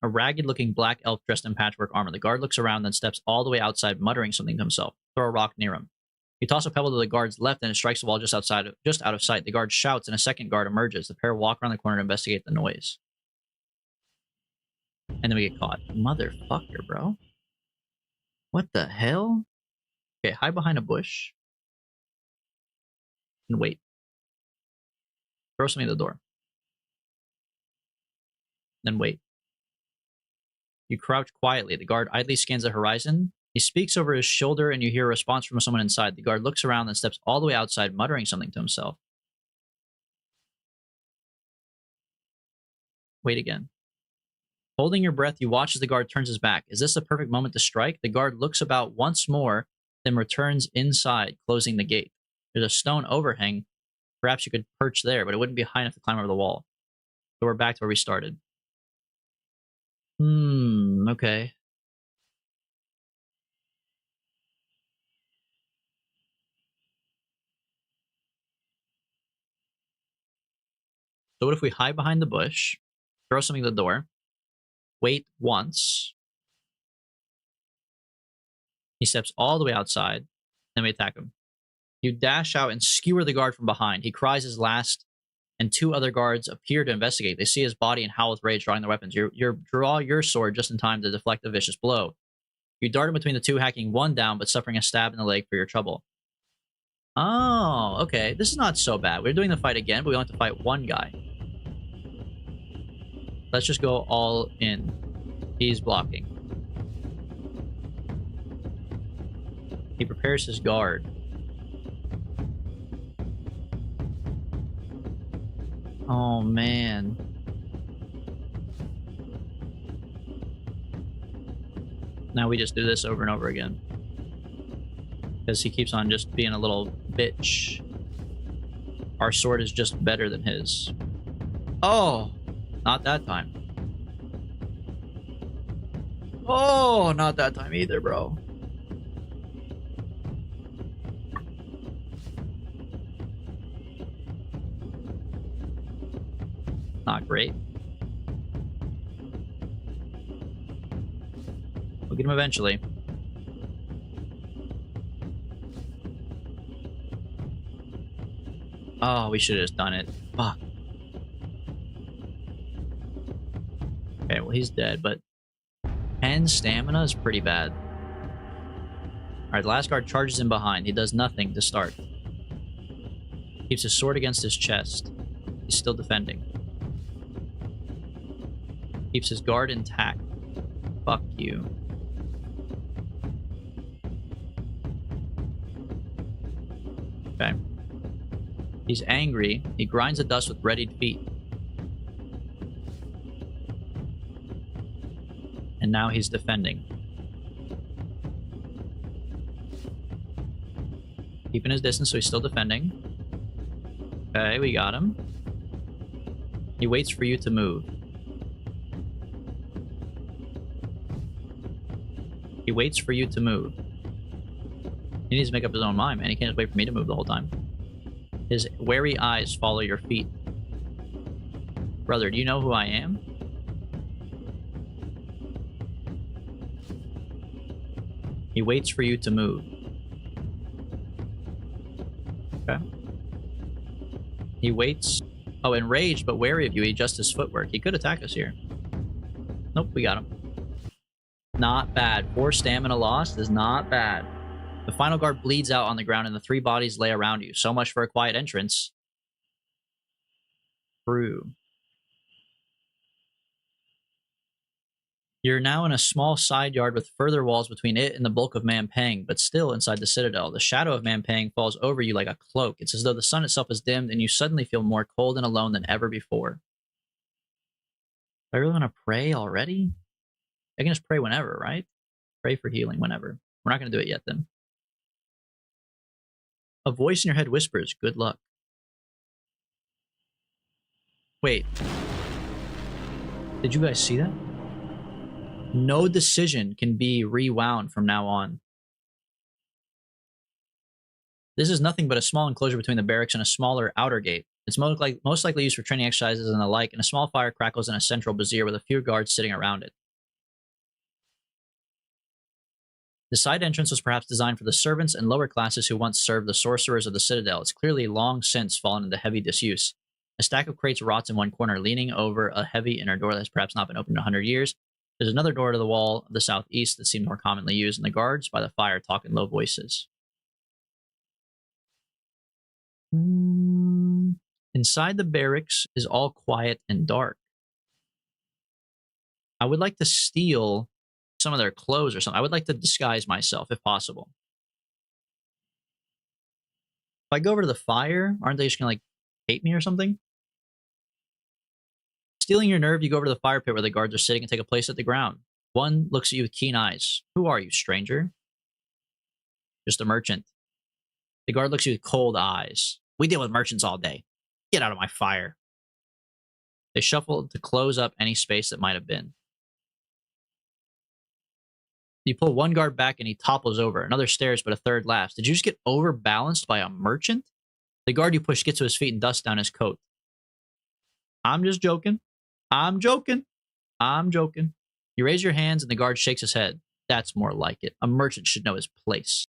A ragged-looking black elf dressed in patchwork armor. The guard looks around, then steps all the way outside, muttering something to himself. Throw a rock near him. You toss a pebble to the guard's left, and it strikes the wall just out of sight. The guard shouts, and a second guard emerges. The pair walk around the corner to investigate the noise. And then we get caught. Motherfucker, bro. What the hell? Okay, hide behind a bush. And wait. Throw something at the door. Then wait. You crouch quietly. The guard idly scans the horizon. He speaks over his shoulder, and you hear a response from someone inside. The guard looks around and steps all the way outside, muttering something to himself. Wait again. Holding your breath, you watch as the guard turns his back. Is this the perfect moment to strike? The guard looks about once more, then returns inside, closing the gate. There's a stone overhang. Perhaps you could perch there, but it wouldn't be high enough to climb over the wall. So we're back to where we started. Okay. So what if we hide behind the bush, throw something at the door, wait once. He steps all the way outside, then we attack him. You dash out and skewer the guard from behind. He cries his last, and 2 other guards appear to investigate. They see his body and howl with rage, drawing their weapons. You draw your sword just in time to deflect a vicious blow. You dart in between the two, hacking one down, but suffering a stab in the leg for your trouble. Oh, okay. This is not so bad. We're doing the fight again, but we only have to fight one guy. Let's just go all in. He's blocking. He prepares his guard. Oh, man. Now we just do this over and over again. Because he keeps on just being a little bitch. Our sword is just better than his. Oh! Not that time. Oh, not that time either, bro. Not great. We'll get him eventually. Oh, we should have just done it. Fuck. Okay, well, he's dead, but 10 stamina is pretty bad. Alright, the last guard charges in behind. He does nothing to start. Keeps his sword against his chest. He's still defending. Keeps his guard intact. Fuck you. Okay. He's angry. He grinds the dust with readied feet. And now he's defending. Keeping his distance, so he's still defending. Okay, we got him. He waits for you to move. He waits for you to move. He needs to make up his own mind, man. He can't just wait for me to move the whole time. His wary eyes follow your feet. Brother, do you know who I am? He waits for you to move. Okay. He waits. Oh, enraged but wary of you, he adjusts his footwork. He could attack us here. Nope, we got him. Not bad. 4 stamina lost is not bad. The final guard bleeds out on the ground and the 3 bodies lay around you. So much for a quiet entrance. True. You're now in a small side yard with further walls between it and the bulk of Mampang, but still inside the citadel. The shadow of Mampang falls over you like a cloak. It's as though the sun itself is dimmed and you suddenly feel more cold and alone than ever before. I really want to pray already? I can just pray whenever, right? Pray for healing whenever. We're not going to do it yet then. A voice in your head whispers, good luck. Wait. Did you guys see that? No decision can be rewound from now on. This is nothing but a small enclosure between the barracks and a smaller outer gate. It's most likely used for training exercises and the like, and a small fire crackles in a central brazier with a few guards sitting around it. The side entrance was perhaps designed for the servants and lower classes who once served the sorcerers of the citadel. It's clearly long since fallen into heavy disuse. A stack of crates rots in one corner, leaning over a heavy inner door that has perhaps not been opened in 100 years. There's another door to the wall of the southeast that seemed more commonly used, and the guards by the fire talk in low voices. Inside the barracks is all quiet and dark. I would like to steal some of their clothes or something. I would like to disguise myself if possible. If I go over to the fire, aren't they just gonna like hate me or something? Stealing your nerve, you go over to the fire pit where the guards are sitting and take a place at the ground. One looks at you with keen eyes. Who are you, stranger? Just a merchant. The guard looks at you with cold eyes. We deal with merchants all day. Get out of my fire. They shuffle to close up any space that might have been. You pull one guard back and he topples over. Another stares, but a third laughs. Did you just get overbalanced by a merchant? The guard you push gets to his feet and dusts down his coat. I'm just joking. I'm joking. I'm joking. You raise your hands and the guard shakes his head. That's more like it. A merchant should know his place.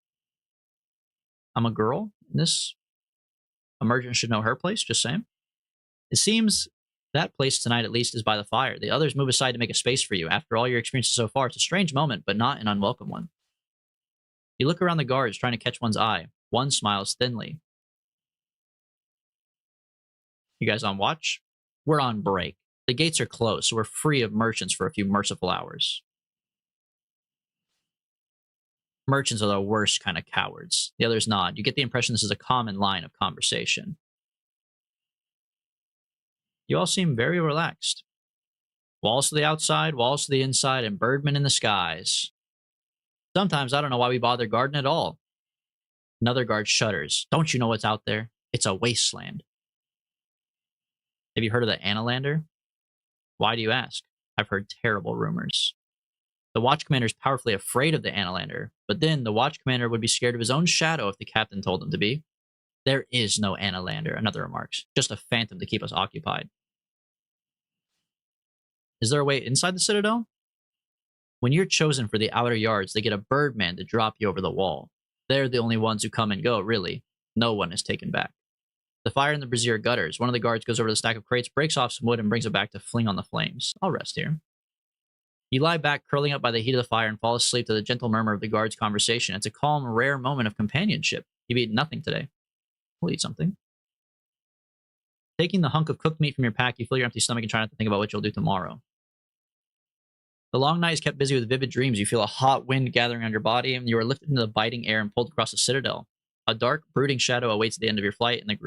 I'm a girl in this. A merchant should know her place, just saying. It seems That place tonight, at least, is by the fire. The others move aside to make a space for you. After all your experiences so far, it's a strange moment, but not an unwelcome one. You look around the guards, trying to catch one's eye. One smiles thinly. You guys on watch? We're on break. The gates are closed, so we're free of merchants for a few merciful hours. Merchants are the worst kind of cowards. The others nod. You get the impression this is a common line of conversation. You all seem very relaxed. Walls to the outside, walls to the inside, and birdmen in the skies. Sometimes I don't know why we bother guarding at all. Another guard shudders. Don't you know what's out there? It's a wasteland. Have you heard of the Analander? Why do you ask? I've heard terrible rumors. The watch commander is powerfully afraid of the Analander, but then the watch commander would be scared of his own shadow if the captain told him to be. There is no Analander, another remarks. Just a phantom to keep us occupied. Is there a way inside the citadel? When you're chosen for the outer yards, they get a birdman to drop you over the wall. They're the only ones who come and go, really. No one is taken back. The fire in the brazier gutters. One of the guards goes over to the stack of crates, breaks off some wood, and brings it back to fling on the flames. I'll rest here. You lie back, curling up by the heat of the fire, and fall asleep to the gentle murmur of the guard's conversation. It's a calm, rare moment of companionship. You've eaten nothing today. We'll eat something. Taking the hunk of cooked meat from your pack, you fill your empty stomach and try not to think about what you'll do tomorrow. The long night is kept busy with vivid dreams. You feel a hot wind gathering on your body, and you are lifted into the biting air and pulled across the citadel. A dark, brooding shadow awaits at the end of your flight, and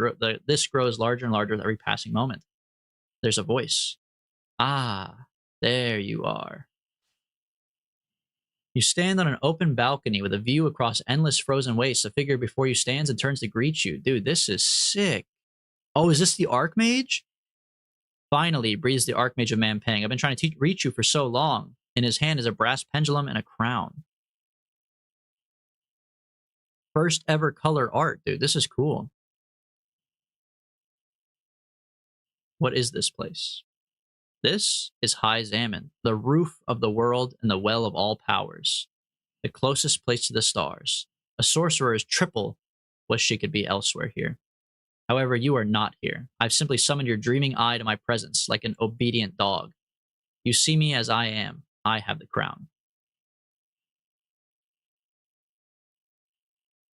this grows larger and larger with every passing moment. There's a voice. Ah, there you are. You stand on an open balcony with a view across endless frozen wastes. A figure before you stands and turns to greet you. Dude, this is sick. Oh, is this the Archmage? Finally, breathes the Archmage of Mampang. I've been trying to reach you for so long. In his hand is a brass pendulum and a crown. First ever color art, dude. This is cool. What is this place? This is High Zaman, the roof of the world and the well of all powers. The closest place to the stars. A sorcerer is triple what she could be elsewhere here. However, you are not here. I've simply summoned your dreaming eye to my presence, like an obedient dog. You see me as I am. I have the crown.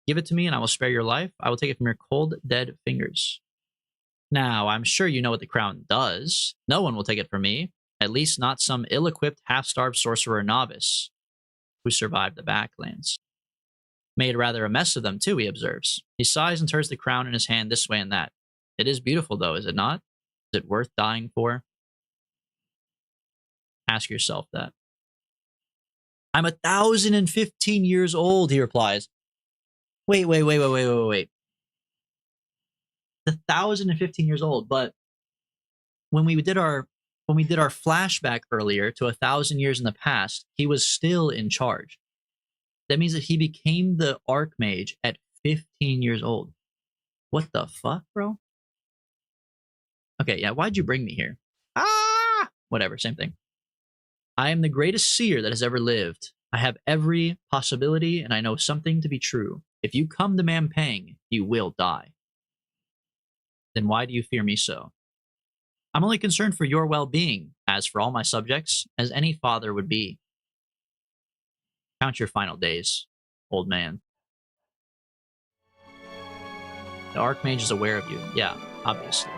Give it to me and I will spare your life. I will take it from your cold, dead fingers. Now, I'm sure you know what the crown does. No one will take it from me. At least not some ill-equipped, half-starved sorcerer novice who survived the Backlands. Made rather a mess of them, too, he observes. He sighs and turns the crown in his hand this way and that. It is beautiful, though, is it not? Is it worth dying for? Ask yourself that. I'm 1,015 years old, he replies. Wait. 1,015 years old, but when we did our flashback earlier to 1,000 years in the past, he was still in charge. That means that he became the Archmage at 15 years old. What the fuck, bro? Okay, yeah, why'd you bring me here? Ah! Whatever, same thing. I am the greatest seer that has ever lived. I have every possibility, and I know something to be true. If you come to Mampang, you will die. Then why do you fear me so? I'm only concerned for your well-being, as for all my subjects, as any father would be. Count your final days, old man. The Archmage is aware of you. Yeah, obviously.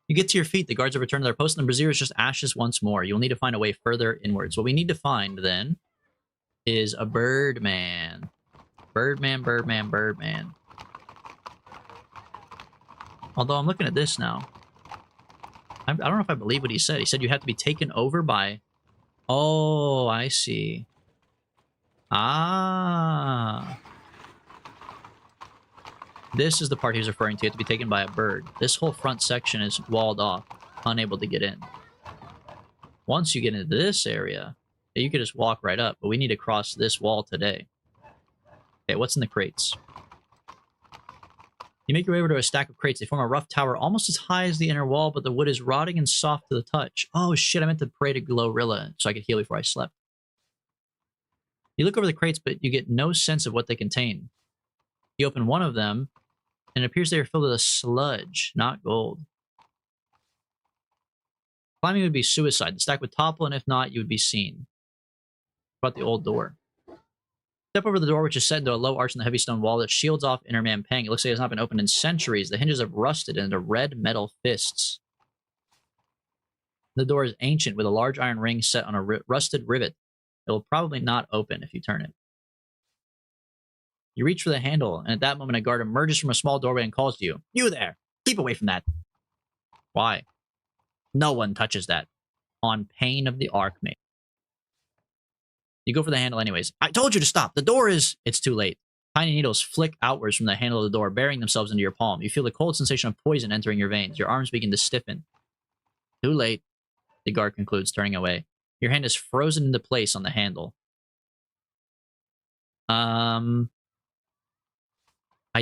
You get to your feet. The guards have returned to their post, and the brazier is just ashes once more. You'll need to find a way further inwards. What we need to find, then, is a birdman. Birdman. Although I'm looking at this now. I don't know if I believe what he said. He said you have to be taken over by... Oh, I see. Ah. This is the part he was referring to. You have to be taken by a bird. This whole front section is walled off, unable to get in. Once you get into this area, you could just walk right up, but we need to cross this wall today. Okay, what's in the crates? You make your way over to a stack of crates. They form a rough tower almost as high as the inner wall, but the wood is rotting and soft to the touch. Oh shit, I meant to pray to Glorilla so I could heal before I slept. You look over the crates, but you get no sense of what they contain. You open one of them, and it appears they are filled with a sludge, not gold. Climbing would be suicide. The stack would topple, and if not, you would be seen. What about the old door? Step over the door, which is set into a low arch in the heavy stone wall that shields off inner Mampang. It looks like it has not been opened in centuries. The hinges have rusted into red metal fists. The door is ancient, with a large iron ring set on a rusted rivet. It will probably not open if you turn it. You reach for the handle, and at that moment a guard emerges from a small doorway and calls to you. You there! Keep away from that! Why? No one touches that. On pain of the Archmage. You go for the handle anyways. I told you to stop! The door is... It's too late. Tiny needles flick outwards from the handle of the door, burying themselves into your palm. You feel the cold sensation of poison entering your veins. Your arms begin to stiffen. Too late, the guard concludes, turning away. Your hand is frozen into place on the handle. I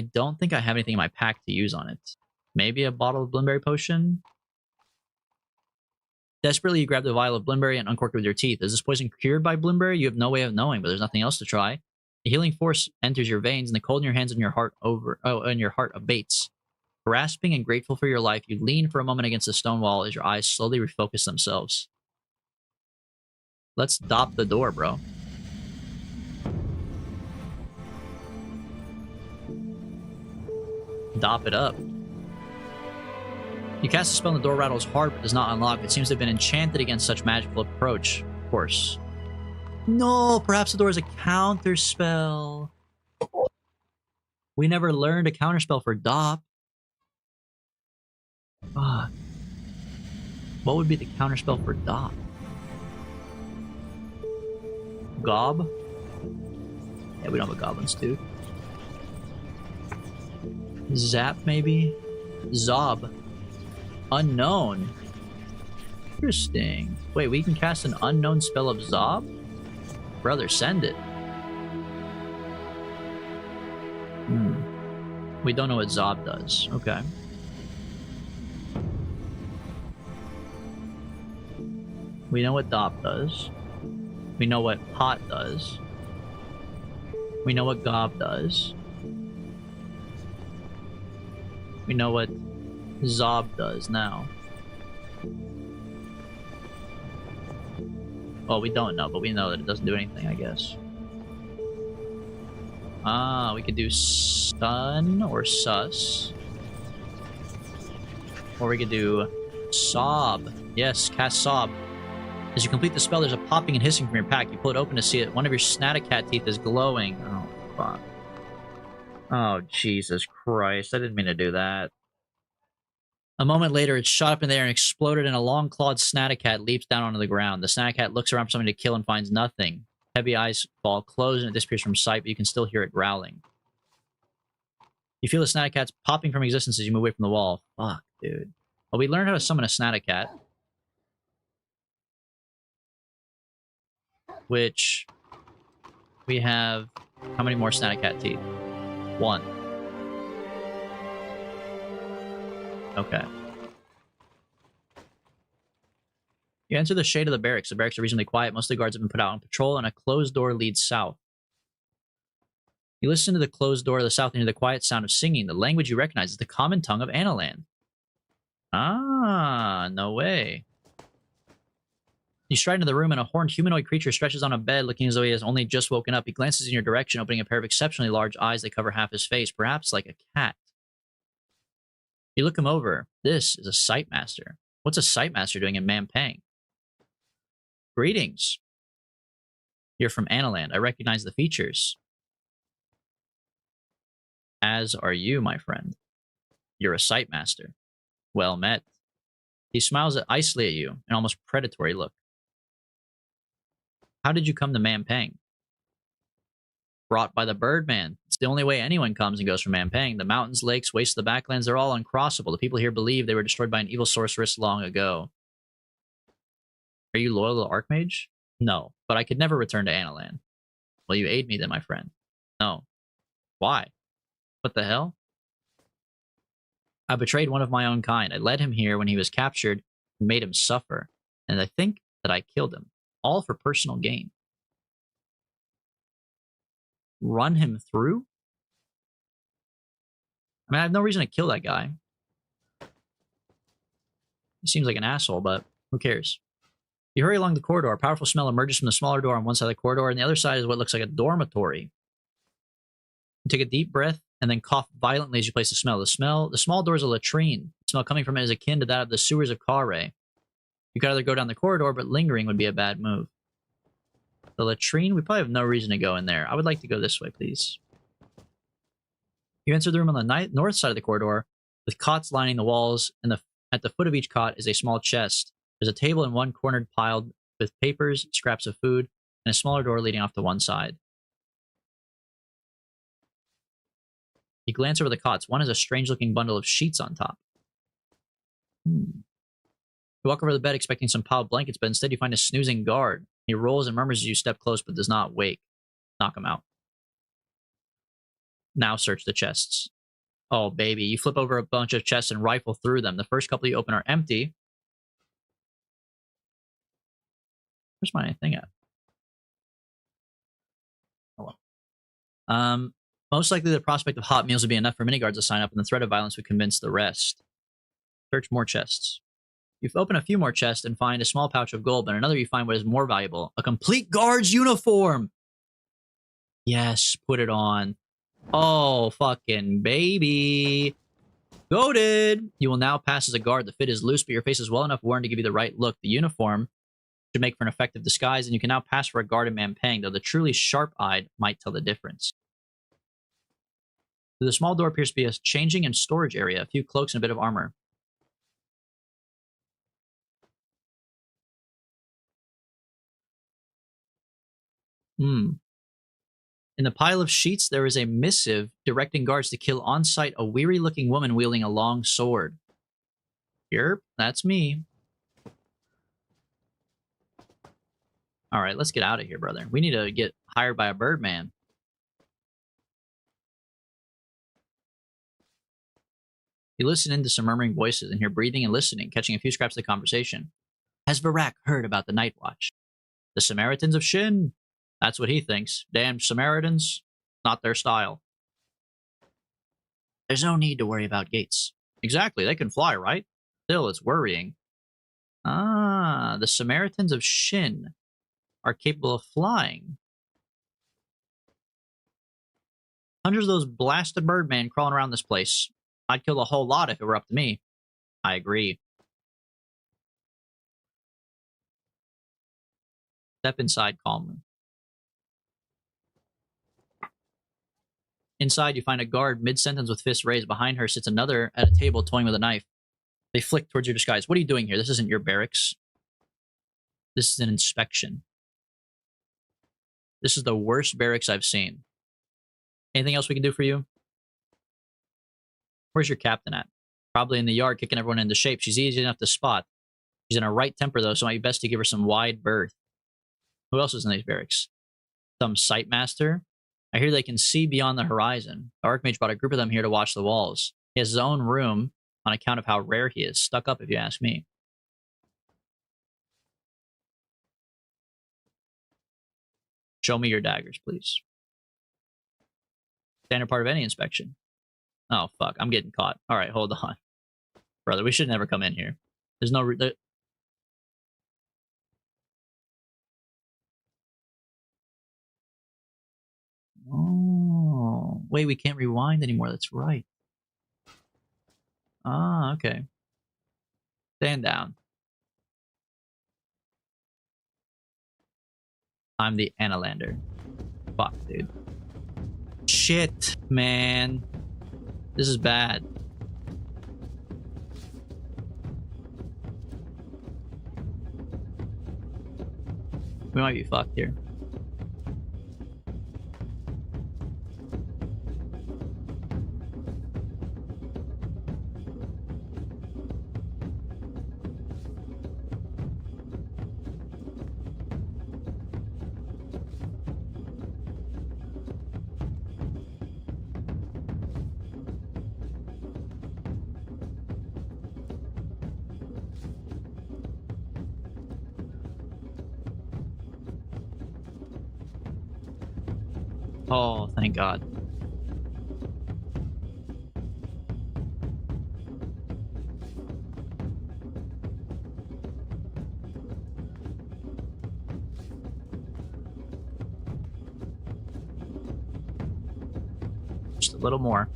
don't think I have anything in my pack to use on it. Maybe a bottle of Blimberry potion? Desperately, you grab the vial of Blimberry and uncork it with your teeth. Is this poison cured by Blimberry? You have no way of knowing, but there's nothing else to try. The healing force enters your veins, and the cold in your hands and your heart abates. Grasping and grateful for your life, you lean for a moment against the stone wall as your eyes slowly refocus themselves. Let's dop the door, bro. Dop it up. You cast a spell and the door rattles hard but does not unlock. It seems to have been enchanted against such magical approach. Of course. No, perhaps the door is a counter spell. We never learned a counter spell for Dop. Fuck. What would be the counter spell for Dop? Gob? Yeah, we don't have a Goblin's Tooth. Zap, maybe? Zob. Unknown. Interesting. Wait, we can cast an unknown spell of Zob? Brother, send it. We don't know what Zob does. Okay. We know what Dop does. We know what Pot does. We know what Gob does. We know what Zob does now. Well, we don't know, but we know that it doesn't do anything, I guess. We could do Stun or Sus. Or we could do Sob. Yes, cast Sob. As you complete the spell, there's a popping and hissing from your pack. You pull it open to see it. One of your Snatacat teeth is glowing. Oh, fuck. Oh, Jesus Christ. I didn't mean to do that. A moment later, it shot up in the air and exploded, and a long-clawed Snatacat leaps down onto the ground. The Snatacat looks around for something to kill and finds nothing. Heavy eyes fall closed, and it disappears from sight, but you can still hear it growling. You feel the Snatacats popping from existence as you move away from the wall. Fuck, dude. Well, we learned how to summon a Snatacat. Which... we have... how many more Snatacat teeth? 1. Okay. You enter the shade of the barracks. The barracks are reasonably quiet. Most of the guards have been put out on patrol, and a closed door leads south. You listen to the closed door to the south and hear the quiet sound of singing. The language you recognize is the common tongue of Analand. Ah, no way. You stride into the room, and a horned humanoid creature stretches on a bed, looking as though he has only just woken up. He glances in your direction, opening a pair of exceptionally large eyes that cover half his face, perhaps like a cat. You look him over. This is a Sightmaster. What's a Sightmaster doing in Mampang? Greetings. You're from Analand. I recognize the features. As are you, my friend. You're a Sightmaster. Well met. He smiles icily at you, an almost predatory look. How did you come to Mampang? Brought by the Birdman. It's the only way anyone comes and goes from Mampang. The mountains, lakes, wastes of the backlands, they're all uncrossable. The people here believe they were destroyed by an evil sorceress long ago. Are you loyal to the Archmage? No, but I could never return to Analand. Will you aid me then, my friend? No. Why? What the hell? I betrayed one of my own kind. I led him here when he was captured and made him suffer. And I think that I killed him. All for personal gain. Run him through? mean, I have no reason to kill that guy. He seems like an asshole, but who cares? You hurry along the corridor. A powerful smell emerges from the smaller door on one side of the corridor, and the other side is what looks like a dormitory. You take a deep breath and then cough violently as you place the smell. The small door is a latrine. The smell coming from it is akin to that of the sewers of Kare. You could either go down the corridor, but lingering would be a bad move. The latrine, we probably have no reason to go in there. I would like to go this way, please. You enter the room on the north side of the corridor, with cots lining the walls, and at the foot of each cot is a small chest. There's a table in one corner piled with papers, scraps of food, and a smaller door leading off to one side. You glance over the cots. One has a strange-looking bundle of sheets on top. You walk over the bed expecting some piled blankets, but instead you find a snoozing guard. He rolls and murmurs as you step close, but does not wake. Knock him out. Now search the chests. Oh, baby. You flip over a bunch of chests and rifle through them. The first couple you open are empty. Where's my thing at? Oh, well. Most likely the prospect of hot meals would be enough for many guards to sign up, and the threat of violence would convince the rest. Search more chests. You open a few more chests and find a small pouch of gold, but another you find what is more valuable. A complete guard's uniform! Yes, put it on. Oh, fucking baby. Goated! You will now pass as a guard. The fit is loose, but your face is well enough worn to give you the right look. The uniform should make for an effective disguise, and you can now pass for a guard in Mampang, though the truly sharp-eyed might tell the difference. The small door appears to be a changing and storage area, a few cloaks and a bit of armor. In the pile of sheets, there is a missive directing guards to kill on sight a weary-looking woman wielding a long sword. Yep, that's me. All right, let's get out of here, brother. We need to get hired by a birdman. You listen into some murmuring voices and hear breathing and listening, catching a few scraps of the conversation. Has Varak heard about the Night Watch? The Samaritans of Shin? That's what he thinks. Damn Samaritans. Not their style. There's no need to worry about gates. Exactly, they can fly, right? Still, it's worrying. Ah, the Samaritans of Shin are capable of flying. Hundreds of those blasted birdmen crawling around this place. I'd kill a whole lot if it were up to me. I agree. Step inside calmly. Inside, you find a guard mid-sentence with fists raised. Behind her sits another at a table toying with a knife. They flick towards your disguise. What are you doing here? This isn't your barracks. This is an inspection. This is the worst barracks I've seen. Anything else we can do for you? Where's your captain at? Probably in the yard, kicking everyone into shape. She's easy enough to spot. She's in her right temper, though, so it might be best to give her some wide berth. Who else is in these barracks? Some sightmaster? I hear they can see beyond the horizon. The Archmage brought a group of them here to watch the walls. He has his own room on account of how rare he is. Stuck up, if you ask me. Show me your daggers, please. Standard part of any inspection. Oh, fuck. I'm getting caught. All right, hold on. Brother, we should never come in here. There's no... Oh, wait, we can't rewind anymore. That's right. Ah, okay. Stand down. I'm the Analander. Fuck, dude. Shit, man. This is bad. We might be fucked here. Oh, thank God. little more.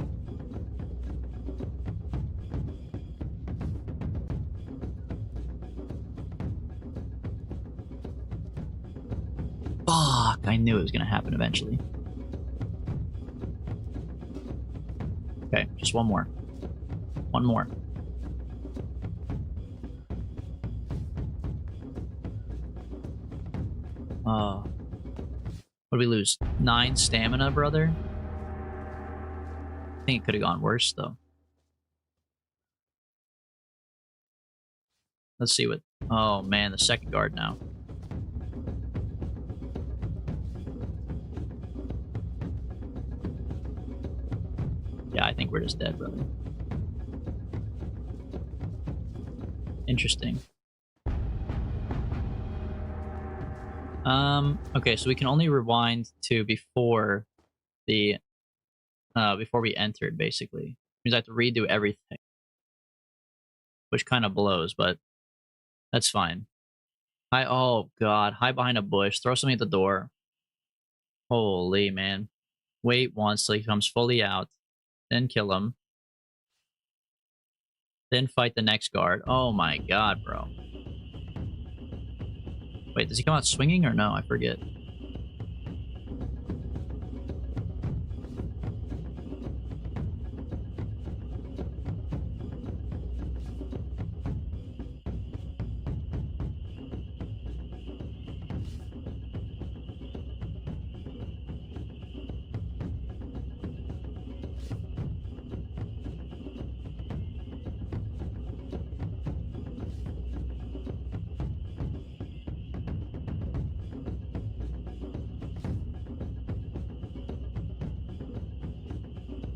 Fuck, I knew it was gonna happen eventually. Okay, just one more. One more. What did we lose? 9 stamina, brother? I think it could have gone worse, though. Let's see what... Oh, man, the second guard now. Yeah, I think we're just dead, brother. Interesting. Okay, so we can only rewind to before the... before we entered, basically. Means I have to redo everything. Which kind of blows, but that's fine. Oh, God. Hide behind a bush. Throw something at the door. Holy, man. Wait once till he comes fully out. Then kill him. Then fight the next guard. Oh, my God, bro. Wait, does he come out swinging or no? I forget.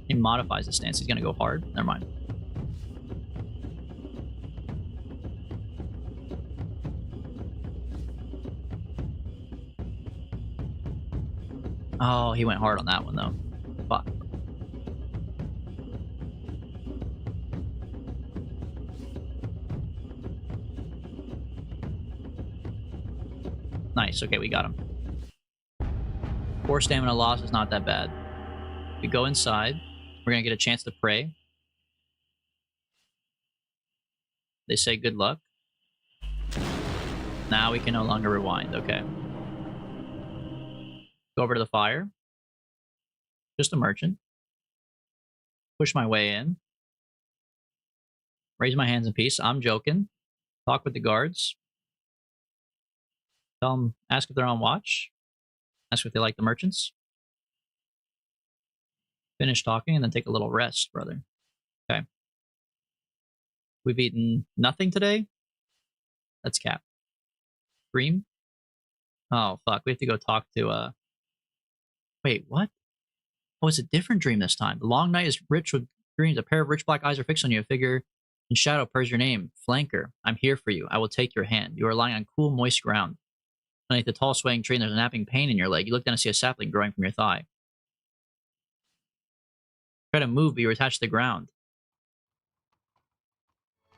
He modifies his stance. He's gonna go hard. Never mind. Oh, he went hard on that one, though. Fuck. Nice. Okay, we got him. 4 stamina loss is not that bad. We go inside. We're gonna get a chance to pray. They say good luck. Now we can no longer rewind. Okay. Go over to the fire. Just a merchant. Push my way in. Raise my hands in peace. I'm joking. Talk with the guards. Tell them, ask if they're on watch. Ask if they like the merchants. Finish talking and then take a little rest, brother. Okay. We've eaten nothing today. That's cap. Dream? Oh, fuck. We have to go talk to, Wait, what? Oh, it's a different dream this time. The long night is rich with dreams. A pair of rich black eyes are fixed on you. A figure in shadow purrs your name. Flanker. I'm here for you. I will take your hand. You are lying on cool, moist ground. Underneath the tall, swaying tree, and there's a napping pain in your leg. You look down and see a sapling growing from your thigh. Try to move, but you're attached to the ground.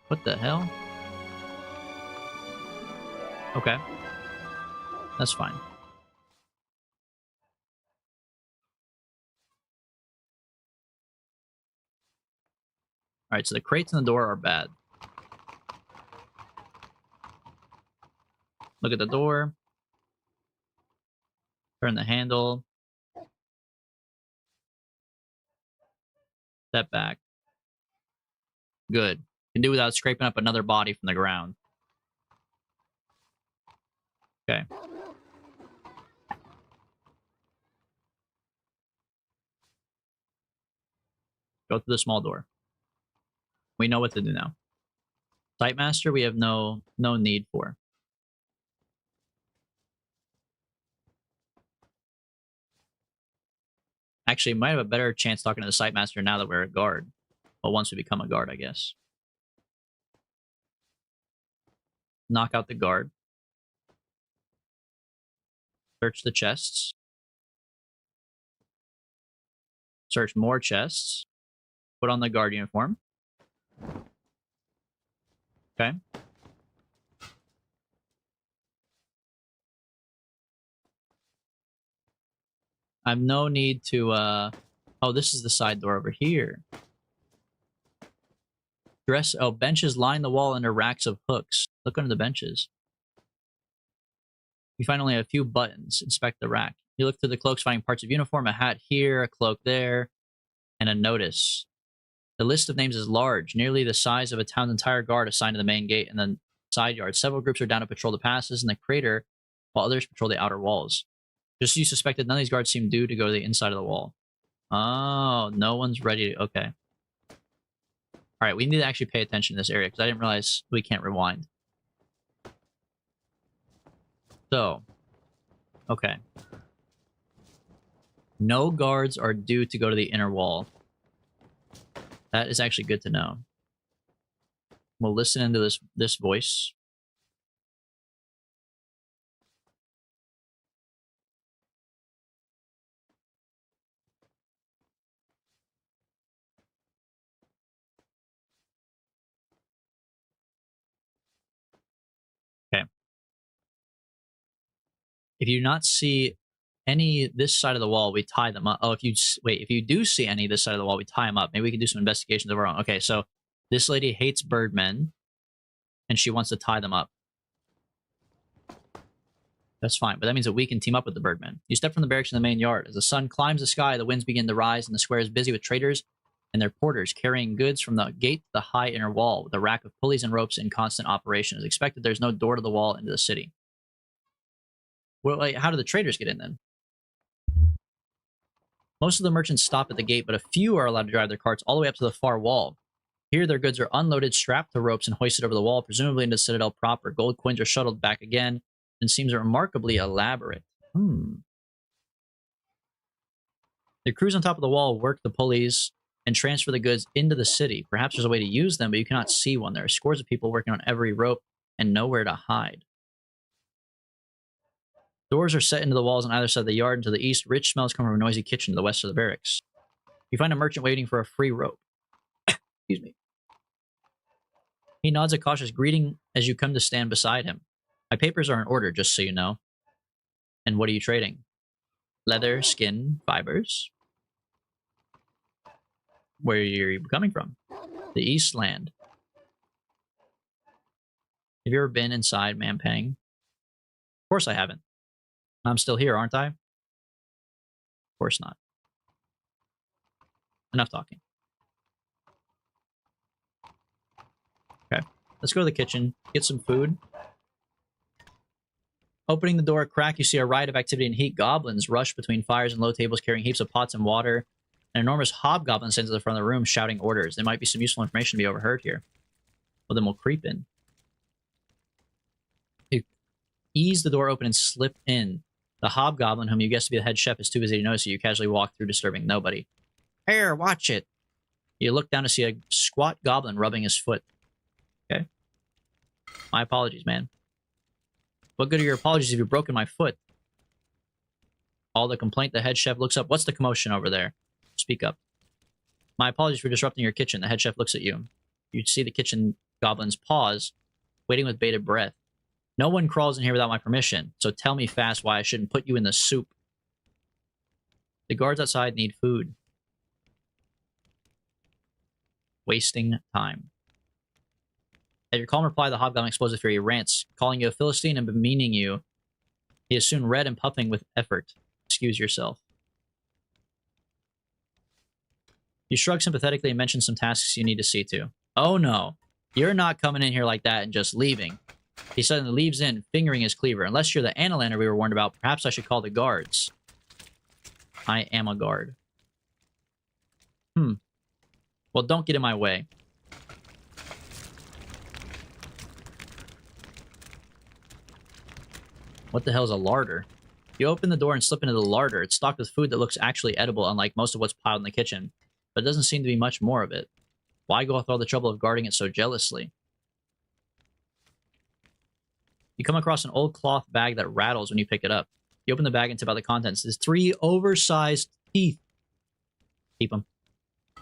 What the hell? Okay. That's fine. Alright, so the crates in the door are bad. Look at the door. Turn the handle. Step back. Good. Can do without scraping up another body from the ground. Okay. Go through the small door. We know what to do now. Sightmaster, we have no need for. Actually, might have a better chance talking to the Sightmaster now that we're a guard. Well, once we become a guard, I guess. Knock out the guard. Search the chests. Search more chests. Put on the guard uniform. Okay. I have no need to Oh, this is the side door over here. Benches line the wall under racks of hooks. Look under the benches. You find only a few buttons. Inspect the rack. You look through the cloaks, finding parts of uniform, a hat here, a cloak there, and a notice. The list of names is large, nearly the size of a town's entire guard assigned to the main gate and the side yard. Several groups are down to patrol the passes and the crater, while others patrol the outer walls. Just as you suspected, none of these guards seem due to go to the inside of the wall. Oh, no one's ready to... Okay. Alright, we need to actually pay attention to this area, because I didn't realize we can't rewind. So, okay. No guards are due to go to the inner wall. That is actually good to know. We'll listen into this voice. Okay. If you do not see any this side of the wall, we tie them up. Oh, if you do see any this side of the wall, we tie them up. Maybe we can do some investigations of our own. Okay, so this lady hates birdmen, and she wants to tie them up. That's fine, but that means that we can team up with the birdmen. You step from the barracks in the main yard. As the sun climbs the sky, the winds begin to rise, and the square is busy with traders and their porters carrying goods from the gate to the high inner wall, with a rack of pulleys and ropes in constant operation. As expected, there's no door to the wall into the city. Well, like, how do the traders get in then? Most of the merchants stop at the gate, but a few are allowed to drive their carts all the way up to the far wall. Here, their goods are unloaded, strapped to ropes, and hoisted over the wall, presumably into the citadel proper. Gold coins are shuttled back again, and seems remarkably elaborate. The crews on top of the wall work the pulleys and transfer the goods into the city. Perhaps there's a way to use them, but you cannot see one. There are scores of people working on every rope and nowhere to hide. Doors are set into the walls on either side of the yard, and to the east, rich smells come from a noisy kitchen to the west of the barracks. You find a merchant waiting for a free rope. Excuse me. He nods a cautious greeting as you come to stand beside him. My papers are in order, just so you know. And what are you trading? Leather, skin, fibers? Where are you coming from? The East Land. Have you ever been inside Mampang? Of course I haven't. I'm still here, aren't I? Of course not. Enough talking. Okay, let's go to the kitchen, get some food. Opening the door a crack, you see a riot of activity and heat. Goblins rush between fires and low tables carrying heaps of pots and water. An enormous hobgoblin stands at the front of the room shouting orders. There might be some useful information to be overheard here. Well, then we'll creep in. You ease the door open and slip in. The hobgoblin, whom you guess to be the head chef, is too busy to notice you. You casually walk through, disturbing nobody. Here, watch it! You look down to see a squat goblin rubbing his foot. Okay. My apologies, man. What good are your apologies if you've broken my foot? All the complaint, the head chef looks up. What's the commotion over there? Speak up. My apologies for disrupting your kitchen. The head chef looks at you. You see the kitchen goblin's pause, waiting with bated breath. No one crawls in here without my permission, so tell me fast why I shouldn't put you in the soup. The guards outside need food. Wasting time. At your calm reply, the hobgoblin explodes with fury. He rants, calling you a Philistine and bemeaning you. He is soon red and puffing with effort. Excuse yourself. You shrug sympathetically and mention some tasks you need to see to. Oh no, you're not coming in here like that and just leaving. He suddenly leaves in, fingering his cleaver. Unless you're the Analander we were warned about, perhaps I should call the guards. I am a guard. Well, don't get in my way. What the hell is a larder? You open the door and slip into the larder. It's stocked with food that looks actually edible, unlike most of what's piled in the kitchen. But it doesn't seem to be much more of it. Why go through all the trouble of guarding it so jealously? You come across an old cloth bag that rattles when you pick it up. You open the bag and tip out the contents. There's 3 oversized teeth. Keep them.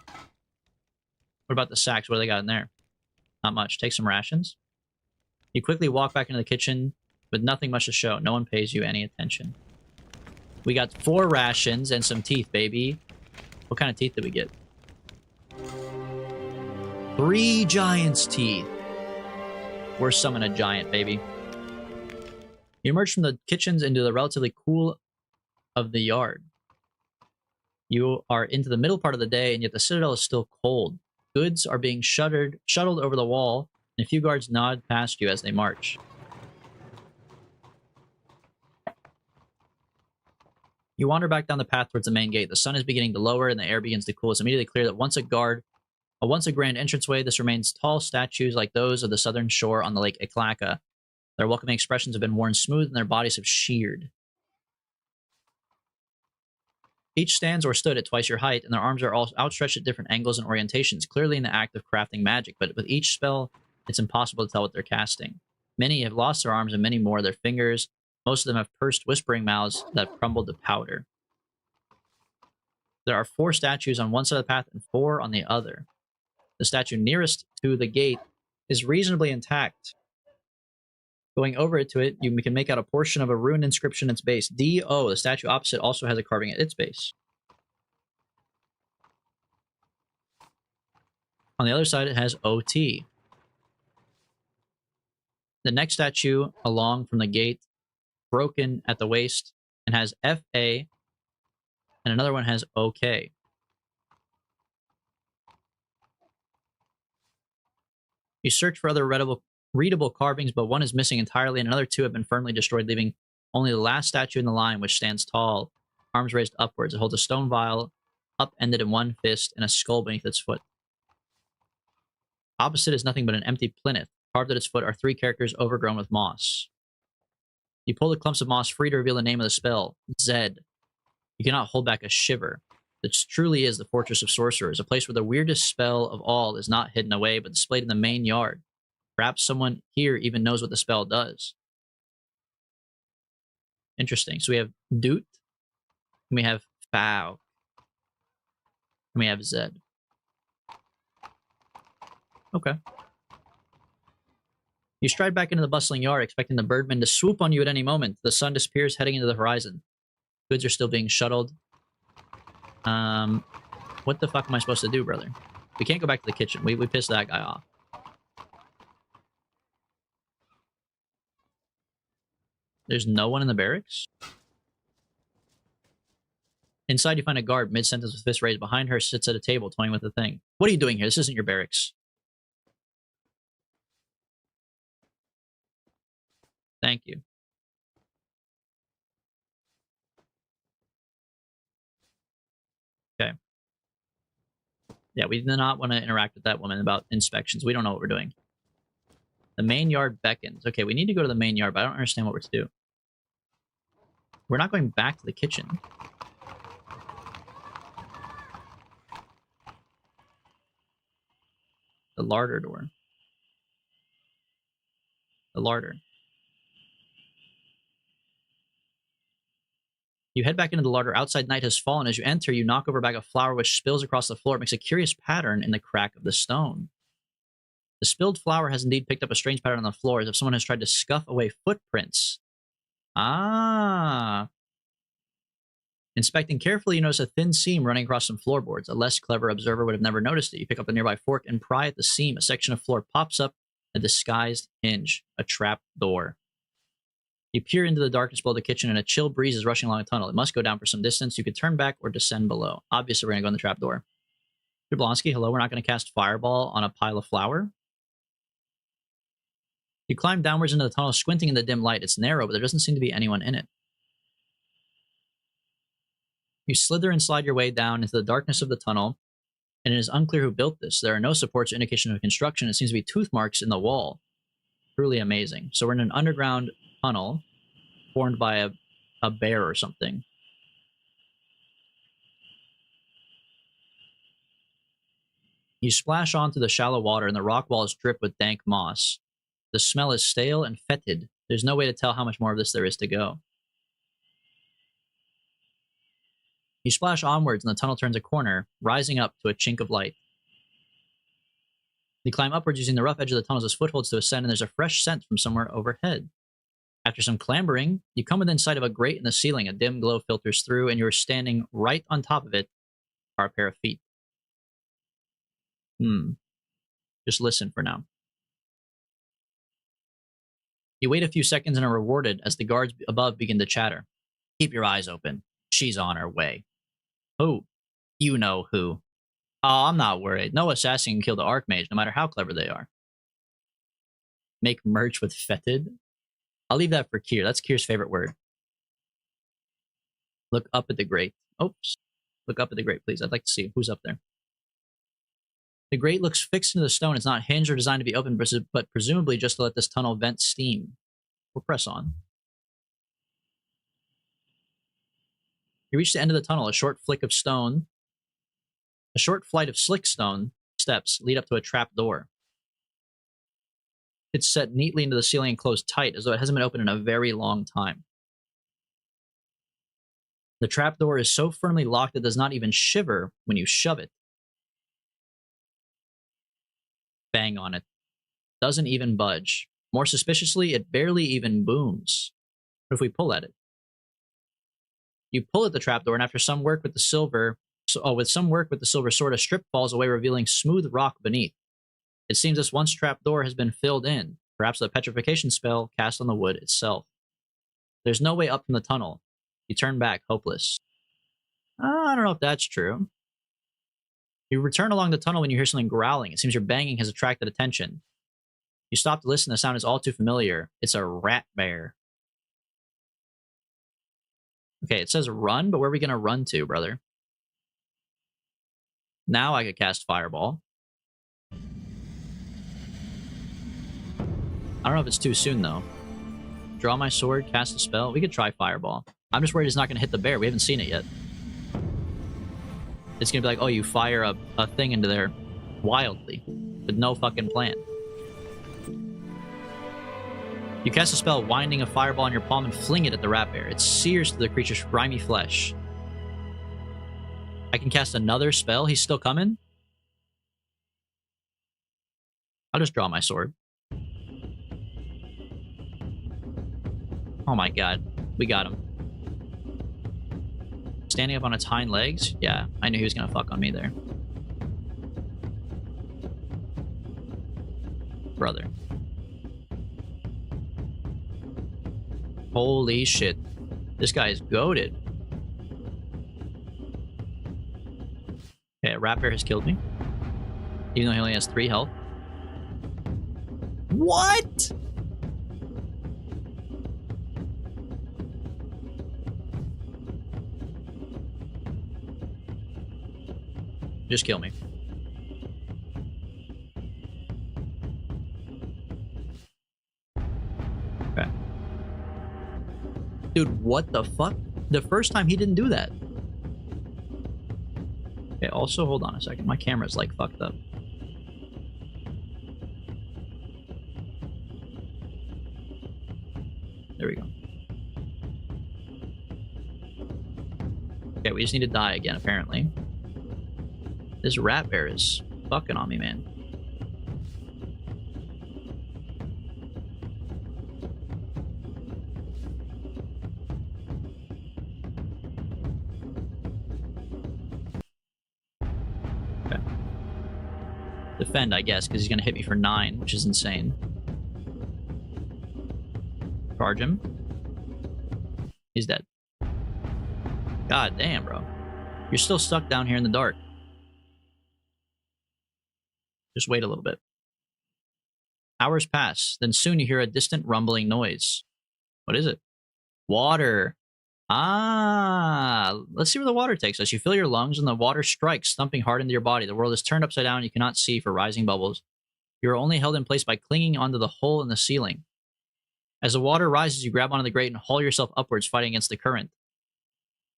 What about the sacks? What do they got in there? Not much. Take some rations. You quickly walk back into the kitchen with nothing much to show. No one pays you any attention. We got 4 rations and some teeth, baby. What kind of teeth did we get? 3 giant's teeth. We're summoning a giant, baby. You emerge from the kitchens into the relatively cool of the yard. You are into the middle part of the day, and yet the citadel is still cold. Goods are being shuttled over the wall, and a few guards nod past you as they march. You wander back down the path towards the main gate. The sun is beginning to lower, and the air begins to cool. It's immediately clear that once a grand entranceway, this remains tall statues like those of the southern shore on the lake Iklaka. Their welcoming expressions have been worn smooth, and their bodies have sheared. Each stands or stood at twice your height, and their arms are all outstretched at different angles and orientations, clearly in the act of crafting magic, but with each spell, it's impossible to tell what they're casting. Many have lost their arms and many more their fingers. Most of them have pursed, whispering mouths that crumbled to powder. There are 4 statues on one side of the path and 4 on the other. The statue nearest to the gate is reasonably intact. Going over to it, you can make out a portion of a rune inscription at its base. D.O. The statue opposite also has a carving at its base. On the other side, it has O.T. The next statue along from the gate, broken at the waist, and has F.A., and another one has O.K. You search for other readable carvings, but one is missing entirely, and another 2 have been firmly destroyed, leaving only the last statue in the line, which stands tall, arms raised upwards. It holds a stone vial, upended in one fist, and a skull beneath its foot. Opposite is nothing but an empty plinth. Carved at its foot are 3 characters overgrown with moss. You pull the clumps of moss free to reveal the name of the spell, Zed. You cannot hold back a shiver. This truly is the Fortress of Sorcerers, a place where the weirdest spell of all is not hidden away, but displayed in the main yard. Perhaps someone here even knows what the spell does. Interesting. So we have Doot, and we have Fow, and we have Zed. Okay. You stride back into the bustling yard, expecting the birdmen to swoop on you at any moment. The sun disappears, heading into the horizon. Goods are still being shuttled. What the fuck am I supposed to do, brother? We can't go back to the kitchen. We pissed that guy off. There's no one in the barracks? Inside, you find a guard, mid-sentence with fist raised. Behind her sits at a table, toying with a thing. What are you doing here? This isn't your barracks. Thank you. Okay. Yeah, we do not want to interact with that woman about inspections. We don't know what we're doing. The main yard beckons. Okay, we need to go to the main yard, but I don't understand what we're to do. We're not going back to the kitchen. The larder door. The larder. You head back into the larder. Outside, night has fallen. As you enter, you knock over a bag of flour, which spills across the floor. It makes a curious pattern in the crack of the stone. The spilled flour has indeed picked up a strange pattern on the floor, as if someone has tried to scuff away footprints. Ah. Inspecting carefully, you notice a thin seam running across some floorboards. A less clever observer would have never noticed it. You pick up a nearby fork and pry at the seam. A section of floor pops up, a disguised hinge, a trap door. You peer into the darkness below the kitchen, and a chill breeze is rushing along a tunnel. It must go down for some distance. You could turn back or descend below. Obviously, we're going to go in the trap door. Jablonski, hello. We're not going to cast Fireball on a pile of flour. You climb downwards into the tunnel, squinting in the dim light. It's narrow, but there doesn't seem to be anyone in it. You slither and slide your way down into the darkness of the tunnel, and it is unclear who built this. There are no supports or indication of construction. It seems to be tooth marks in the wall. Truly amazing. So we're in an underground tunnel formed by a bear or something. You splash onto the shallow water, and the rock walls drip with dank moss. The smell is stale and fetid. There's no way to tell how much more of this there is to go. You splash onwards, and the tunnel turns a corner, rising up to a chink of light. You climb upwards using the rough edge of the tunnel as footholds to ascend, and there's a fresh scent from somewhere overhead. After some clambering, you come within sight of a grate in the ceiling. A dim glow filters through, and you're standing right on top of it are a pair of feet. Just listen for now. You wait a few seconds and are rewarded as the guards above begin to chatter. Keep your eyes open. She's on her way. Who? You know who. Oh, I'm not worried. No assassin can kill the Archmage, no matter how clever they are. Make merch with fetid? I'll leave that for Kier. That's Kier's favorite word. Look up at the grate. Oops. Look up at the grate, please. I'd like to see who's up there. The grate looks fixed into the stone. It's not hinged or designed to be open, but presumably just to let this tunnel vent steam. We'll press on. You reach the end of the tunnel. A short flight of slick stone steps lead up to a trap door. It's set neatly into the ceiling and closed tight, as though it hasn't been opened in a very long time. The trap door is so firmly locked it does not even shiver when you shove it. Bang on it. Doesn't even budge. More suspiciously, it barely even booms. What if we pull at it? You pull at the trapdoor, and after some work with the silver sword, a strip falls away, revealing smooth rock beneath. It seems this once trapdoor has been filled in, perhaps with a petrification spell cast on the wood itself. There's no way up from the tunnel. You turn back, hopeless. I don't know if that's true. You return along the tunnel when you hear something growling. It seems your banging has attracted attention. You stop to listen. The sound is all too familiar. It's a rat bear. Okay, it says run, but where are we going to run to, brother? Now I could cast Fireball. I don't know if it's too soon, though. Draw my sword, cast a spell. We could try Fireball. I'm just worried it's not going to hit the bear. We haven't seen it yet. It's going to be like, oh, you fire a thing into there wildly with no fucking plan. You cast a spell, winding a fireball in your palm and fling it at the rat bear. It sears through the creature's grimy flesh. I can cast another spell. He's still coming? I'll just draw my sword. Oh my god. We got him. Standing up on its hind legs? Yeah, I knew he was going to fuck on me there. Brother. Holy shit. This guy is goated. Okay, a rat bear has killed me. Even though he only has 3 health. What? Just kill me. Okay. Dude, what the fuck? The first time he didn't do that. Okay, also, hold on a second. My camera's, like, fucked up. There we go. Okay, we just need to die again, apparently. This rat bear is fucking on me, man. Okay. Defend, I guess, because he's going to hit me for 9, which is insane. Charge him. He's dead. God damn, bro. You're still stuck down here in the dark. Just wait a little bit. Hours pass. Then soon you hear a distant rumbling noise. What is it? Water. Ah, let's see where the water takes us. You fill your lungs and the water strikes, thumping hard into your body. The world is turned upside down. You cannot see for rising bubbles. You are only held in place by clinging onto the hole in the ceiling. As the water rises, you grab onto the grate and haul yourself upwards, fighting against the current.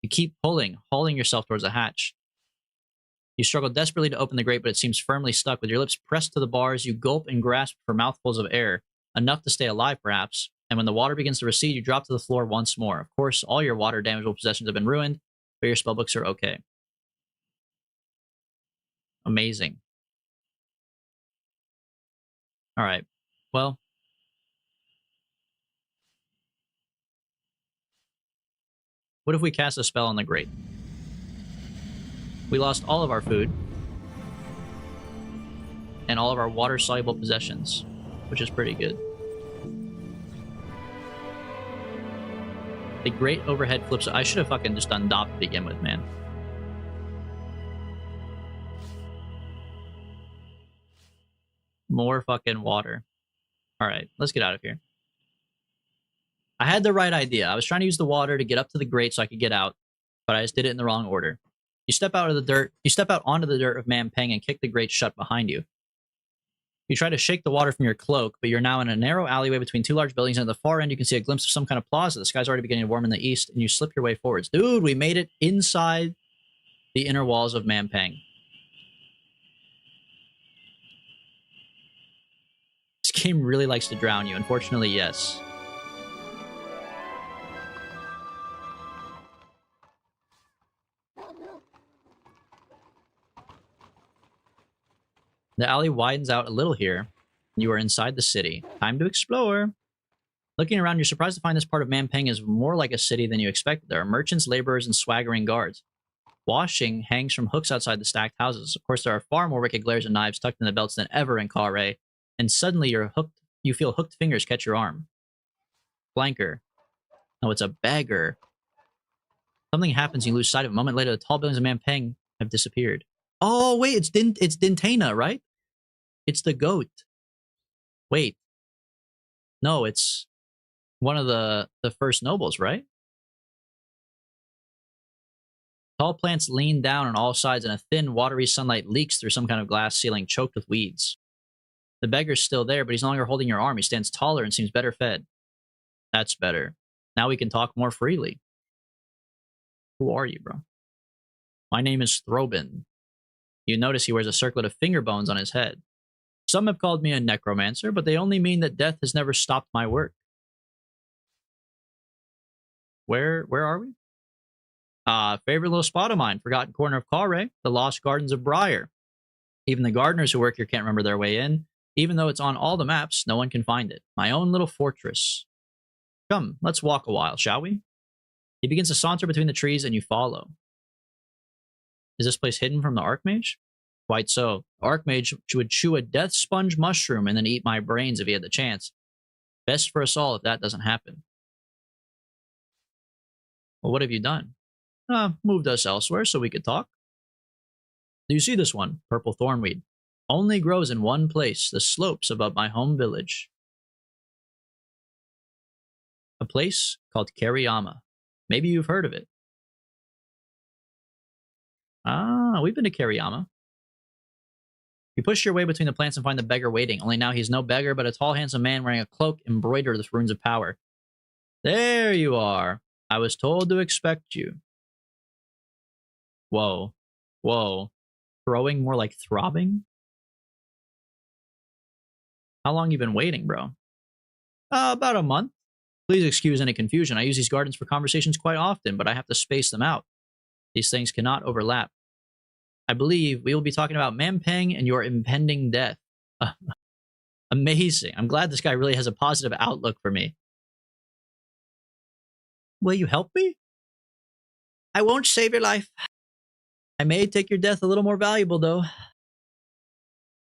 You keep pulling, hauling yourself towards a hatch. You struggle desperately to open the grate, but it seems firmly stuck. With your lips pressed to the bars, you gulp and grasp for mouthfuls of air, enough to stay alive, perhaps. And when the water begins to recede, you drop to the floor once more. Of course, all your water damageable possessions have been ruined, but your spellbooks are okay. Amazing. All right. Well. What if we cast a spell on the grate? We lost all of our food and all of our water-soluble possessions, which is pretty good. The great overhead flips. I should have fucking just done DOP to begin with, man. More fucking water. All right, let's get out of here. I had the right idea. I was trying to use the water to get up to the grate so I could get out, but I just did it in the wrong order. You step out of the dirt. You step out onto the dirt of Mampeng and kick the grate shut behind you. You try to shake the water from your cloak, but you're now in a narrow alleyway between two large buildings, and at the far end you can see a glimpse of some kind of plaza. The sky's already beginning to warm in the east, and you slip your way forwards. Dude, we made it inside the inner walls of Mampeng. This game really likes to drown you. Unfortunately, yes. The alley widens out a little here. You are inside the city. Time to explore. Looking around, you're surprised to find this part of Mampeng is more like a city than you expected. There are merchants, laborers, and swaggering guards. Washing hangs from hooks outside the stacked houses. Of course, there are far more wicked glares and knives tucked in the belts than ever in Kare, and suddenly you feel hooked fingers catch your arm. Flanker. No, it's a beggar. Something happens, you lose sight of it. A moment later, the tall buildings of Mampeng have disappeared. Oh, wait, it's Dintana, right? It's the goat. Wait. No, it's one of the first nobles, right? Tall plants lean down on all sides, and a thin, watery sunlight leaks through some kind of glass ceiling choked with weeds. The beggar's still there, but he's no longer holding your arm. He stands taller and seems better fed. That's better. Now we can talk more freely. Who are you, bro? My name is Throbin. You notice he wears a circlet of finger bones on his head. Some have called me a necromancer, but they only mean that death has never stopped my work. Where are we? Favorite little spot of mine, forgotten corner of Kare, the lost gardens of Briar. Even the gardeners who work here can't remember their way in. Even though it's on all the maps, no one can find it. My own little fortress. Come, let's walk a while, shall we? He begins to saunter between the trees, and you follow. Is this place hidden from the Archmage? Quite so. The Archmage would chew a death sponge mushroom and then eat my brains if he had the chance. Best for us all if that doesn't happen. Well, what have you done? Moved us elsewhere so we could talk. Do you see this one? Purple thornweed. Only grows in one place, the slopes above my home village. A place called Kariyama. Maybe you've heard of it. We've been to Kariyama. You push your way between the plants and find the beggar waiting, only now he's no beggar, but a tall, handsome man wearing a cloak embroidered with runes of power. There you are. I was told to expect you. Whoa. Whoa. Throwing more like throbbing? How long you been waiting, bro? About a month. Please excuse any confusion. I use these gardens for conversations quite often, but I have to space them out. These things cannot overlap. I believe we will be talking about Mampeng and your impending death. Amazing. I'm glad this guy really has a positive outlook for me. Will you help me? I won't save your life. I may take your death a little more valuable, though.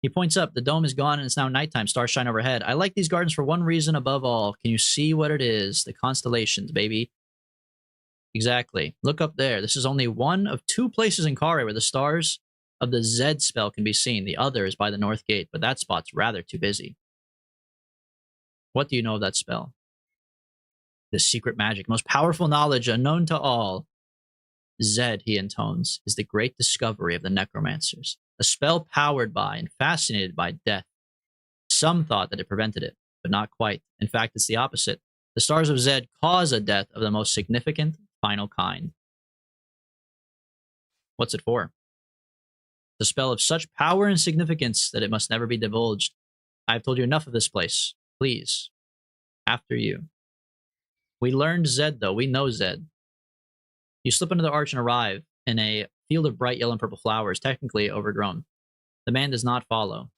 He points up. The dome is gone and it's now nighttime. Stars shine overhead. I like these gardens for one reason above all. Can you see what it is? The constellations, baby. Exactly. Look up there. This is only one of two places in Kare where the stars of the Zed spell can be seen. The other is by the north gate, but that spot's rather too busy. What do you know of that spell? The secret magic, most powerful knowledge unknown to all. Zed, he intones, is the great discovery of the necromancers. A spell powered by and fascinated by death. Some thought that it prevented it, but not quite. In fact, it's the opposite. The stars of Zed cause a death of the most significant, final kind. What's it for? The spell of such power and significance that it must never be divulged. I have told you enough of this place. Please. After you. We learned Zed, though. We know Zed. You slip under the arch and arrive in a field of bright yellow and purple flowers, technically overgrown. The man does not follow.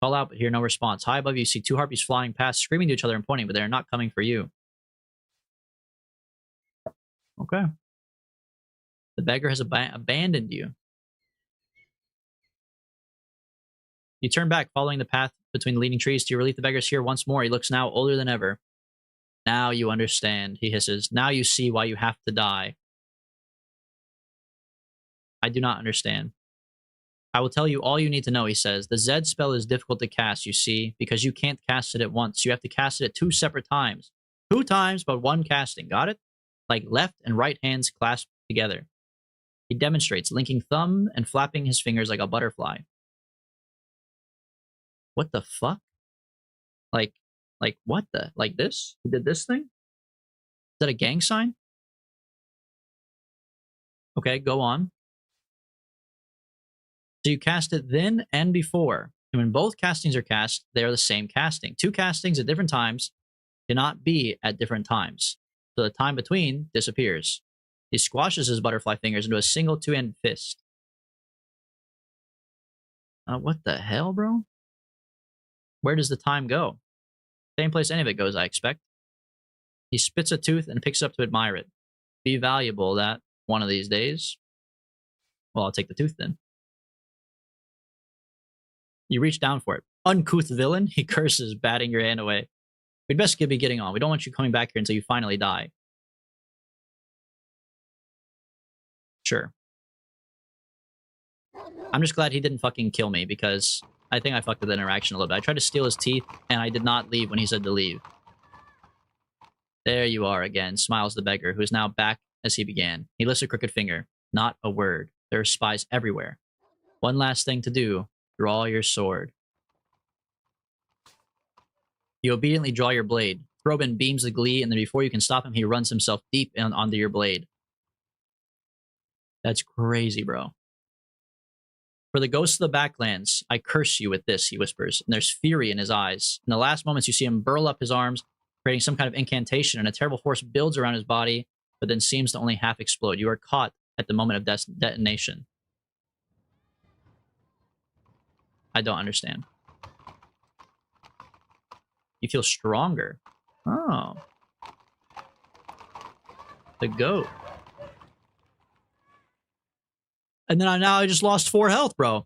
Call out, but hear no response. High above you see two harpies flying past, screaming to each other and pointing, but they are not coming for you. Okay. The beggar has abandoned you. You turn back, following the path between the leading trees. To your relief, the beggar's here once more. He looks now older than ever. Now you understand, he hisses. Now you see why you have to die. I do not understand. I will tell you all you need to know, he says. The Zed spell is difficult to cast, you see, because you can't cast it at once. You have to cast it at 2 separate times. 2 times, but 1 casting. Got it? Like left and right hands clasped together. He demonstrates, linking thumb and flapping his fingers like a butterfly. What the fuck? Like what the? Like this? He did this thing? Is that a gang sign? Okay, go on. So you cast it then and before. And when both castings are cast, they are the same casting. 2 castings at different times cannot be at different times. So the time between disappears. He squashes his butterfly fingers into a single 2-handed fist. What the hell, bro? Where does the time go? Same place any of it goes, I expect. He spits a tooth and picks it up to admire it. Be valuable that one of these days. Well, I'll take the tooth then. You reach down for it. Uncouth villain, he curses, batting your hand away. We'd best be getting on. We don't want you coming back here until you finally die. Sure. I'm just glad he didn't fucking kill me, because I think I fucked with the interaction a little bit. I tried to steal his teeth, and I did not leave when he said to leave. There you are again, smiles the beggar, who is now back as he began. He lifts a crooked finger. Not a word. There are spies everywhere. One last thing to do. Draw your sword. You obediently draw your blade. Throbin beams with glee, and then before you can stop him, he runs himself deep onto your blade. That's crazy, bro. For the ghosts of the Backlands, I curse you with this, he whispers, and there's fury in his eyes. In the last moments, you see him burl up his arms, creating some kind of incantation, and a terrible force builds around his body, but then seems to only half explode. You are caught at the moment of detonation. I don't understand. You feel stronger. Oh. The goat. And then I just lost 4 health, bro.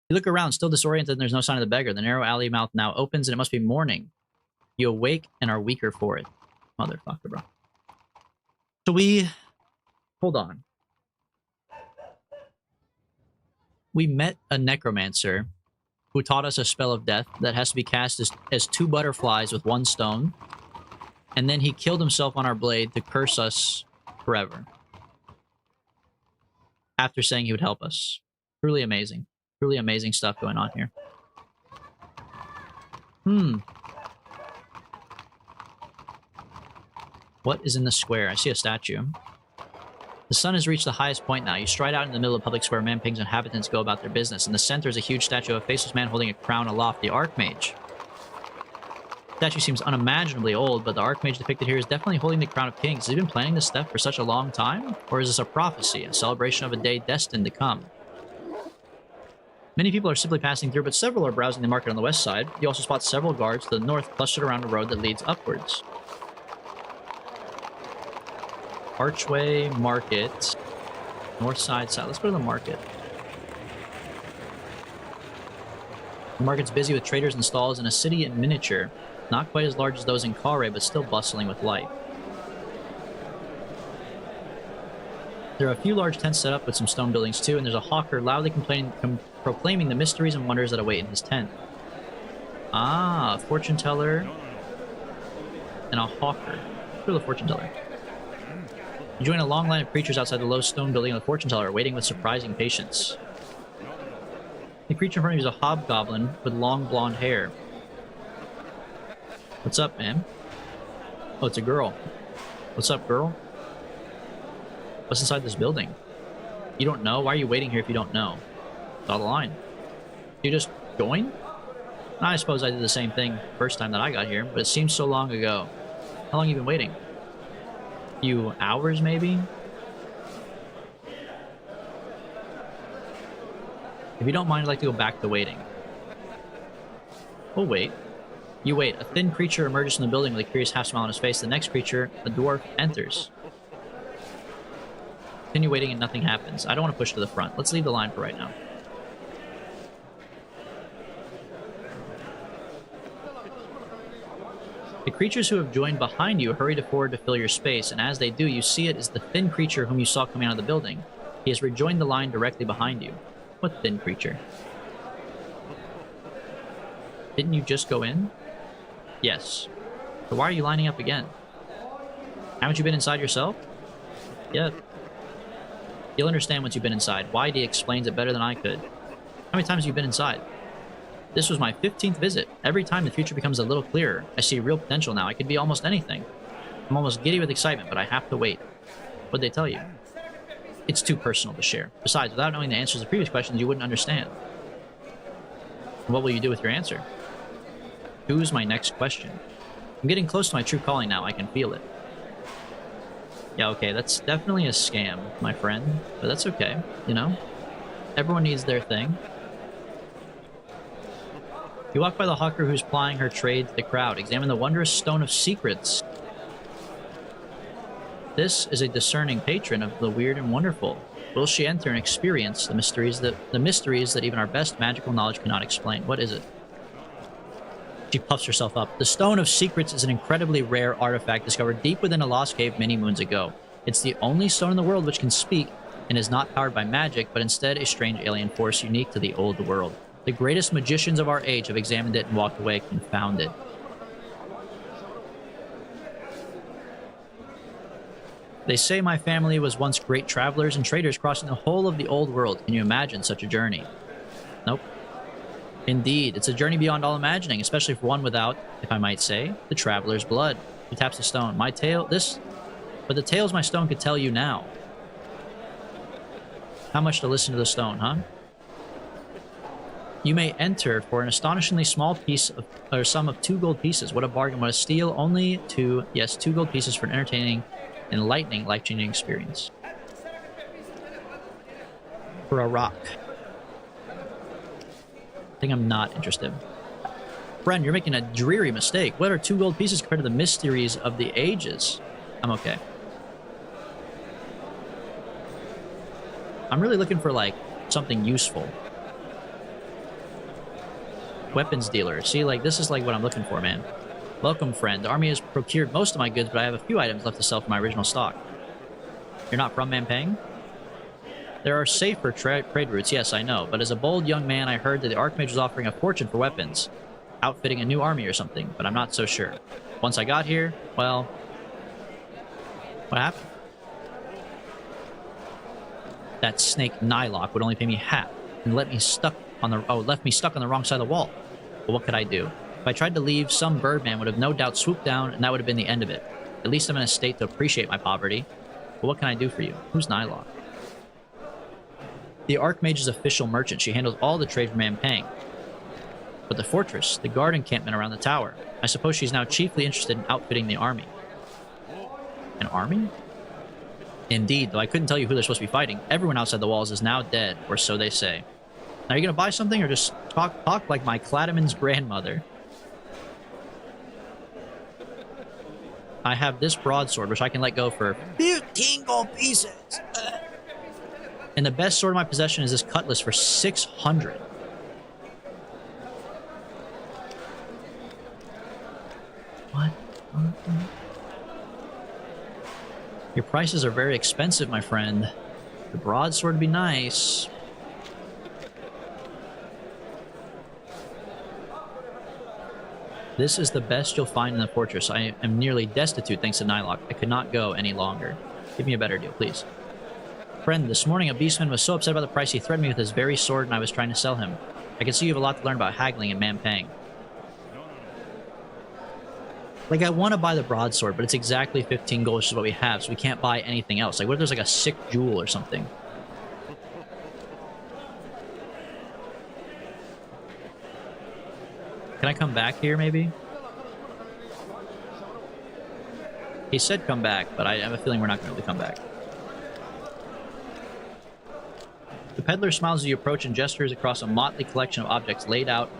You look around, still disoriented, and there's no sign of the beggar. The narrow alley mouth now opens, and it must be morning. You awake and are weaker for it. Motherfucker, bro. So hold on. We met a necromancer who taught us a spell of death that has to be cast as 2 butterflies with 1 stone. And then he killed himself on our blade to curse us forever. After saying he would help us. Truly amazing. Truly amazing stuff going on here. What is in the square? I see a statue. The sun has reached the highest point now. You stride out in the middle of the public square. Manping's inhabitants go about their business. In the center is a huge statue of a faceless man holding a crown aloft, the Archmage. The statue seems unimaginably old, but the Archmage depicted here is definitely holding the crown of kings. Has he been planning this stuff for such a long time? Or is this a prophecy, a celebration of a day destined to come? Many people are simply passing through, but several are browsing the market on the west side. You also spot several guards to the north clustered around a road that leads upwards. Archway, market, north side, south. Let's go to the market. The market's busy with traders and stalls in a city in miniature. Not quite as large as those in Kare, but still bustling with life. There are a few large tents set up with some stone buildings too, and there's a hawker loudly proclaiming the mysteries and wonders that await in his tent. Ah, a fortune teller and a hawker. Let's go to the fortune teller. You join a long line of creatures outside the low stone building of the fortune teller, waiting with surprising patience. The creature in front of you is a hobgoblin with long blonde hair. What's up, man? Oh, it's a girl. What's up, girl? What's inside this building? You don't know? Why are you waiting here if you don't know? Draw the line. You just join? I suppose I did the same thing first time that I got here, but it seems so long ago. How long have you been waiting? A few hours, maybe? If you don't mind, I'd like to go back to waiting. Oh, wait. You wait. A thin creature emerges from the building with a curious half smile on his face. The next creature, a dwarf, enters. continue waiting and nothing happens. I don't want to push to the front. Let's leave the line for right now. The creatures who have joined behind you hurry forward to fill your space, and as they do, you see it is the thin creature whom you saw coming out of the building. He has rejoined the line directly behind you. What thin creature? Didn't you just go in? Yes. So why are you lining up again? Haven't you been inside yourself? Yeah. You'll understand once you've been inside. YD explains it better than I could. How many times have you been inside? This was my 15th visit. Every time the future becomes a little clearer. I see real potential now. I could be almost anything. I'm almost giddy with excitement, but I have to wait. What'd they tell you? It's too personal to share. Besides, without knowing the answers to previous questions, you wouldn't understand. What will you do with your answer? Who's my next question? I'm getting close to my true calling now. I can feel it. Yeah, okay, that's definitely a scam, my friend. But that's okay, you know? Everyone needs their thing. You walk by the hawker who's plying her trade to the crowd. Examine the wondrous stone of secrets. This is a discerning patron of the weird and wonderful. Will she enter and experience the mysteries that even our best magical knowledge cannot explain? What is it? She puffs herself up. The Stone of Secrets is an incredibly rare artifact discovered deep within a lost cave many moons ago. It's the only stone in the world which can speak and is not powered by magic, but instead a strange alien force unique to the old world. The greatest magicians of our age have examined it and walked away confounded. They say my family was once great travelers and traders crossing the whole of the old world. Can you imagine such a journey? Nope. Indeed, it's a journey beyond all imagining, especially for one without, if I might say, the traveler's blood. He taps the stone. My tale, but the tales my stone could tell you now. How much to listen to the stone, huh? You may enter for an astonishingly small piece of, or sum of 2 gold pieces. What a bargain, what a steal. Only 2 gold pieces for an entertaining, enlightening, life-changing experience. For a rock. I think I'm not interested. Friend, you're making a dreary mistake. What are 2 gold pieces compared to the mysteries of the ages? I'm okay. I'm really looking for, like, something useful. Weapons dealer. See, like, this is, like, what I'm looking for, man. Welcome, friend. The army has procured most of my goods, but I have a few items left to sell from my original stock. You're not from Mampang? There are safer trade routes, yes, I know, but as a bold young man, I heard that the Archmage was offering a fortune for weapons, outfitting a new army or something, but I'm not so sure. Once I got here, well, what happened? That snake Nylock would only pay me half and left me stuck on the wrong side of the wall. But what could I do? If I tried to leave, some birdman would have no doubt swooped down, and that would have been the end of it. At least I'm in a state to appreciate my poverty. But what can I do for you? Who's Nylock? The Archmage's official merchant. She handles all the trade from Mampang. But the fortress, the guard encampment around the tower. I suppose she's now chiefly interested in outfitting the army. An army? Indeed, though I couldn't tell you who they're supposed to be fighting. Everyone outside the walls is now dead, or so they say. Now, are you going to buy something, or just talk like my Cladaman's grandmother? I have this broadsword, which I can let go for 15 gold pieces. And the best sword in my possession is this cutlass for 600. What? Your prices are very expensive, my friend. The broadsword would be nice. This is the best you'll find in the fortress. I am nearly destitute thanks to Nylock. I could not go any longer. Give me a better deal, please. Friend, this morning a beastman was so upset about the price he threatened me with his very sword and I was trying to sell him. I can see you have a lot to learn about haggling in Mampang. Like, I want to buy the broadsword, but it's exactly 15 gold, which is what we have, so we can't buy anything else. Like, what if there's like a sick jewel or something? Can I come back here, maybe? He said come back, but I have a feeling we're not going to be able to come back. The peddler smiles as you approach and gestures across a motley collection of objects laid out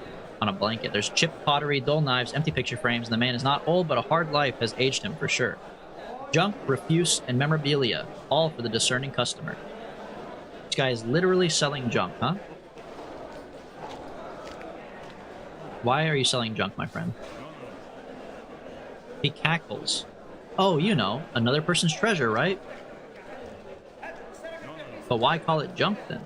on a blanket. There's chipped pottery, dull knives, empty picture frames, and the man is not old, but a hard life has aged him for sure. Junk, refuse, and memorabilia, all for the discerning customer. This guy is literally selling junk, huh? Why are you selling junk, my friend? He cackles. Oh, you know, another person's treasure, right? But why call it junk then?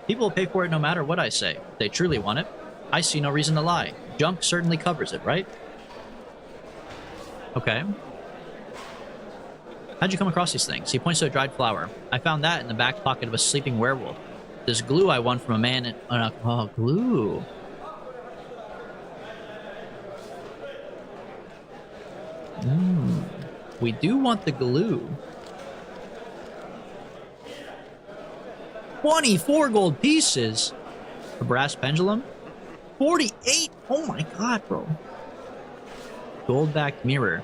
People will pay for it no matter what I say. If they truly want it, I see no reason to lie. Junk certainly covers it, right? Okay. How'd you come across these things? He points to a dried flower. I found that in the back pocket of a sleeping werewolf. This glue I won from a man in... Oh, glue. We do want the glue. 24 gold pieces. A brass pendulum. 48. Oh my god, bro. Gold-backed mirror.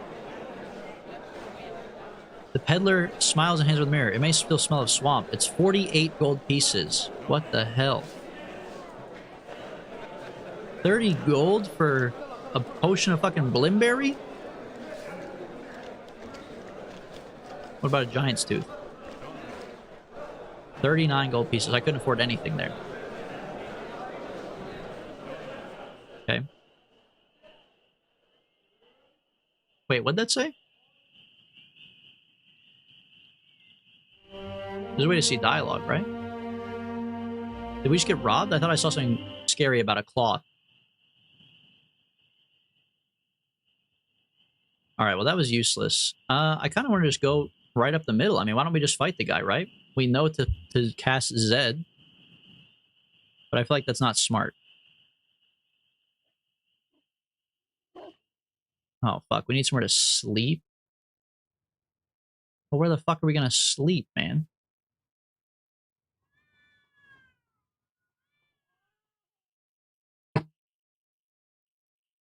The peddler smiles and hands with the mirror. It may still smell of swamp. It's 48 gold pieces. What the hell? 30 gold for a potion of fucking blimberry? What about a giant's tooth? 39 gold pieces. I couldn't afford anything there. Okay. Wait, what'd that say? There's a way to see dialogue, right? Did we just get robbed? I thought I saw something scary about a cloth. Alright, well that was useless. I kind of want to just go right up the middle. I mean, why don't we just fight the guy, right? We know to cast Zed. But I feel like that's not smart. Oh, fuck. We need somewhere to sleep. Well, where the fuck are we gonna sleep, man?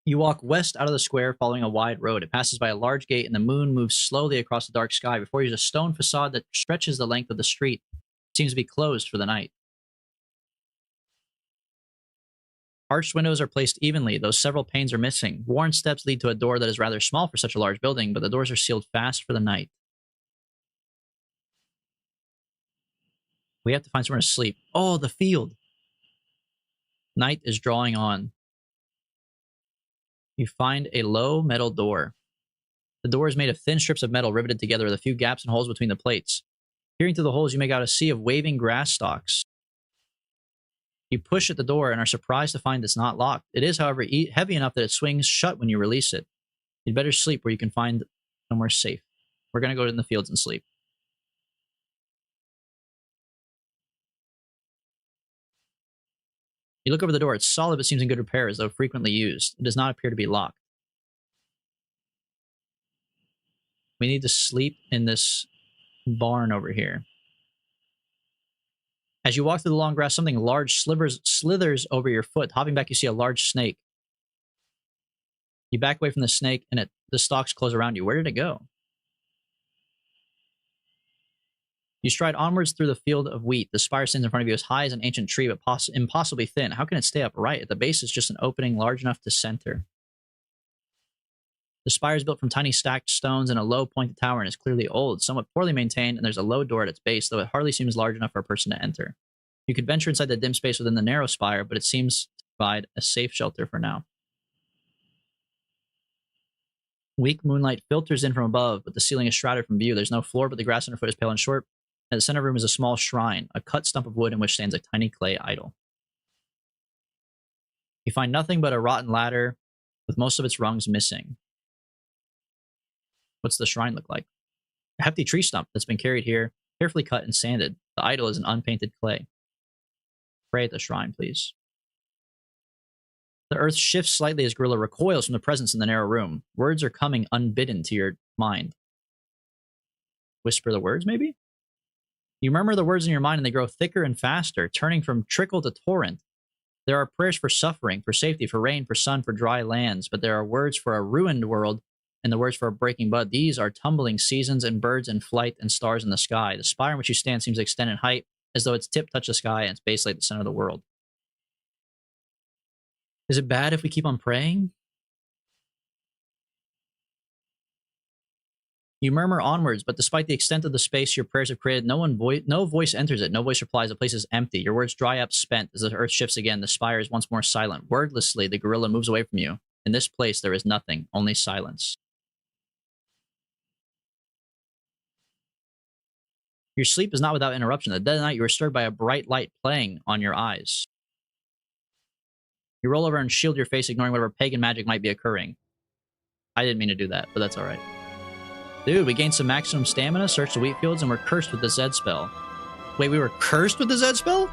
You walk west out of the square following a wide road. It passes by a large gate and the moon moves slowly across the dark sky. Before you is a stone facade that stretches the length of the street. It seems to be closed for the night. Arched windows are placed evenly, though several panes are missing. Worn steps lead to a door that is rather small for such a large building, but the doors are sealed fast for the night. We have to find somewhere to sleep. Oh, the field. Night is drawing on. You find a low metal door. The door is made of thin strips of metal riveted together with a few gaps and holes between the plates. Peering through the holes, you make out a sea of waving grass stalks. You push at the door and are surprised to find it's not locked. It is, however, heavy enough that it swings shut when you release it. You'd better sleep where you can find somewhere safe. We're going to go in the fields and sleep. You look over the door. It's solid but seems in good repair as though frequently used. It does not appear to be locked. We need to sleep in this barn over here. As you walk through the long grass, something large slithers over your foot. Hopping back, you see a large snake. You back away from the snake, and the stalks close around you. Where did it go? You stride onwards through the field of wheat. The spire stands in front of you as high as an ancient tree, but impossibly thin. How can it stay upright? At the base is just an opening large enough to center. The spire is built from tiny stacked stones and a low pointed tower and is clearly old, somewhat poorly maintained, and there's a low door at its base, though it hardly seems large enough for a person to enter. You could venture inside the dim space within the narrow spire, but it seems to provide a safe shelter for now. Weak moonlight filters in from above, but the ceiling is shrouded from view. There's no floor, but the grass underfoot is pale and short. At the center of the room is a small shrine, a cut stump of wood in which stands a tiny clay idol. You find nothing but a rotten ladder with most of its rungs missing. What's the shrine look like? A hefty tree stump that's been carried here, carefully cut and sanded. The idol is an unpainted clay. Pray at the shrine, please. The earth shifts slightly as Gorilla recoils from the presence in the narrow room. Words are coming unbidden to your mind. Whisper the words, maybe? You murmur the words in your mind and they grow thicker and faster, turning from trickle to torrent. There are prayers for suffering, for safety, for rain, for sun, for dry lands, but there are words for a ruined world and the words for a breaking bud. These are tumbling seasons and birds in flight and stars in the sky. The spire in which you stand seems to extend in height, as though its tip touched the sky and its base lay at the center of the world. Is it bad if we keep on praying? You murmur onwards, but despite the extent of the space your prayers have created, no voice enters it. No voice replies. The place is empty. Your words dry up, spent. As the earth shifts again, the spire is once more silent. Wordlessly, the gorilla moves away from you. In this place, there is nothing, only silence. Your sleep is not without interruption. At the dead of night, you are stirred by a bright light playing on your eyes. You roll over and shield your face, ignoring whatever pagan magic might be occurring. I didn't mean to do that, but that's alright. Dude, we gained some maximum stamina, searched the wheat fields, and we're cursed with the Zed spell. Wait, we were cursed with the Zed spell?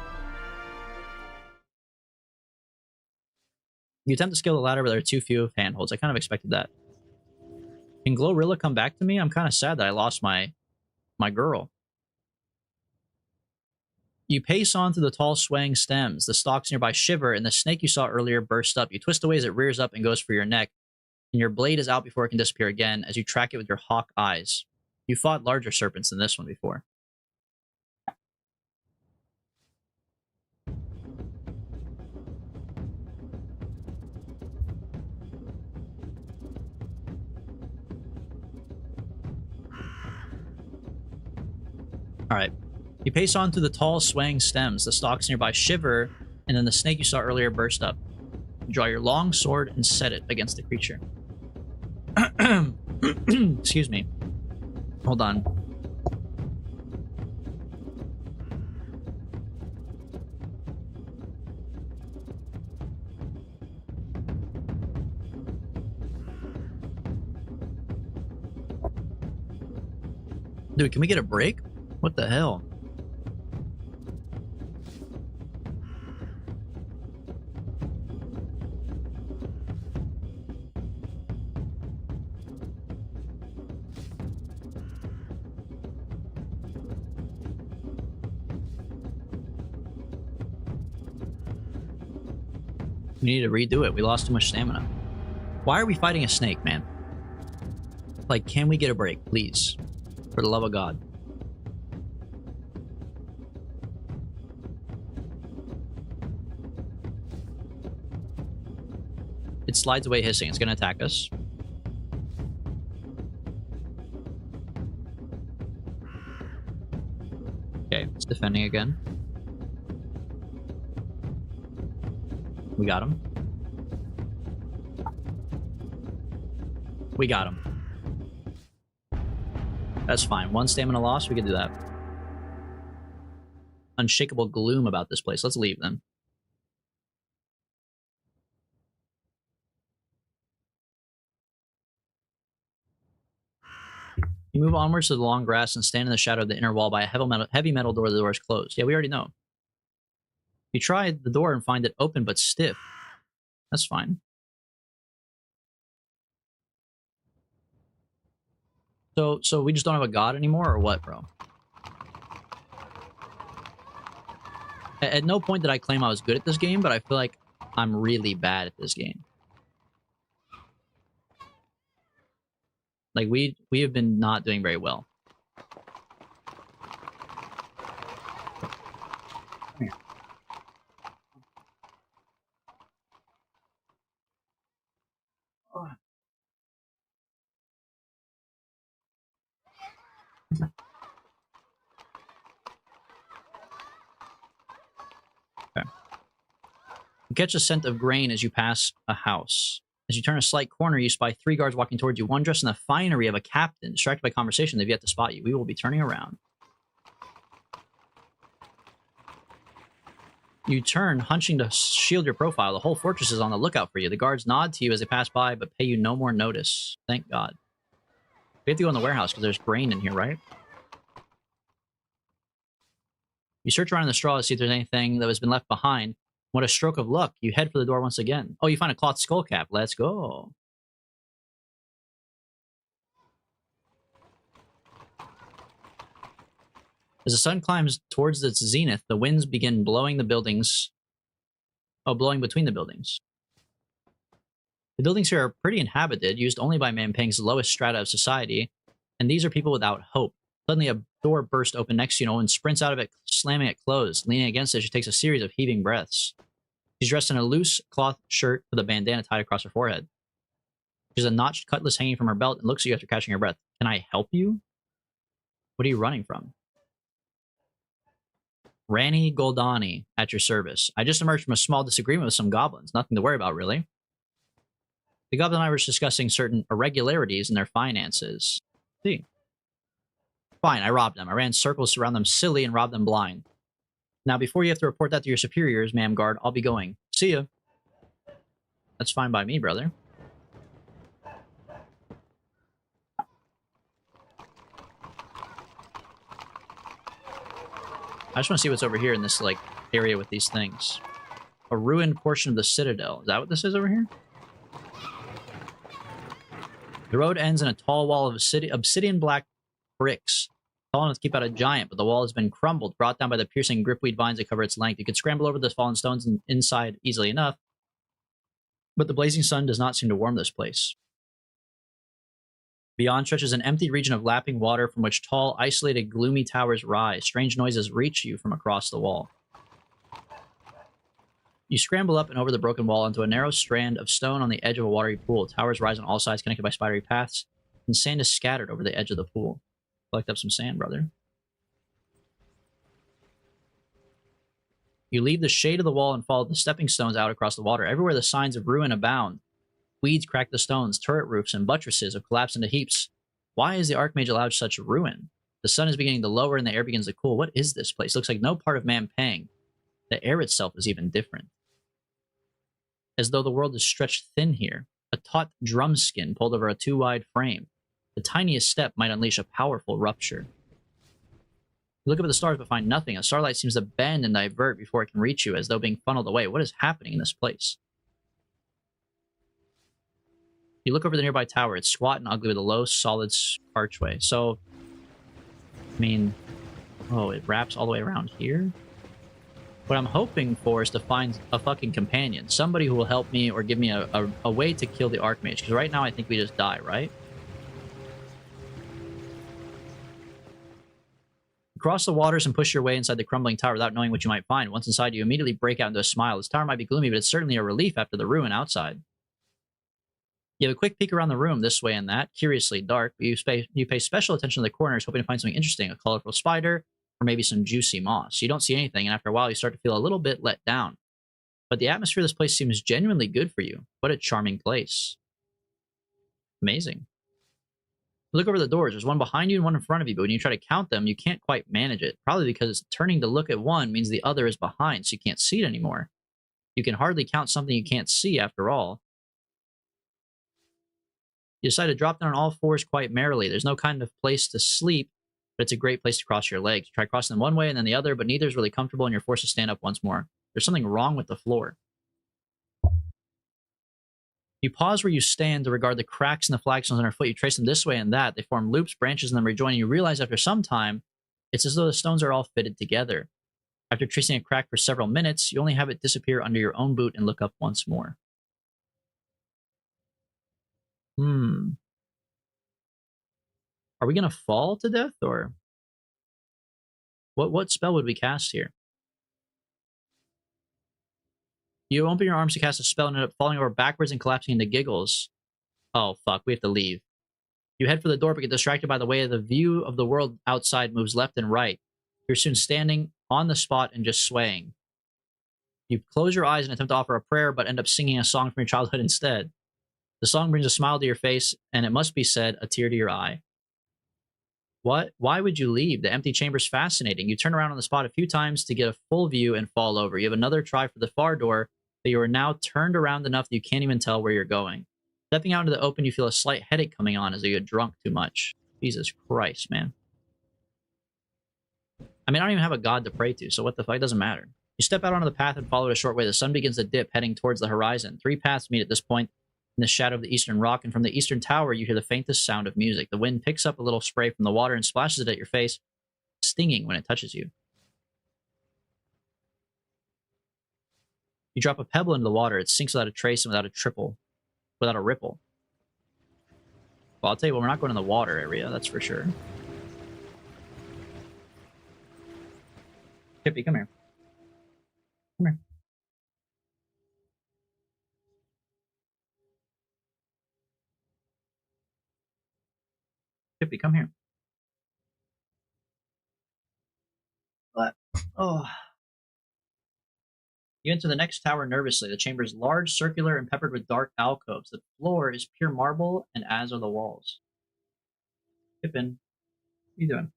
You attempt to scale the ladder, but there are too few handholds. I kind of expected that. Can Glorilla come back to me? I'm kind of sad that I lost my girl. You pace on through the tall swaying stems. The stalks nearby shiver, and the snake you saw earlier bursts up. You twist away as it rears up and goes for your neck, and your blade is out before it can disappear again as you track it with your hawk eyes. You fought larger serpents than this one before. Alright. You pace on through the tall, swaying stems. The stalks nearby shiver, and then the snake you saw earlier burst up. You draw your long sword and set it against the creature. Excuse me. Hold on. Dude, can we get a break? What the hell? We need to redo it. We lost too much stamina. Why are we fighting a snake, man? Like, can we get a break, please? For the love of God. It slides away hissing. It's going to attack us. Okay, it's defending again. We got him. We got him. That's fine. One stamina loss, we can do that. Unshakable gloom about this place. Let's leave then. You move onwards to the long grass and stand in the shadow of the inner wall by a heavy metal door. The door is closed. Yeah, we already know. You try the door and find it open but stiff. That's fine. So we just don't have a god anymore, or what, bro? At no point did I claim I was good at this game, but I feel like I'm really bad at this game. Like, we have been not doing very well. Okay. You catch a scent of grain as you pass a house. As you turn a slight corner, you spy 3 guards walking towards you, one dressed in the finery of a captain. Distracted by conversation, they've yet to spot you. We will be turning around. You turn, hunching to shield your profile. The whole fortress is on the lookout for you. The guards nod to you as they pass by, but pay you no more notice. Thank God. We have to go in the warehouse because there's grain in here, right? You search around in the straw to see if there's anything that has been left behind. What a stroke of luck. You head for the door once again. Oh, you find a cloth skull cap. Let's go. As the sun climbs towards its zenith, the winds begin blowing the buildings. Oh, blowing between the buildings. The buildings here are pretty inhabited, used only by Mampang's lowest strata of society, and these are people without hope. Suddenly, a door bursts open next to you, and sprints out of it, slamming it closed. Leaning against it, she takes a series of heaving breaths. She's dressed in a loose cloth shirt with a bandana tied across her forehead. She has a notched cutlass hanging from her belt and looks at you after catching her breath. Can I help you? What are you running from? Rani Goldani, at your service. I just emerged from a small disagreement with some goblins. Nothing to worry about, really. The goblin and I were discussing certain irregularities in their finances. See. Fine, I robbed them. I ran circles around them silly and robbed them blind. Now, before you have to report that to your superiors, ma'am guard, I'll be going. See ya. That's fine by me, brother. I just want to see what's over here in this, like, area with these things. A ruined portion of the citadel. Is that what this is over here? The road ends in a tall wall of obsidian black bricks. Tall enough to keep out a giant, but the wall has been crumbled, brought down by the piercing gripweed vines that cover its length. You could scramble over the fallen stones inside easily enough, but the blazing sun does not seem to warm this place. Beyond stretches an empty region of lapping water from which tall, isolated, gloomy towers rise. Strange noises reach you from across the wall. You scramble up and over the broken wall onto a narrow strand of stone on the edge of a watery pool. Towers rise on all sides, connected by spidery paths, and sand is scattered over the edge of the pool. Collect up some sand, brother. You leave the shade of the wall and follow the stepping stones out across the water. Everywhere the signs of ruin abound. Weeds crack the stones, turret roofs and buttresses have collapsed into heaps. Why is the Archmage allowed such ruin? The sun is beginning to lower and the air begins to cool. What is this place? Looks like no part of Mampang. The air itself is even different. As though the world is stretched thin here. A taut drum skin pulled over a too-wide frame. The tiniest step might unleash a powerful rupture. You look up at the stars but find nothing. A starlight seems to bend and divert before it can reach you, as though being funneled away. What is happening in this place? You look over the nearby tower. It's squat and ugly with a low, solid archway. So, I mean, oh, it wraps all the way around here? What I'm hoping for is to find a fucking companion. Somebody who will help me or give me a way to kill the Archmage. Because right now I think we just die, right? You cross the waters and push your way inside the crumbling tower without knowing what you might find. Once inside, you immediately break out into a smile. This tower might be gloomy, but it's certainly a relief after the ruin outside. You have a quick peek around the room, this way and that, curiously dark, but you pay special attention to the corners, hoping to find something interesting, a colorful spider, or maybe some juicy moss. You don't see anything, and after a while you start to feel a little bit let down. But the atmosphere of this place seems genuinely good for you. What a charming place. Amazing. Look over the doors. There's one behind you and one in front of you, but when you try to count them, you can't quite manage it. Probably because turning to look at one means the other is behind, so you can't see it anymore. You can hardly count something you can't see, after all. You decide to drop down on all fours quite merrily. There's no kind of place to sleep, but it's a great place to cross your legs. Try crossing them one way and then the other, but neither is really comfortable, and you're forced to stand up once more. There's something wrong with the floor. You pause where you stand to regard the cracks in the flagstones underfoot. You trace them this way and that. They form loops, branches, and then rejoin, and you realize after some time, it's as though the stones are all fitted together. After tracing a crack for several minutes, you only have it disappear under your own boot and look up once more. Are we going to fall to death, or what spell would we cast here? You open your arms to cast a spell and end up falling over backwards and collapsing into giggles. Oh, fuck, we have to leave. You head for the door but get distracted by the way the view of the world outside moves left and right. You're soon standing on the spot and just swaying. You close your eyes and attempt to offer a prayer, but end up singing a song from your childhood instead. The song brings a smile to your face, and it must be said, a tear to your eye. What? Why would you leave? The empty chamber's fascinating. You turn around on the spot a few times to get a full view and fall over. You have another try for the far door, but you are now turned around enough that you can't even tell where you're going. Stepping out into the open, you feel a slight headache coming on as you get drunk too much. Jesus Christ, man. I mean, I don't even have a god to pray to, so what the fuck? It doesn't matter. You step out onto the path and follow it a short way. The sun begins to dip, heading towards the horizon. Three paths meet at this point in the shadow of the eastern rock, and from the eastern tower, you hear the faintest sound of music. The wind picks up a little spray from the water and splashes it at your face, stinging when it touches you. You drop a pebble into the water. It sinks without a trace and without a ripple. Well, I'll tell you what, we're not going in the water area, that's for sure. Kippy, come here. Come here. Chippy, come here. But, oh. You enter the next tower nervously. The chamber is large, circular, and peppered with dark alcoves. The floor is pure marble, and as are the walls. Pippin, what are you doing?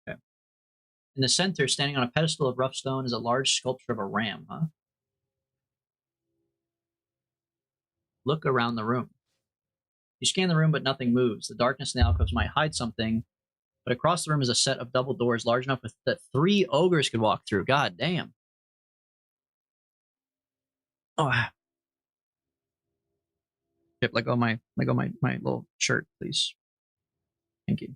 Okay. In the center, standing on a pedestal of rough stone, is a large sculpture of a ram, huh? Look around the room. You scan the room, but nothing moves. The darkness in the alcoves might hide something, but across the room is a set of double doors large enough that 3 ogres could walk through. God damn. Oh, Chip, let go of my little shirt, please. Thank you.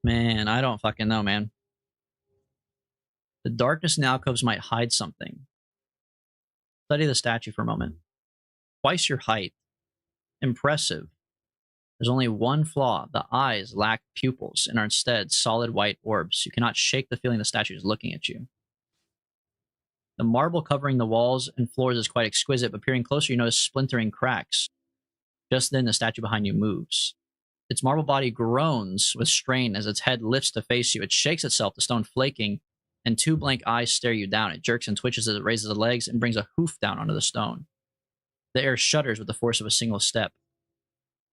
Man, I don't fucking know, man. The darkness in the alcoves might hide something. Study the statue for a moment. Twice your height. Impressive. There's only one flaw. The eyes lack pupils and are instead solid white orbs. You cannot shake the feeling the statue is looking at you. The marble covering the walls and floors is quite exquisite, but peering closer you notice splintering cracks. Just then the statue behind you moves. Its marble body groans with strain as its head lifts to face you. It shakes itself, the stone flaking, and 2 blank eyes stare you down. It jerks and twitches as it raises the legs and brings a hoof down onto the stone. The air shudders with the force of a single step.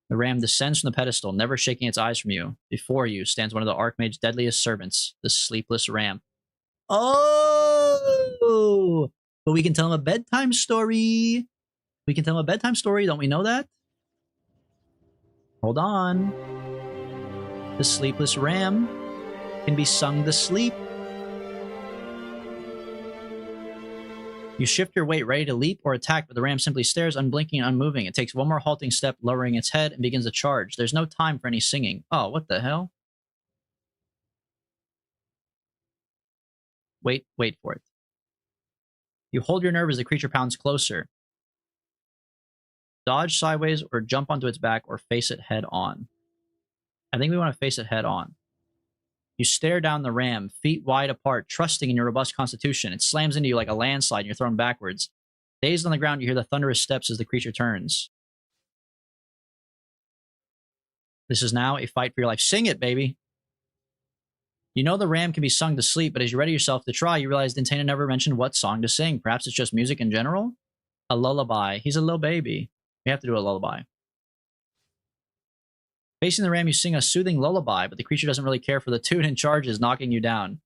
The ram descends from the pedestal, never shaking its eyes from you. Before you stands one of the Archmage's deadliest servants, the sleepless ram. Oh! But we can tell him a bedtime story. We can tell him a bedtime story. Don't we know that? Hold on. The sleepless ram can be sung to sleep. You shift your weight, ready to leap or attack, but the ram simply stares, unblinking and unmoving. It takes one more halting step, lowering its head, and begins to charge. There's no time for any singing. Oh, what the hell? Wait for it. You hold your nerve as the creature pounds closer. Dodge sideways or jump onto its back or face it head on. I think we want to face it head on. You stare down the ram, feet wide apart, trusting in your robust constitution. It slams into you like a landslide and you're thrown backwards. Dazed on the ground, you hear the thunderous steps as the creature turns. This is now a fight for your life. Sing it, baby! You know the ram can be sung to sleep, but as you ready yourself to try, you realize Dintana never mentioned what song to sing. Perhaps it's just music in general? A lullaby. He's a little baby. We have to do a lullaby. Facing the ram, you sing a soothing lullaby, but the creature doesn't really care for the tune and charges, knocking you down.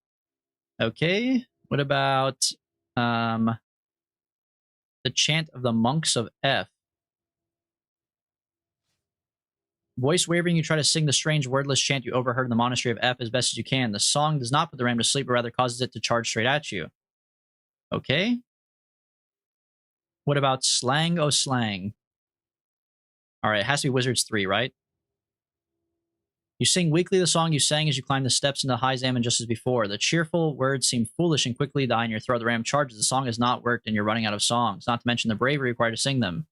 Okay, what about the chant of the monks of F? Voice wavering, you try to sing the strange wordless chant you overheard in the monastery of F as best as you can. The song does not put the ram to sleep, but rather causes it to charge straight at you. Okay. What about Slang O Slang? Alright, it has to be Wizards 3, right? You sing weakly the song you sang as you climb the steps into High Zaman just as before. The cheerful words seem foolish and quickly die in your throat. The ram charges. The song has not worked and you're running out of songs, not to mention the bravery required to sing them.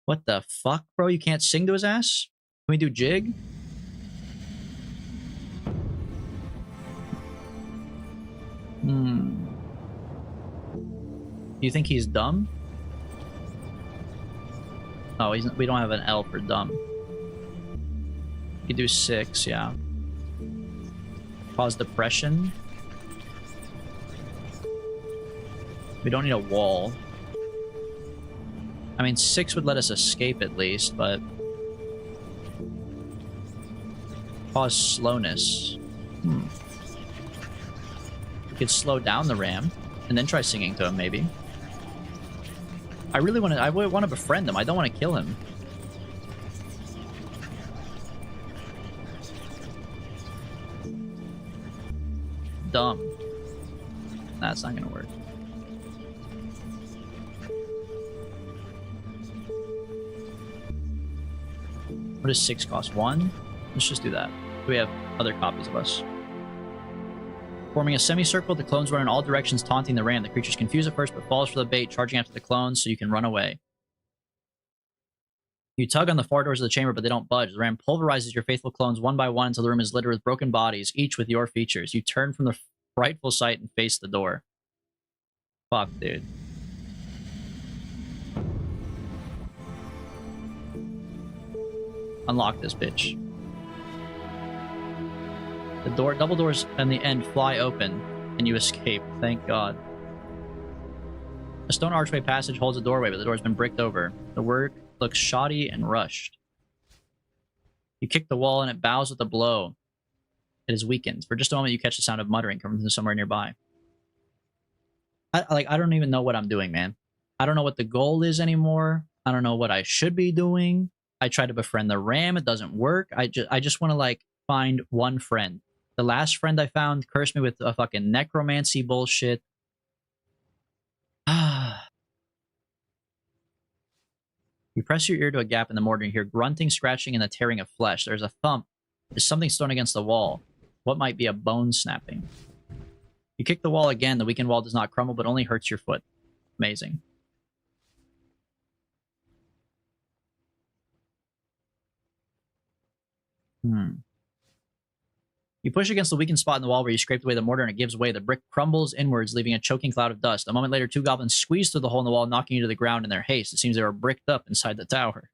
What the fuck, bro? You can't sing to his ass? Can we do jig? Do you think he's dumb? Oh, we don't have an L for dumb. You could do 6, yeah. Cause depression. We don't need a wall. I mean, 6 would let us escape at least, but... Cause slowness. We could slow down the ram, and then try singing to him, maybe. I want to befriend him. I don't want to kill him. Dumb. That's not gonna work. What does 6 cost? 1? Let's just do that. We have other copies of us. Forming a semicircle, the clones run in all directions, taunting the ram. The creature's confused at first, but falls for the bait, charging after the clones so you can run away. You tug on the far doors of the chamber, but they don't budge. The ram pulverizes your faithful clones one by one until the room is littered with broken bodies, each with your features. You turn from the frightful sight and face the door. Fuck, dude. Unlock this bitch. The double doors on the end fly open, and you escape. Thank God. A stone archway passage holds a doorway, but the door's been bricked over. The work looks shoddy and rushed. You kick the wall, and it bows with a blow. It is weakened. For just a moment, you catch the sound of muttering coming from somewhere nearby. I don't even know what I'm doing, man. I don't know what the goal is anymore. I don't know what I should be doing. I try to befriend the ram. It doesn't work. I just want to, like, find one friend. The last friend I found cursed me with a fucking necromancy bullshit. You press your ear to a gap in the mortar and hear grunting, scratching, and the tearing of flesh. There's a thump. There's something thrown against the wall. What might be a bone snapping? You kick the wall again. The weakened wall does not crumble, but only hurts your foot. Amazing. You push against the weakened spot in the wall where you scraped away the mortar and it gives way. The brick crumbles inwards, leaving a choking cloud of dust. A moment later, two goblins squeeze through the hole in the wall, knocking you to the ground in their haste. It seems they were bricked up inside the tower.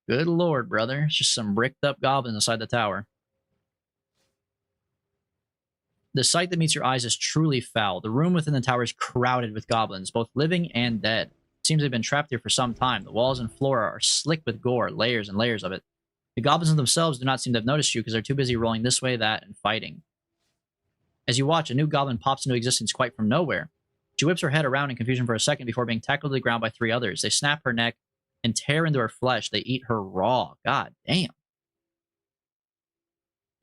Good lord, brother. It's just some bricked up goblins inside the tower. The sight that meets your eyes is truly foul. The room within the tower is crowded with goblins, both living and dead. It seems they've been trapped here for some time. The walls and floor are slick with gore, layers and layers of it. The goblins themselves do not seem to have noticed you because they're too busy rolling this way, that, and fighting. As you watch, a new goblin pops into existence quite from nowhere. She whips her head around in confusion for a second before being tackled to the ground by three others. They snap her neck and tear into her flesh. They eat her raw. God damn.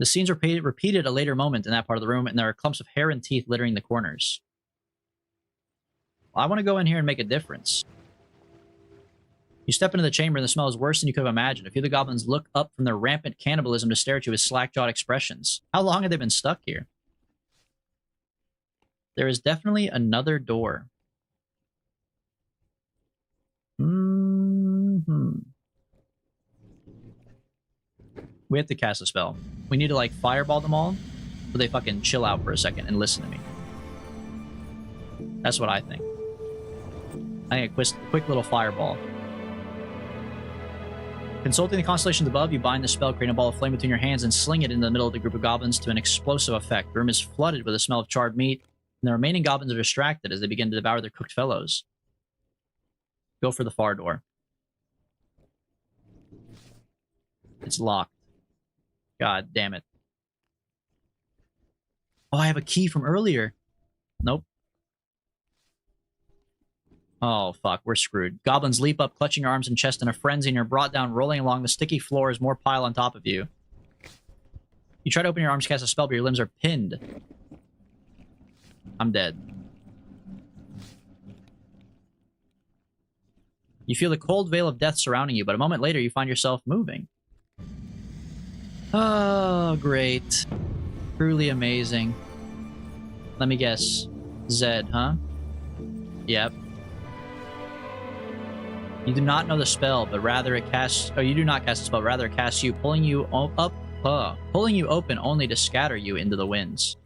The scenes are repeated at a later moment in that part of the room, and there are clumps of hair and teeth littering the corners. Well, I want to go in here and make a difference. You step into the chamber, and the smell is worse than you could have imagined. A few of the goblins look up from their rampant cannibalism to stare at you with slack-jawed expressions. How long have they been stuck here? There is definitely another door. We have to cast a spell. We need to, like, fireball them all, so they fucking chill out for a second and listen to me. That's what I think. I think a quick little fireball. Consulting the constellations above, you bind the spell, create a ball of flame between your hands, and sling it into the middle of the group of goblins to an explosive effect. The room is flooded with the smell of charred meat, and the remaining goblins are distracted as they begin to devour their cooked fellows. Go for the far door. It's locked. God damn it. Oh, I have a key from earlier. Nope. Oh, fuck. We're screwed. Goblins leap up, clutching your arms and chest in a frenzy, and you're brought down, rolling along the sticky floor as more pile on top of you. You try to open your arms to cast a spell, but your limbs are pinned. I'm dead. You feel the cold veil of death surrounding you, but a moment later you find yourself moving. Oh, great. Truly amazing. Let me guess. Zed, huh? Yep. You do not know the spell, but rather it casts... Oh, you do not cast the spell, rather it casts you, pulling you open only to scatter you into the winds.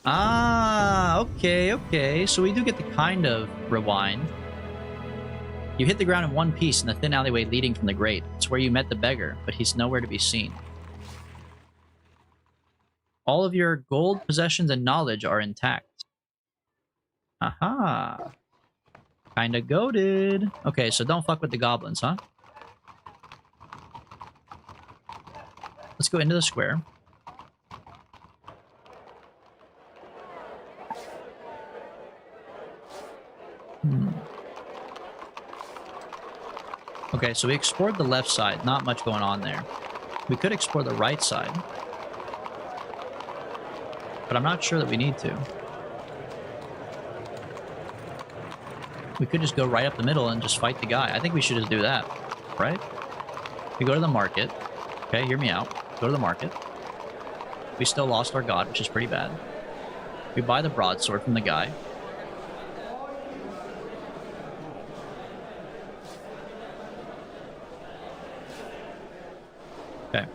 Ah, okay. So we do get the kind of rewind. You hit the ground in one piece in the thin alleyway leading from the grate. It's where you met the beggar, but he's nowhere to be seen. All of your gold, possessions, and knowledge are intact. Aha. Kinda goated. Okay, so don't fuck with the goblins, huh? Let's go into the square. Okay, so we explored the left side. Not much going on there. We could explore the right side. But I'm not sure that we need to. We could just go right up the middle and just fight the guy. I think we should just do that, right? We go to the market. Okay, hear me out. Go to the market. We still lost our god, which is pretty bad. We buy the broadsword from the guy. Okay.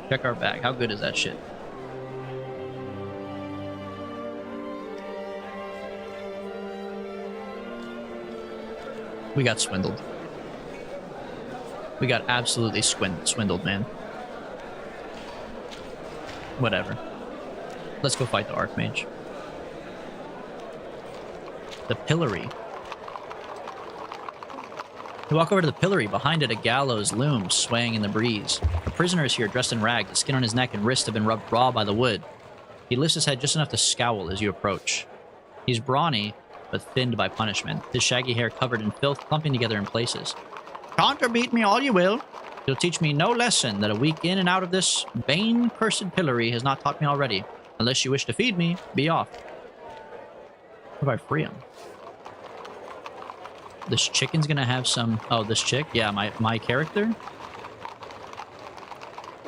Check our bag. How good is that shit? We got swindled. We got absolutely swindled, man. Whatever. Let's go fight the Archmage. The pillory. We walk over to the pillory. Behind it, a gallows looms, swaying in the breeze. A prisoner is here, dressed in rags. The skin on his neck and wrists have been rubbed raw by the wood. He lifts his head just enough to scowl as you approach. He's brawny, but thinned by punishment. His shaggy hair covered in filth, clumping together in places. Taunt or beat me all you will. You'll teach me no lesson that a week in and out of this bane-cursed pillory has not taught me already. Unless you wish to feed me, be off. What if I free him? This chicken's gonna have some... Oh, this chick? Yeah, my character?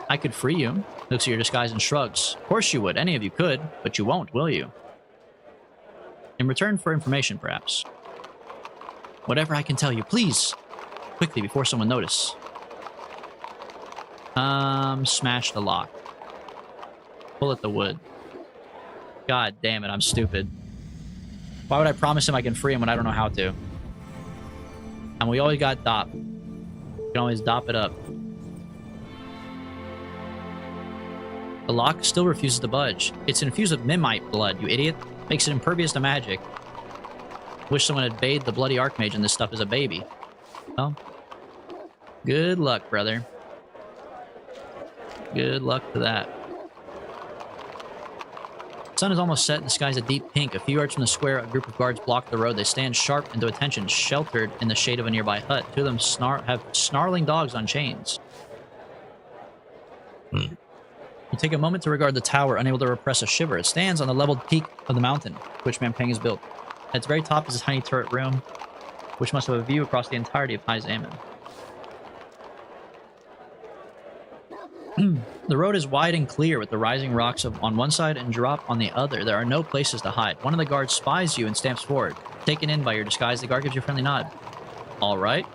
I could free you. Looks at your disguise and shrugs. Of course you would. Any of you could. But you won't, will you? In return for information, perhaps. Whatever I can tell you, please. Quickly, before someone notice. Smash the lock. Pull at the wood. God damn it, I'm stupid. Why would I promise him I can free him when I don't know how to? And we always got dop. You can always dop it up. The lock still refuses to budge. It's infused with Mimite blood, you idiot. Makes it impervious to magic. Wish someone had bathed the bloody Archmage in this stuff as a baby. Well, good luck, brother. Good luck to that. The sun is almost set and the sky's a deep pink. A few yards from the square, a group of guards block the road. They stand sharp into attention, sheltered in the shade of a nearby hut. Two of them have snarling dogs on chains. You take a moment to regard the tower, unable to repress a shiver. It stands on the leveled peak of the mountain, which Mampang has built. At its very top is a tiny turret room, which must have a view across the entirety of High Zaman. The road is wide and clear, with the rising rocks on one side and drop on the other. There are no places to hide. One of the guards spies you and stamps forward. Taken in by your disguise, the guard gives you a friendly nod. All right.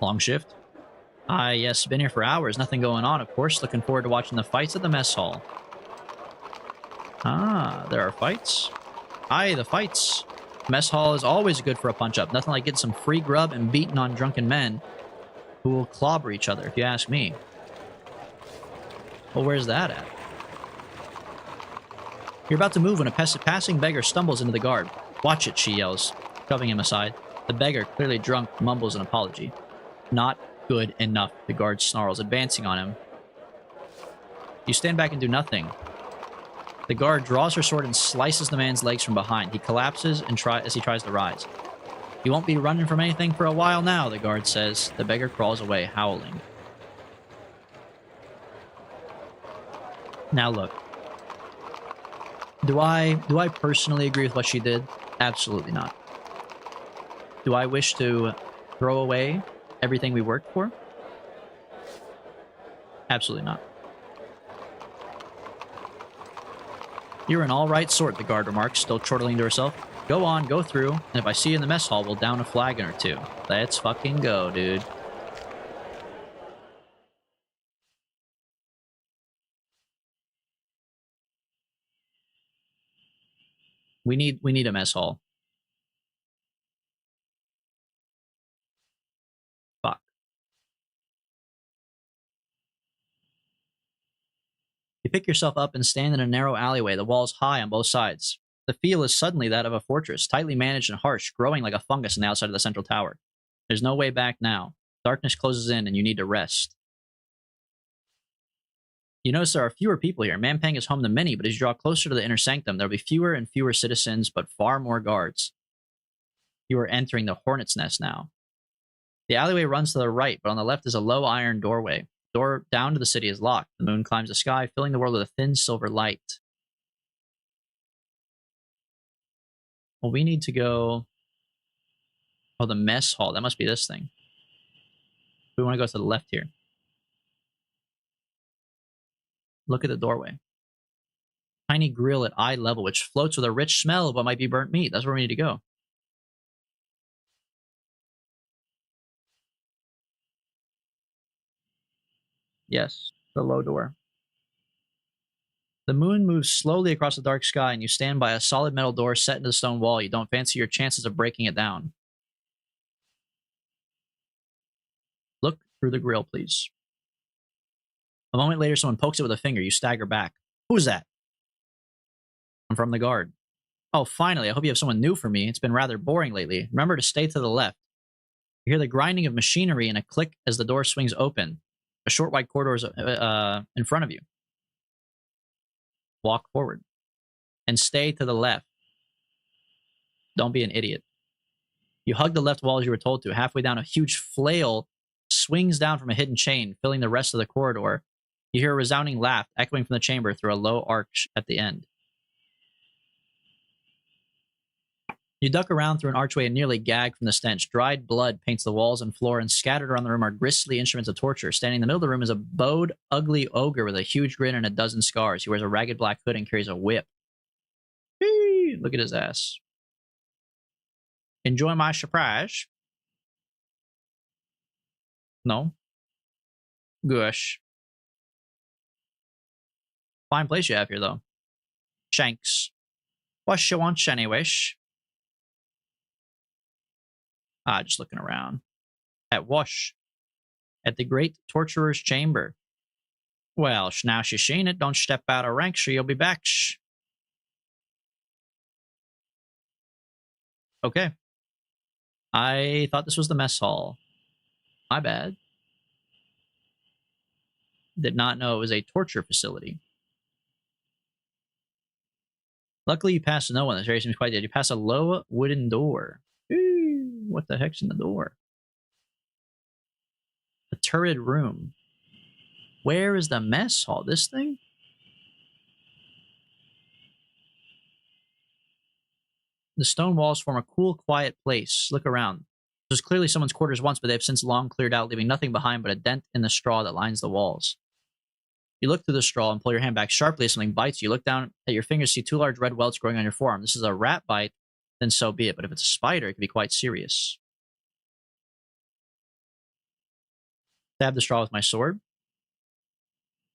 Long shift. Ah, yes, been here for hours. Nothing going on, of course. Looking forward to watching the fights at the mess hall. Ah, there are fights. Aye, the fights. Mess hall is always good for a punch-up. Nothing like getting some free grub and beating on drunken men who will clobber each other, if you ask me. Well, where's that at? You're about to move when a passing beggar stumbles into the guard. Watch it, she yells, shoving him aside. The beggar, clearly drunk, mumbles an apology. Not good enough, the guard snarls, advancing on him. You stand back and do nothing. The guard draws her sword and slices the man's legs from behind. He collapses as he tries to rise. You won't be running from anything for a while now, the guard says. The beggar crawls away, howling. Now look. Do I personally agree with what she did? Absolutely not. Do I wish to throw away everything we worked for? Absolutely not. You're an all-right sort, the guard remarks, still chortling to herself. Go on, go through, and if I see you in the mess hall, we'll down a flagon or two. Let's fucking go, dude. We need a mess hall. Fuck. You pick yourself up and stand in a narrow alleyway, the walls high on both sides. The feel is suddenly that of a fortress, tightly managed and harsh, growing like a fungus on the outside of the central tower. There's no way back now. Darkness closes in and you need to rest. You notice there are fewer people here. Mampang is home to many, but as you draw closer to the inner sanctum, there will be fewer and fewer citizens, but far more guards. You are entering the hornet's nest now. The alleyway runs to the right, but on the left is a low iron doorway. The door down to the city is locked. The moon climbs the sky, filling the world with a thin silver light. Well, we need to go... Oh, the mess hall. That must be this thing. We want to go to the left here. Look at the doorway. Tiny grill at eye level, which floats with a rich smell of what might be burnt meat. That's where we need to go. Yes, the low door. The moon moves slowly across the dark sky, and you stand by a solid metal door set into the stone wall. You don't fancy your chances of breaking it down. Look through the grill, please. A moment later, someone pokes it with a finger. You stagger back. Who's that? I'm from the guard. Oh, finally. I hope you have someone new for me. It's been rather boring lately. Remember to stay to the left. You hear the grinding of machinery and a click as the door swings open. A short wide corridor is in front of you. Walk forward. And stay to the left. Don't be an idiot. You hug the left wall as you were told to. Halfway down, a huge flail swings down from a hidden chain, filling the rest of the corridor. You hear a resounding laugh echoing from the chamber through a low arch at the end. You duck around through an archway and nearly gag from the stench. Dried blood paints the walls and floor, and scattered around the room are grisly instruments of torture. Standing in the middle of the room is a bowed, ugly ogre with a huge grin and a dozen scars. He wears a ragged black hood and carries a whip. Whee! Look at his ass. Enjoy my surprise? No. Gosh. Fine place you have here, though. Shanks. What you want, anyways? Just looking around. At Wash. At the great torturer's chamber. Well, now she's seen it. Don't step out of rank, so you'll be back. Okay. I thought this was the mess hall. My bad. Did not know it was a torture facility. Luckily, you passed no one. This area seems quite dead. You pass a low wooden door. Ooh, what the heck's in the door? A turret room. Where is the mess hall? This thing? The stone walls form a cool, quiet place. Look around. This was clearly someone's quarters once, but they have since long cleared out, leaving nothing behind but a dent in the straw that lines the walls. You look through the straw and pull your hand back sharply as something bites you. You look down at your fingers, see two large red welts growing on your forearm. This is a rat bite, then so be it. But if it's a spider, it can be quite serious. Stab the straw with my sword.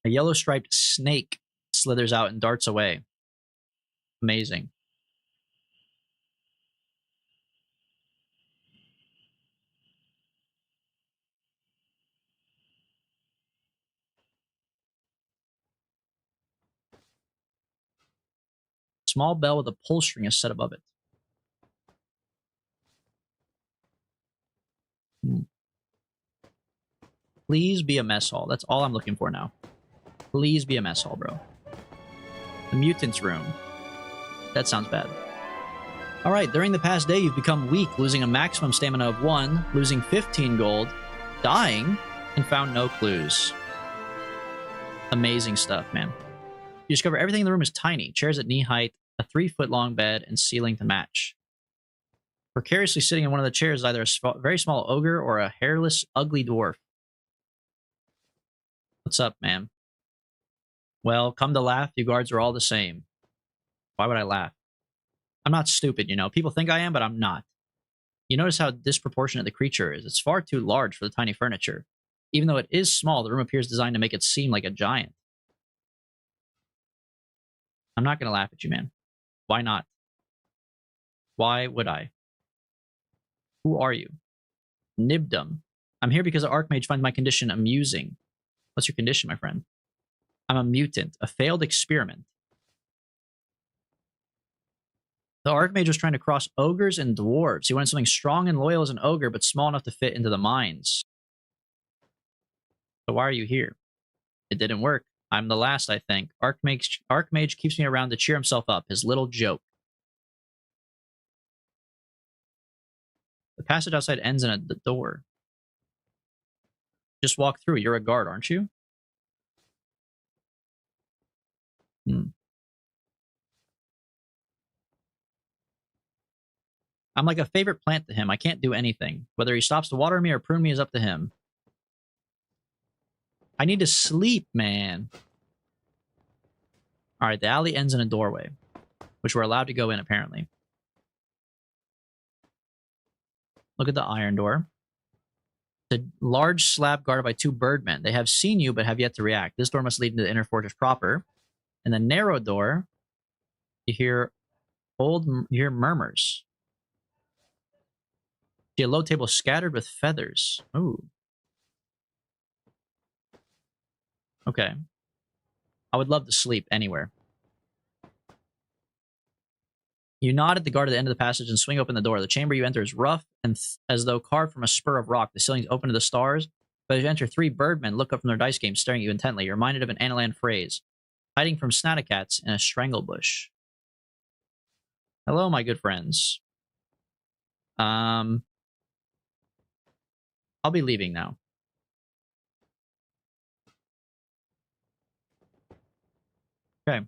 A yellow striped snake slithers out and darts away. Amazing. Small bell with a pull string is set above it. Please be a mess hall. That's all I'm looking for now. Please be a mess hall, bro. The mutant's room. That sounds bad. Alright, during the past day, you've become weak, losing a maximum stamina of 1, losing 15 gold, dying, and found no clues. Amazing stuff, man. You discover everything in the room is tiny. Chairs at knee height, a 3-foot-long bed, and ceiling to match. Precariously sitting in one of the chairs is either a very small ogre or a hairless, ugly dwarf. What's up, man? Well, come to laugh, you guards are all the same. Why would I laugh? I'm not stupid, you know. People think I am, but I'm not. You notice how disproportionate the creature is. It's far too large for the tiny furniture. Even though it is small, the room appears designed to make it seem like a giant. I'm not going to laugh at you, man. Why not? Why would I? Who are you? Nibdum. I'm here because the Archmage finds my condition amusing. What's your condition, my friend? I'm a mutant, a failed experiment. The Archmage was trying to cross ogres and dwarves. He wanted something strong and loyal as an ogre, but small enough to fit into the mines. So why are you here? It didn't work. I'm the last, I think. Archmage keeps me around to cheer himself up, his little joke. The passage outside ends in the door. Just walk through. You're a guard, aren't you? I'm like a favorite plant to him. I can't do anything. Whether he stops to water me or prune me is up to him. I need to sleep, man. All right, the alley ends in a doorway, which we're allowed to go in, apparently. Look at the iron door. The large slab guarded by 2 birdmen. They have seen you, but have yet to react. This door must lead into the inner fortress proper. And the narrow door, you hear murmurs. See a low table scattered with feathers. Ooh. Okay. I would love to sleep anywhere. You nod at the guard at the end of the passage and swing open the door. The chamber you enter is rough and as though carved from a spur of rock. The ceiling's open to the stars. But as you enter, 3 birdmen look up from their dice game, staring at you intently. You're reminded of an Analan phrase. Hiding from snaticats in a strangle bush. Hello, my good friends. I'll be leaving now. Okay.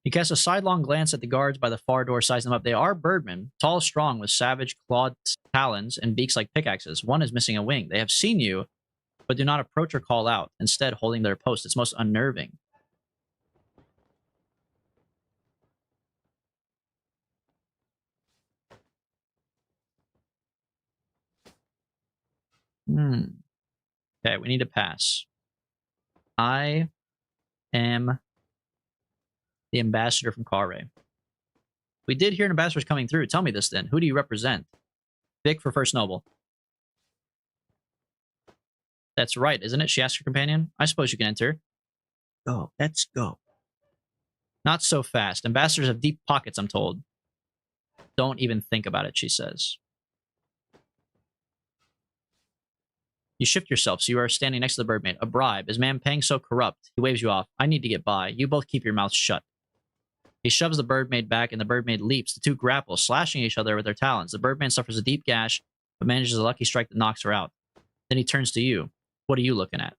You cast a sidelong glance at the guards by the far door, sizing them up. They are birdmen, tall, strong, with savage clawed talons and beaks like pickaxes. One is missing a wing. They have seen you, but do not approach or call out, instead holding their post. It's most unnerving. Okay, we need to pass. I am the ambassador from Kare. We did hear an ambassador's coming through. Tell me this then. Who do you represent? Vic for First Noble. That's right, isn't it? She asked her companion. I suppose you can enter. Go. Let's go. Not so fast. Ambassadors have deep pockets, I'm told. Don't even think about it, she says. You shift yourself, so you are standing next to the birdmaid. A bribe. Is man Pang so corrupt? He waves you off. I need to get by. You both keep your mouths shut. He shoves the birdmaid back, and the birdmaid leaps. The 2 grapple, slashing each other with their talons. The birdman suffers a deep gash, but manages a lucky strike that knocks her out. Then he turns to you. What are you looking at?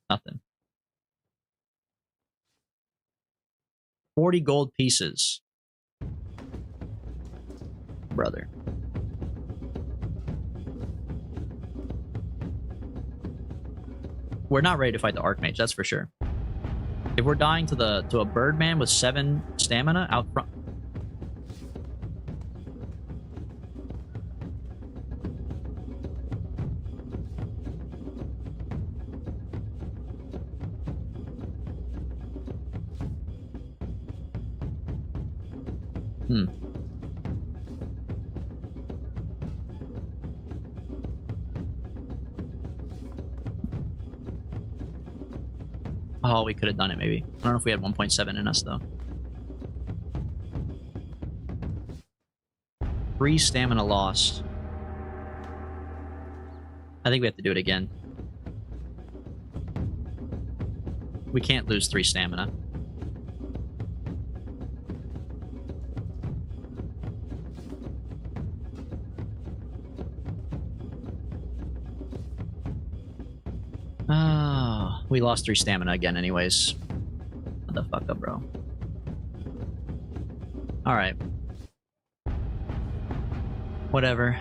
Nothing. 40 gold pieces. Brother. We're not ready to fight the Archmage, that's for sure. If we're dying to a birdman with 7 stamina out front. Oh, we could have done it, maybe. I don't know if we had 1.7 in us, though. 3 stamina lost. I think we have to do it again. We can't lose 3 stamina. We lost 3 stamina again anyways. What the fuck up, bro? Alright. Whatever.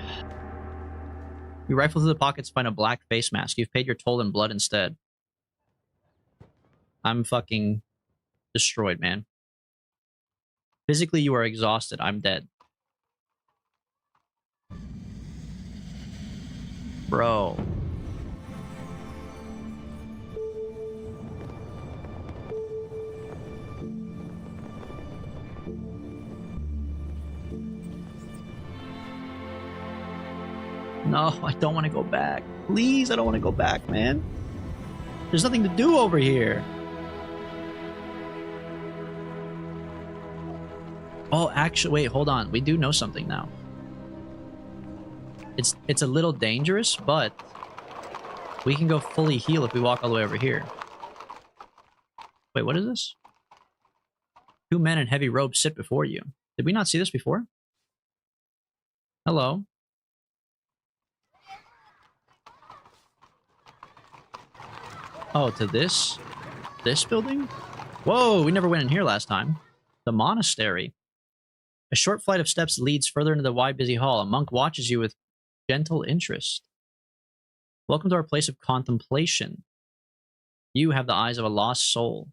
You rifle through the pockets, find a black face mask. You've paid your toll in blood instead. I'm fucking destroyed, man. Physically, you are exhausted. I'm dead. Bro. No, I don't want to go back. Please, I don't want to go back, man. There's nothing to do over here. Oh, actually, wait, hold on. We do know something now. It's a little dangerous, but we can go fully heal if we walk all the way over here. Wait, what is this? 2 men in heavy robes sit before you. Did we not see this before? Hello. Oh, to this building? Whoa, we never went in here last time. The monastery. A short flight of steps leads further into the wide, busy hall. A monk watches you with gentle interest. Welcome to our place of contemplation. You have the eyes of a lost soul.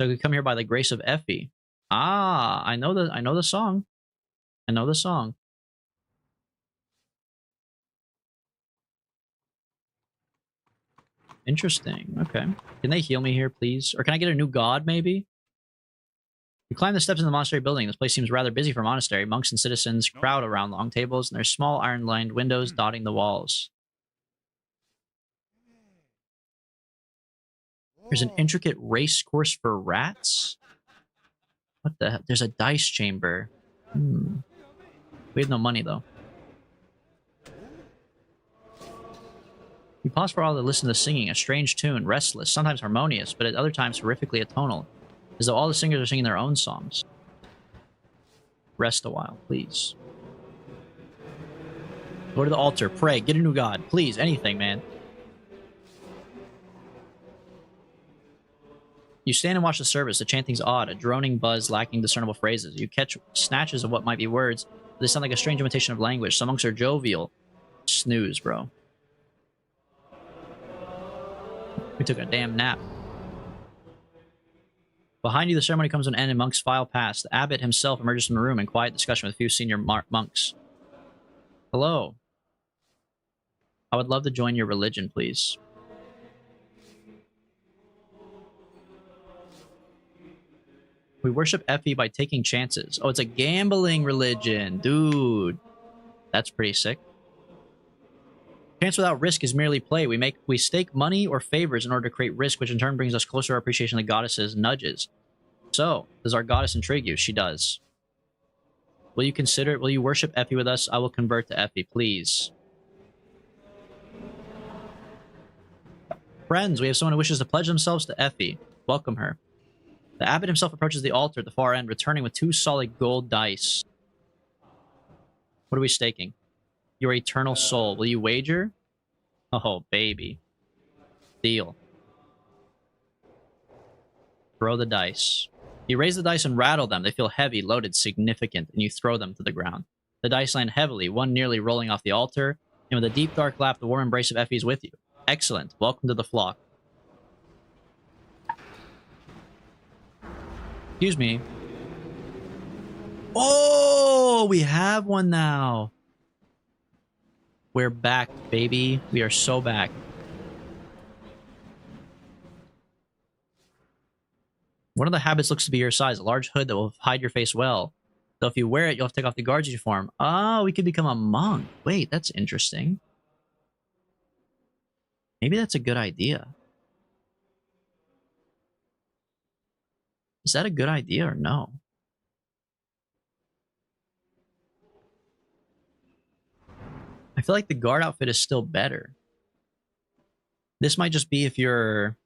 So we come here by the grace of Effie. Ah, I know the song. I know the song. Interesting. Okay. Can they heal me here, please? Or can I get a new god, maybe? You climb the steps in the monastery building. This place seems rather busy for a monastery. Monks and citizens crowd around long tables, and there's small iron-lined windows dotting the walls. There's an intricate race course for rats? What the heck? There's a dice chamber. We have no money, though. You pause for a while to listen to the singing, a strange tune, restless, sometimes harmonious, but at other times horrifically atonal, as though all the singers are singing their own songs. Rest a while, please. Go to the altar, pray, get a new god. Please, anything, man. You stand and watch the service. The chanting's odd, a droning buzz lacking discernible phrases. You catch snatches of what might be words, but they sound like a strange imitation of language. Some monks are jovial. Snooze, bro. We took a damn nap. Behind you, the ceremony comes to an end and monks file past. The abbot himself emerges from the room in quiet discussion with a few senior monks. Hello. I would love to join your religion, please. We worship Effie by taking chances. Oh, it's a gambling religion. Dude. That's pretty sick. Chance without risk is merely play. We stake money or favors in order to create risk, which in turn brings us closer to our appreciation of the goddess's nudges. So, does our goddess intrigue you? She does. Will you worship Effie with us? I will convert to Effie, please. Friends, we have someone who wishes to pledge themselves to Effie. Welcome her. The abbot himself approaches the altar at the far end, returning with 2 solid gold dice. What are we staking? Your eternal soul. Will you wager? Oh, baby. Deal. Throw the dice. You raise the dice and rattle them. They feel heavy, loaded, significant, and you throw them to the ground. The dice land heavily, one nearly rolling off the altar, and with a deep, dark laugh, the warm embrace of Effie is with you. Excellent. Welcome to the flock. Excuse me. Oh, we have one now. We're back, baby. We are so back. One of the habits looks to be your size, a large hood that will hide your face well. Though if you wear it, you'll have to take off the guard's uniform. Oh, we could become a monk. Wait, that's interesting. Maybe that's a good idea. Is that a good idea or no? I feel like the guard outfit is still better. This might just be if you're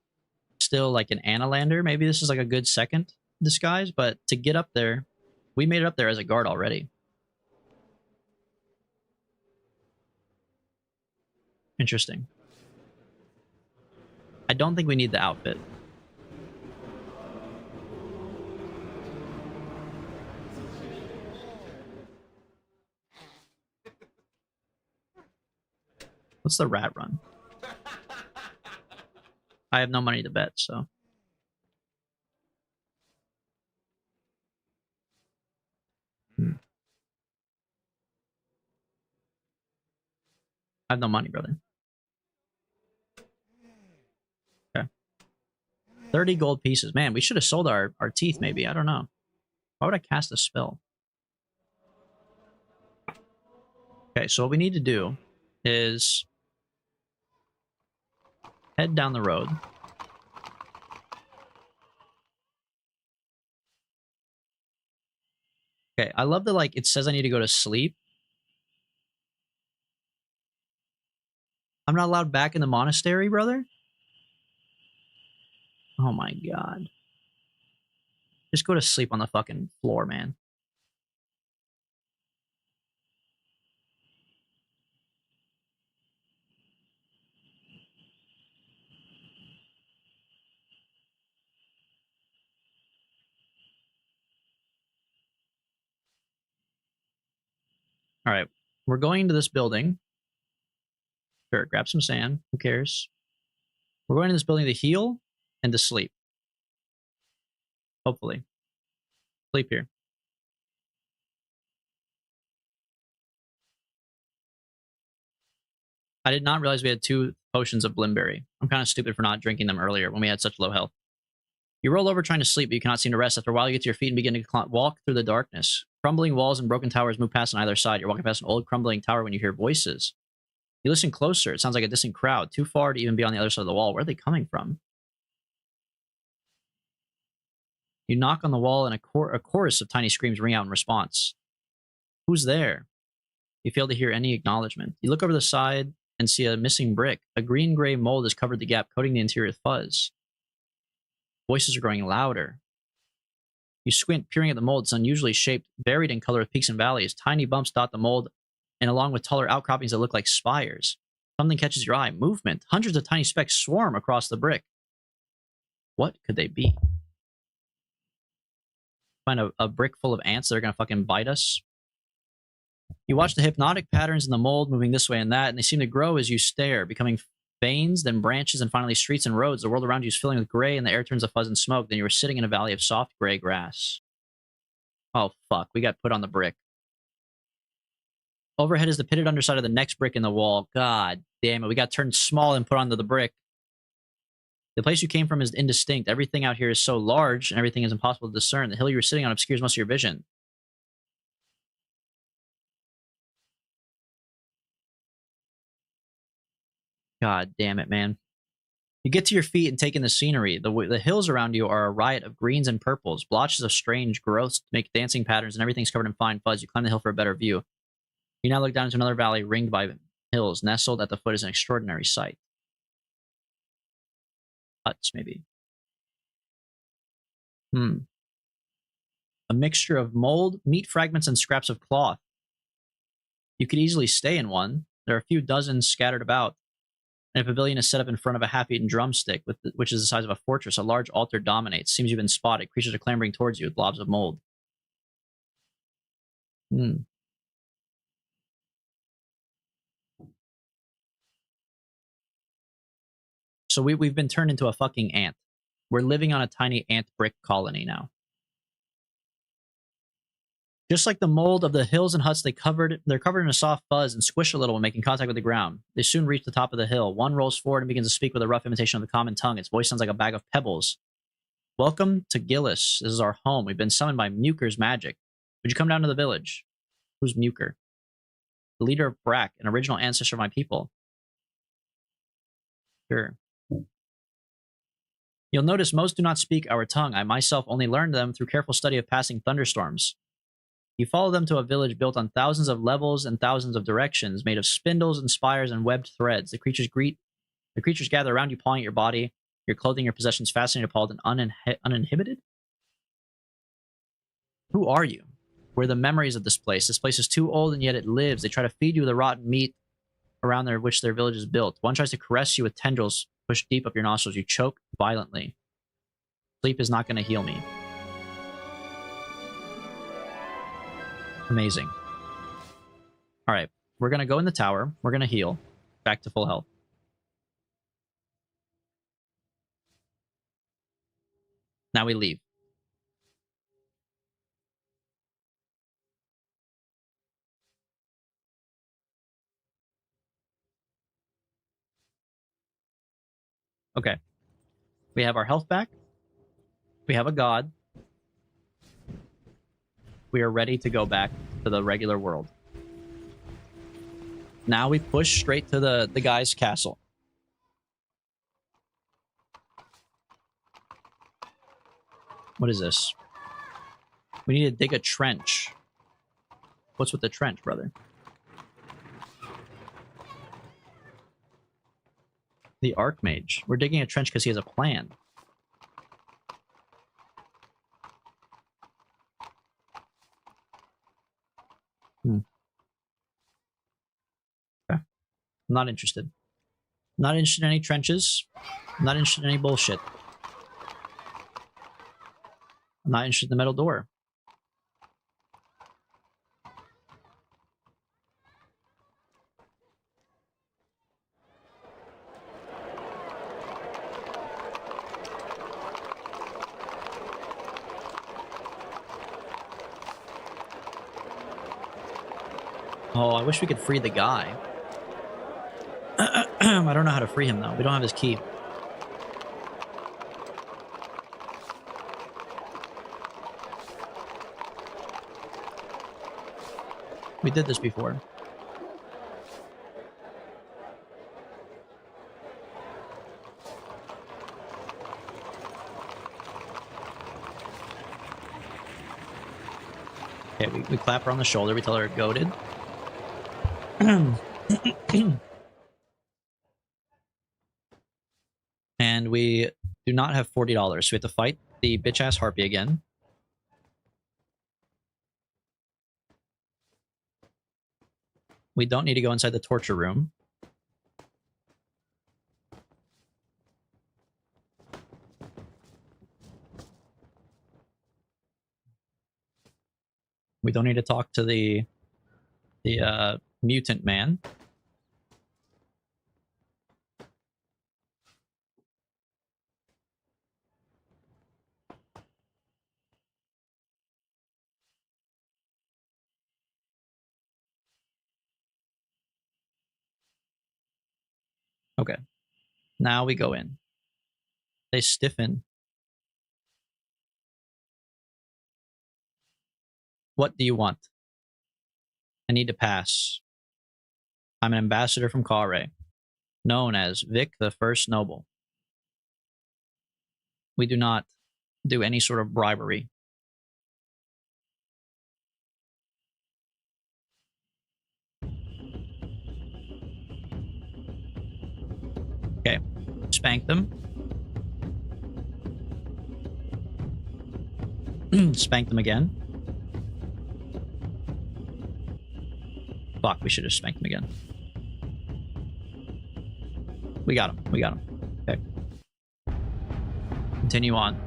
still like an Analander. Maybe this is like a good second disguise, but to get up there, we made it up there as a guard already. Interesting. I don't think we need the outfit. What's the rat run? I have no money to bet, so. I have no money, brother. Okay. 30 gold pieces. Man, we should have sold our teeth, maybe. I don't know. Why would I cast a spell? Okay, so what we need to do is head down the road. Okay, I love that, like, it says I need to go to sleep. I'm not allowed back in the monastery, brother? Oh my god. Just go to sleep on the fucking floor, man. Alright, we're going into this building. Sure, grab some sand. Who cares? We're going to this building to heal and to sleep. Hopefully. Sleep here. I did not realize we had 2 potions of Blimberry. I'm kind of stupid for not drinking them earlier when we had such low health. You roll over trying to sleep, but you cannot seem to rest. After a while, you get to your feet and begin to walk through the darkness. Crumbling walls and broken towers move past on either side. You're walking past an old crumbling tower when you hear voices. You listen closer. It sounds like a distant crowd, too far to even be on the other side of the wall. Where are they coming from? You knock on the wall, and a chorus of tiny screams ring out in response. Who's there? You fail to hear any acknowledgement. You look over the side and see a missing brick. A green-gray mold has covered the gap, coating the interior with fuzz. Voices are growing louder. You squint, peering at the mold. It's unusually shaped, varied in color with peaks and valleys. Tiny bumps dot the mold, and along with taller outcroppings that look like spires. Something catches your eye. Movement. Hundreds of tiny specks swarm across the brick. What could they be? Find a brick full of ants that are going to fucking bite us. You watch the hypnotic patterns in the mold moving this way and that, and they seem to grow as you stare, becoming veins, then branches, and finally streets and roads. The world around you is filling with gray, and the air turns to fuzz and smoke. Then you are sitting in a valley of soft gray grass. Oh, fuck. We got put on the brick. Overhead is the pitted underside of the next brick in the wall. God damn it. We got turned small and put onto the brick. The place you came from is indistinct. Everything out here is so large, and everything is impossible to discern. The hill you were sitting on obscures most of your vision. God damn it, man. You get to your feet and take in the scenery. The hills around you are a riot of greens and purples, blotches of strange growths make dancing patterns, and everything's covered in fine fuzz. You climb the hill for a better view. You now look down into another valley ringed by hills. Nestled at the foot is an extraordinary sight. Huts, maybe. A mixture of mold, meat fragments, and scraps of cloth. You could easily stay in one. There are a few dozens scattered about. And a pavilion is set up in front of a half-eaten drumstick, which is the size of a fortress. A large altar dominates. Seems you've been spotted. Creatures are clambering towards you with blobs of mold. So we've been turned into a fucking ant. We're living on a tiny ant brick colony now. Just like the mold of the hills and huts, they're covered in a soft fuzz and squish a little when making contact with the ground. They soon reach the top of the hill. One rolls forward and begins to speak with a rough imitation of the common tongue. Its voice sounds like a bag of pebbles. Welcome to Gillis. This is our home. We've been summoned by Muker's magic. Would you come down to the village? Who's Muker? The leader of Brack, an original ancestor of my people. Sure. You'll notice most do not speak our tongue. I myself only learned them through careful study of passing thunderstorms. You follow them to a village built on thousands of levels and thousands of directions, made of spindles and spires and webbed threads. The creatures gather around you, pawing at your body, your clothing, your possessions, fascinated, appalled, and uninhibited? Who are you? We're the memories of this place. This place is too old, and yet it lives. They try to feed you the rotten meat around which their village is built. One tries to caress you with tendrils pushed deep up your nostrils. You choke violently. Sleep is not going to heal me. Amazing. All right, we're going to go in the tower. We're going to heal. Back to full health. Now we leave. Okay. We have our health back. We have a god. We are ready to go back to the regular world. Now we push straight to the guy's castle. What is this? We need to dig a trench. What's with the trench, brother? The Archmage. We're digging a trench because he has a plan. Okay. I'm not interested. Not interested in any trenches. I'm not interested in any bullshit. I'm not interested in the metal door. Oh, I wish we could free the guy. I don't know how to free him, though. We don't have his key. We did this before. Okay, we clap her on the shoulder. We tell her goated. And we do not have $40, so we have to fight the bitch-ass harpy again. We don't need to go inside the torture room. We don't need to talk to the mutant man. Okay. Now we go in. They stiffen. What do you want? I need to pass. I'm an ambassador from Kare, known as Vic the First Noble. We do not do any sort of bribery. Okay. Spank them. Spank them again. Fuck, we should have spanked him again. We got him. We got him. Okay. Continue on.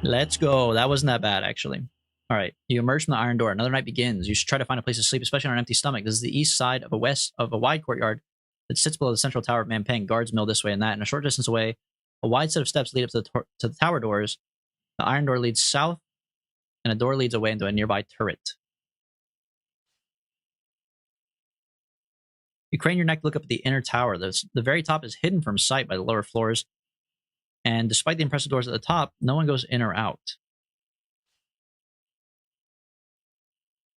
Let's go. That wasn't that bad, actually. All right. You emerge from the iron door. Another night begins. You should try to find a place to sleep, especially on an empty stomach. This is the east side of a wide courtyard that sits below the central tower of Mampang. Guards mill this way and that. And a short distance away, a wide set of steps lead up to the tower doors. The iron door leads south, and a door leads away into a nearby turret. You crane your neck to look up at the inner tower. The very top is hidden from sight by the lower floors. And despite the impressive doors at the top, no one goes in or out.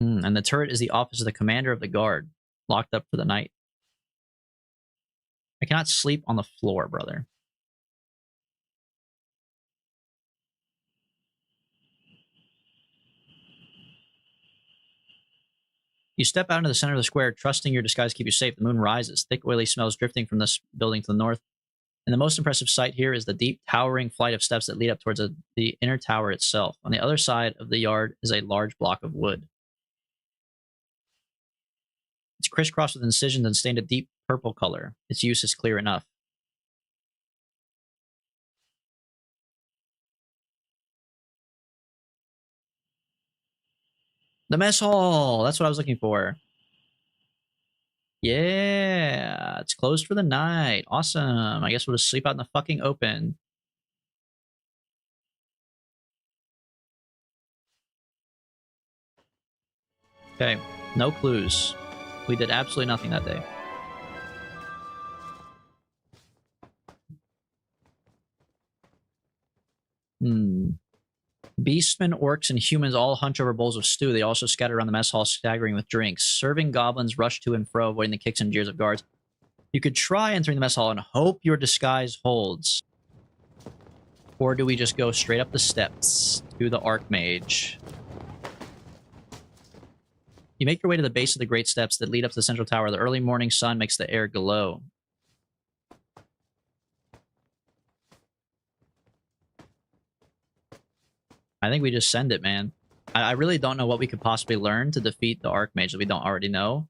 And the turret is the office of the commander of the guard, locked up for the night. I cannot sleep on the floor, brother. You step out into the center of the square, trusting your disguise to keep you safe. The moon rises. Thick, oily smells drifting from this building to the north. And the most impressive sight here is the deep, towering flight of steps that lead up towards the inner tower itself. On the other side of the yard is a large block of wood. It's crisscrossed with incisions and stained a deep purple color. Its use is clear enough. The mess hall! That's what I was looking for. Yeah! It's closed for the night. Awesome. I guess we'll just sleep out in the fucking open. Okay. No clues. We did absolutely nothing that day. Beastmen, orcs, and humans all hunch over bowls of stew. They also scatter around the mess hall, staggering with drinks. Serving goblins rush to and fro, avoiding the kicks and jeers of guards. You could try entering the mess hall and hope your disguise holds. Or do we just go straight up the steps to the Archmage? You make your way to the base of the great steps that lead up to the central tower. The early morning sun makes the air glow. I think we just send it, man. I really don't know what we could possibly learn to defeat the Archmage that we don't already know.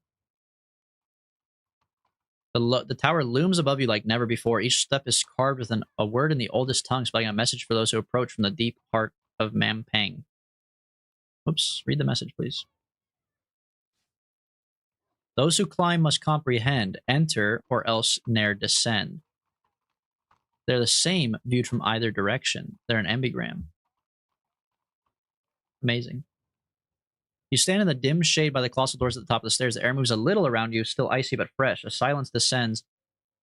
The tower looms above you like never before. Each step is carved with a word in the oldest tongue, spelling a message for those who approach from the deep heart of Mampang. Oops, read the message, please. Those who climb must comprehend, enter, or else ne'er descend. They're the same viewed from either direction. They're an ambigram. Amazing. You stand in the dim shade by the colossal doors at the top of the stairs. The air moves a little around you, still icy but fresh. A silence descends,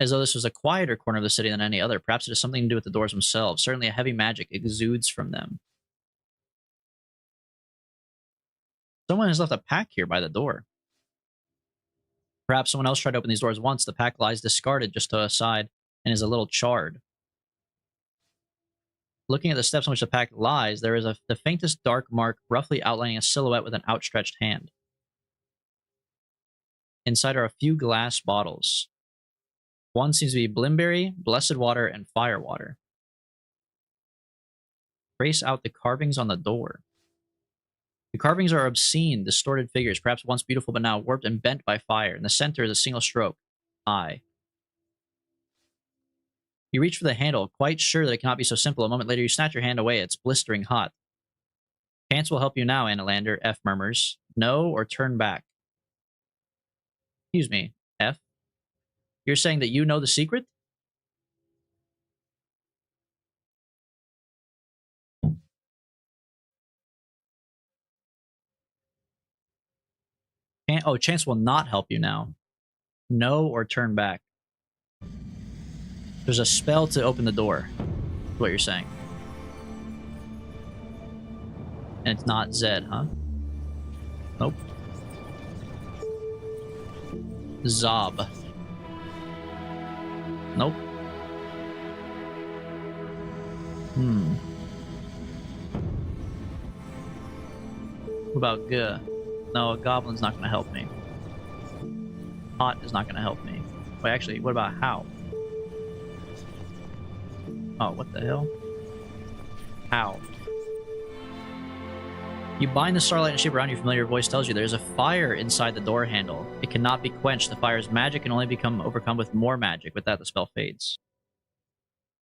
as though this was a quieter corner of the city than any other. Perhaps it has something to do with the doors themselves. Certainly a heavy magic exudes from them. Someone has left a pack here by the door. Perhaps someone else tried to open these doors once. The pack lies discarded just to the side and is a little charred. Looking at the steps on which the pack lies, there is the faintest dark mark roughly outlining a silhouette with an outstretched hand. Inside are a few glass bottles. One seems to be Blimberry, Blessed Water, and Fire Water. Trace out the carvings on the door. The carvings are obscene, distorted figures, perhaps once beautiful but now warped and bent by fire. In the center is a single stroke. Eye. You reach for the handle, quite sure that it cannot be so simple. A moment later, you snatch your hand away. It's blistering hot. Chance will help you now, Annalander, F murmurs. No, or turn back. Excuse me, F. You're saying that you know the secret? Oh, Chance will not help you now. No, or turn back. There's a spell to open the door. Is what you're saying. And it's not Zed, huh? Nope. Zob. Nope. What about G? No, a goblin's not going to help me. Hot is not going to help me. Wait, actually, what about how? Oh, what the hell? How? You bind the starlight and shape around you. Familiar voice tells you there's a fire inside the door handle. It cannot be quenched. The fire's magic can only become overcome with more magic. With that, the spell fades.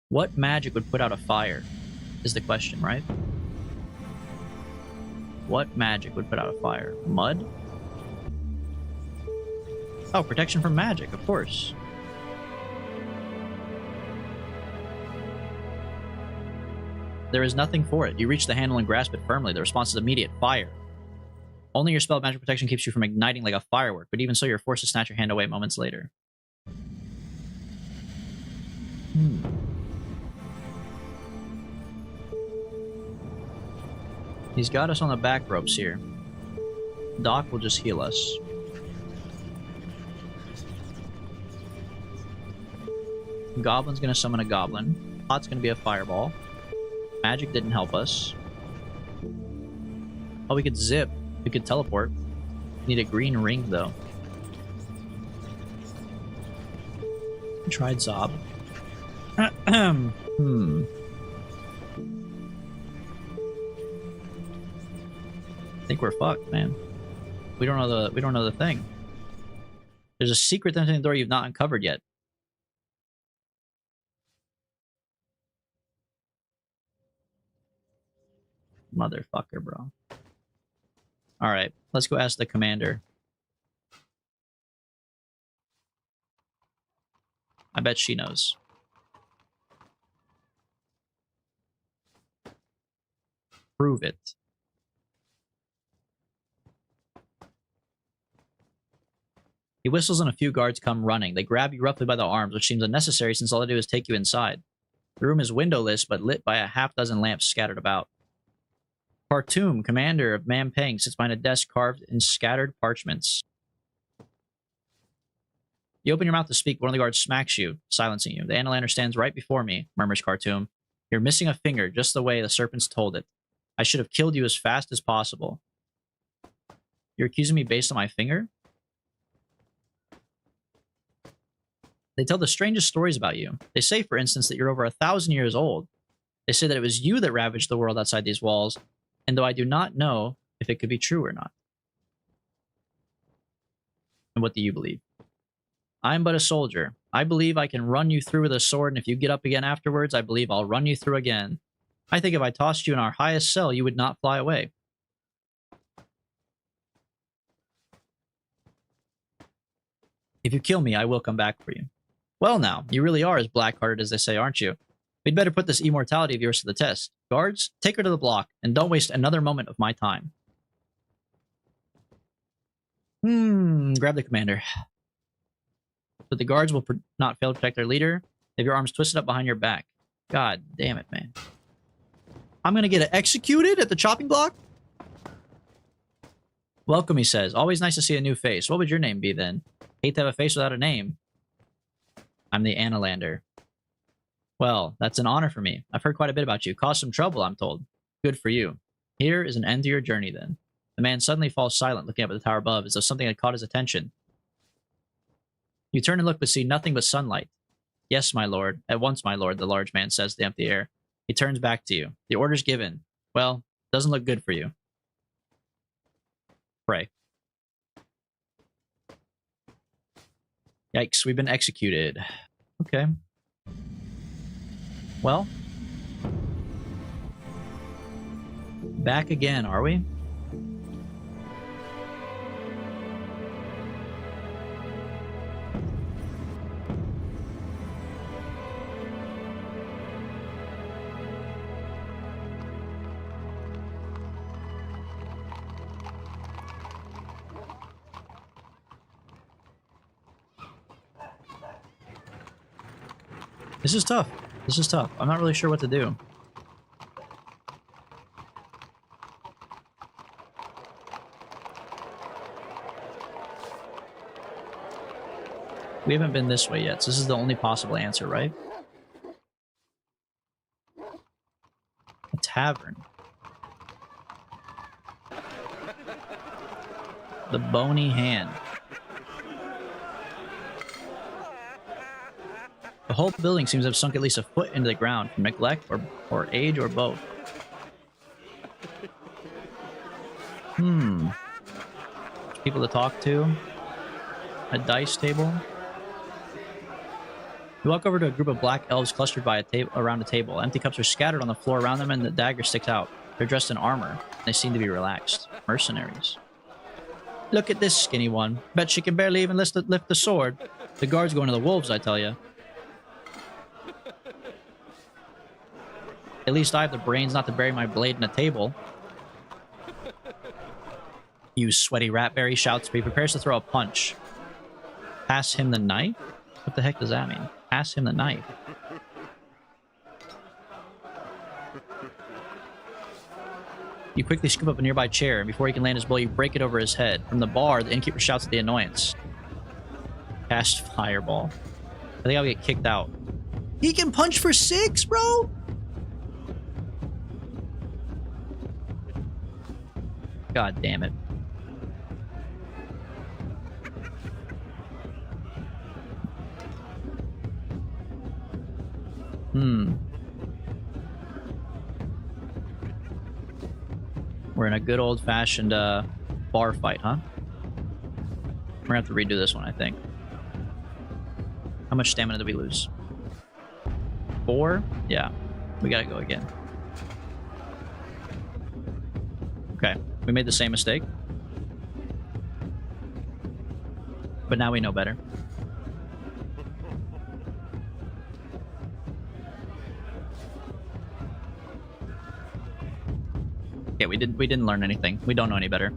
What magic would put out a fire? Is the question, right? What magic would put out a fire? Mud? Oh, protection from magic, of course. There is nothing for it. You reach the handle and grasp it firmly. The response is immediate. Fire. Only your spell of magic protection keeps you from igniting like a firework, but even so, you're forced to snatch your hand away moments later. He's got us on the back ropes here. Doc will just heal us. Goblin's gonna summon a goblin. Hot's gonna be a fireball. Magic didn't help us. Oh, we could zip. We could teleport. Need a green ring, though. Tried Zob. I think we're fucked, man. We don't know the thing. There's a secret entering the door you've not uncovered yet. Motherfucker, bro. Alright, let's go ask the commander. I bet she knows. Prove it. He whistles and a few guards come running. They grab you roughly by the arms, which seems unnecessary since all they do is take you inside. The room is windowless, but lit by a half-dozen lamps scattered about. Khartoum, commander of Mampang, sits behind a desk carved in scattered parchments. You open your mouth to speak, one of the guards smacks you, silencing you. The Annalander stands right before me, murmurs Khartoum. You're missing a finger, just the way the serpents told it. I should have killed you as fast as possible. You're accusing me based on my finger? They tell the strangest stories about you. They say, for instance, that you're over 1,000 years old. They say that it was you that ravaged the world outside these walls, and though I do not know if it could be true or not. And what do you believe? I am but a soldier. I believe I can run you through with a sword, and if you get up again afterwards, I believe I'll run you through again. I think if I tossed you in our highest cell, you would not fly away. If you kill me, I will come back for you. Well now, you really are as black-hearted as they say, aren't you? We'd better put this immortality of yours to the test. Guards, take her to the block, and don't waste another moment of my time. Grab the commander. But the guards will not fail to protect their leader. If your arms twisted up behind your back. God damn it, man. I'm gonna get executed at the chopping block? Welcome, he says. Always nice to see a new face. What would your name be then? Hate to have a face without a name. I'm the Analander. Well, that's an honor for me. I've heard quite a bit about you. Caused some trouble, I'm told. Good for you. Here is an end to your journey, then. The man suddenly falls silent, looking up at the tower above, as though something had caught his attention. You turn and look, but see nothing but sunlight. Yes, my lord. At once, my lord, the large man says to the empty air. He turns back to you. The order's given. Well, doesn't look good for you. Pray. Yikes, we've been executed. Okay. Well. Back again, are we? This is tough. This is tough. I'm not really sure what to do. We haven't been this way yet, so this is the only possible answer, right? A tavern. The Bony Hand. The whole building seems to have sunk at least a foot into the ground from neglect or age or both. People to talk to. A dice table. You walk over to a group of black elves clustered by around a table. Empty cups are scattered on the floor around them, and the dagger sticks out. They're dressed in armor. They seem to be relaxed. Mercenaries. Look at this skinny one. Bet she can barely even lift the sword. The guard's going to the wolves, I tell you. At least I have the brains not to bury my blade in a table. You sweaty ratberry, shouts, but he prepares to throw a punch. Pass him the knife? What the heck does that mean? Pass him the knife. You quickly scoop up a nearby chair, and before he can land his blow, you break it over his head. From the bar, the innkeeper shouts at the annoyance. Cast Fireball. I think I'll get kicked out. He can punch for 6, bro? God damn it. We're in a good old-fashioned bar fight, huh? We're gonna have to redo this one, I think. How much stamina did we lose? 4? Yeah. We gotta go again. Okay. We made the same mistake. But now we know better. Yeah, we didn't learn anything. We don't know any better.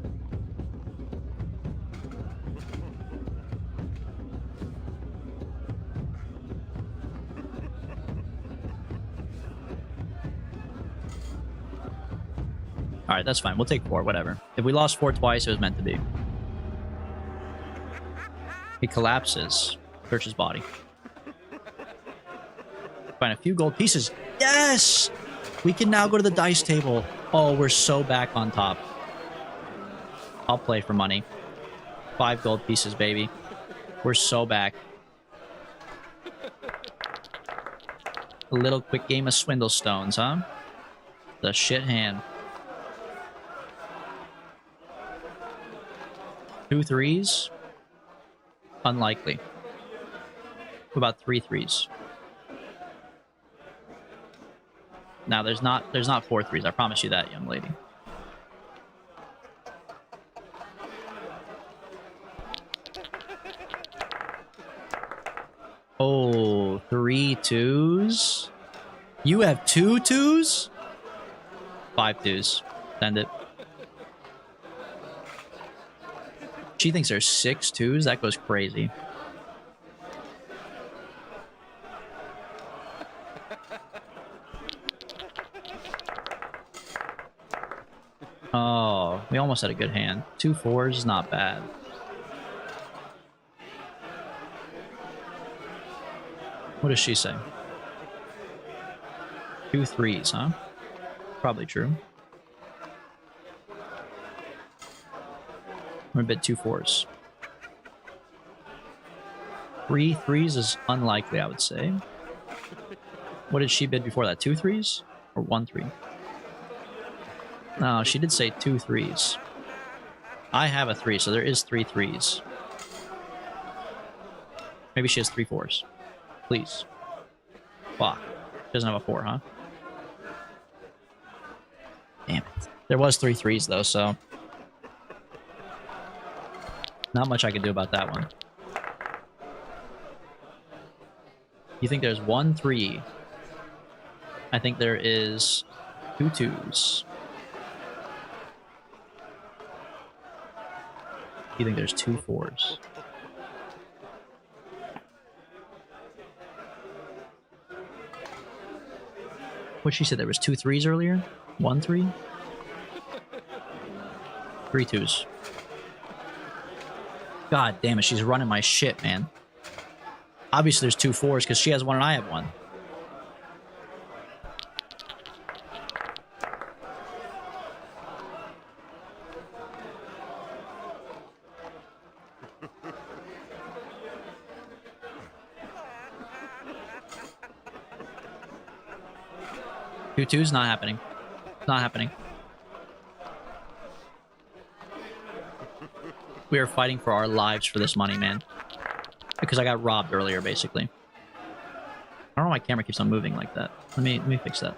Alright, that's fine. We'll take 4, whatever. If we lost 4 twice, it was meant to be. He collapses. Search his body. Find a few gold pieces. Yes! We can now go to the dice table. Oh, we're so back on top. I'll play for money. 5 gold pieces, baby. We're so back. A little quick game of swindle stones, huh? The shit hand. 2 3s? Unlikely. What about 3 3s? Now there's not 4 3s. I promise you that, young lady. Oh, 3 2s. You have 2 2s? 5 2s. Send it. She thinks there's 6 2s. That goes crazy. almost had a good hand. 2 4s is not bad. What does she say? 2 3s, huh? Probably true. I'm a bit 2 4s. 3 3s is unlikely, I would say. What did she bid before that? 2 3s? Or 1 3? No, she did say 2 3s. I have a 3, so there is 3 3s. Maybe she has 3 4s. Please. Fuck. She doesn't have a 4, huh? Damn it. There was 3 3s, though, so... not much I could do about that one. You think there's 1 3? I think there is 2 2s. You think there's 2 4s? What she said, there was 2 3s earlier? 1 3? 3 2s. God damn it, she's running my shit, man. Obviously there's 2 4s because she has 1 and I have 1. Two twos, not happening. Not happening. We are fighting for our lives for this money, man. Because I got robbed earlier, basically. I don't know why my camera keeps on moving like that. Let me fix that.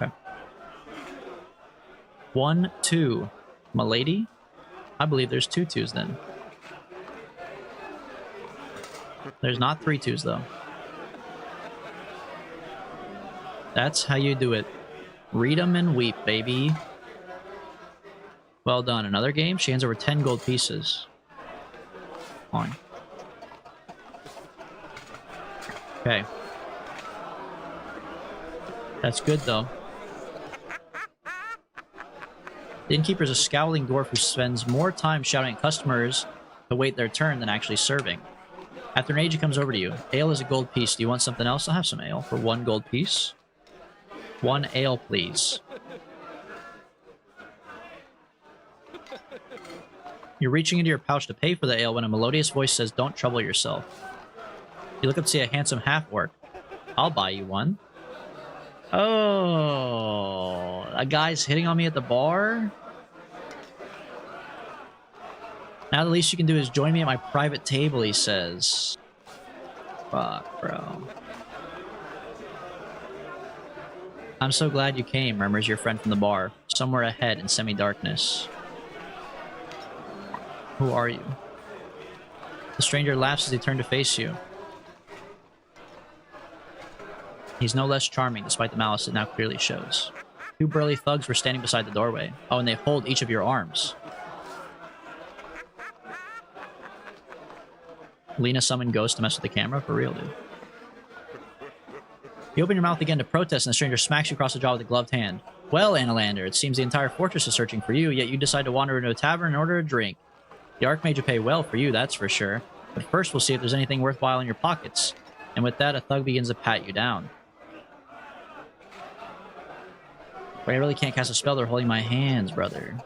Okay. 1 2. Milady? I believe there's 2 2s then. There's not 3 2s though. That's how you do it. Read 'em and weep, baby. Well done. Another game. She hands over 10 gold pieces. Fine. Okay. That's good though. The innkeeper is a scowling dwarf who spends more time shouting at customers to wait their turn than actually serving. After an age, he comes over to you. Ale is a gold piece. Do you want something else? I'll have some ale for 1 gold piece. 1 ale, please. You're reaching into your pouch to pay for the ale when a melodious voice says, "Don't trouble yourself." You look up to see a handsome half-orc. "I'll buy you one." Oh, a guy's hitting on me at the bar? Now the least you can do is join me at my private table, he says. Fuck, bro. I'm so glad you came, murmurs your friend from the bar, somewhere ahead in semi-darkness. Who are you? The stranger laughs as he turns to face you. He's no less charming, despite the malice it now clearly shows. 2 burly thugs were standing beside the doorway. Oh, and they hold each of your arms. Lena summoned Ghost to mess with the camera? For real, dude. You open your mouth again to protest, and the stranger smacks you across the jaw with a gloved hand. Well, Annalander, it seems the entire fortress is searching for you, yet you decide to wander into a tavern and order a drink. The Archmage will pay well for you, that's for sure. But first we'll see if there's anything worthwhile in your pockets. And with that, a thug begins to pat you down. But I really can't cast a spell, they're holding my hands, brother.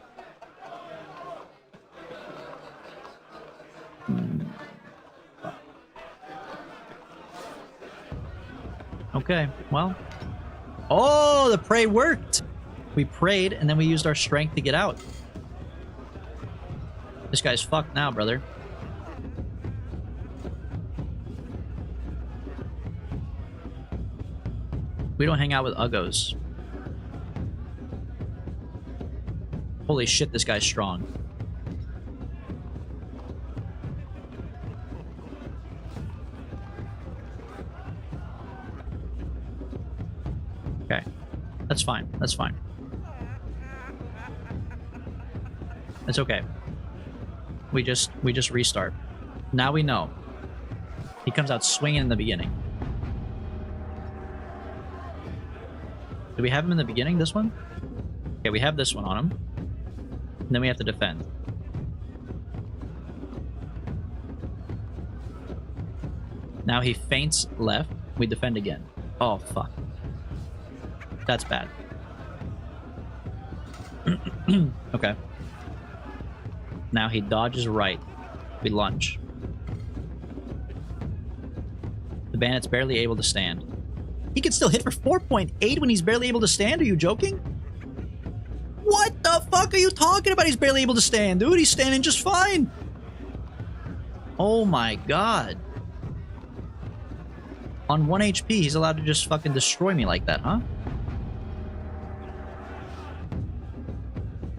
Okay, well. Oh, the pray worked! We prayed, and then we used our strength to get out. This guy's fucked now, brother. We don't hang out with uggos. Holy shit, this guy's strong. Okay. That's fine. That's fine. It's okay. We just restart. Now we know. He comes out swinging in the beginning. Do we have him in the beginning, this one? Okay, we have this one on him. And then we have to defend. Now he feints left. We defend again. Oh, fuck. That's bad. Okay. Now he dodges right. We lunge. The bandit's barely able to stand. He can still hit for 4.8 when he's barely able to stand? Are you joking? What the fuck are you talking about? He's barely able to stand, dude. He's standing just fine. Oh my god. On 1 HP, he's allowed to just fucking destroy me like that, huh?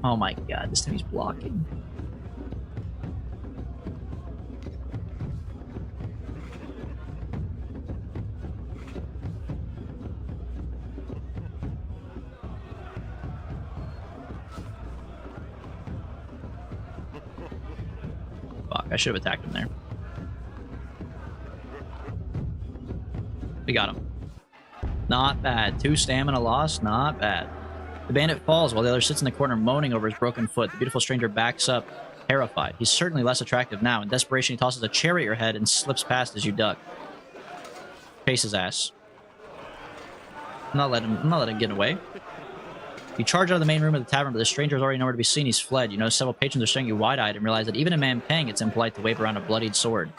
Oh my god, this time he's blocking. Fuck, I should have attacked him there. We got him. Not bad. 2 stamina lost, not bad. The bandit falls while the other sits in the corner moaning over his broken foot. The beautiful stranger backs up, terrified. He's certainly less attractive now. In desperation, he tosses a chair at your head and slips past as you duck. Chase his ass. I'm not letting him get away. You charge out of the main room of the tavern, but the stranger is already nowhere to be seen. He's fled. You notice several patrons are staring you wide-eyed and realize that even a man paying, it's impolite to wave around a bloodied sword.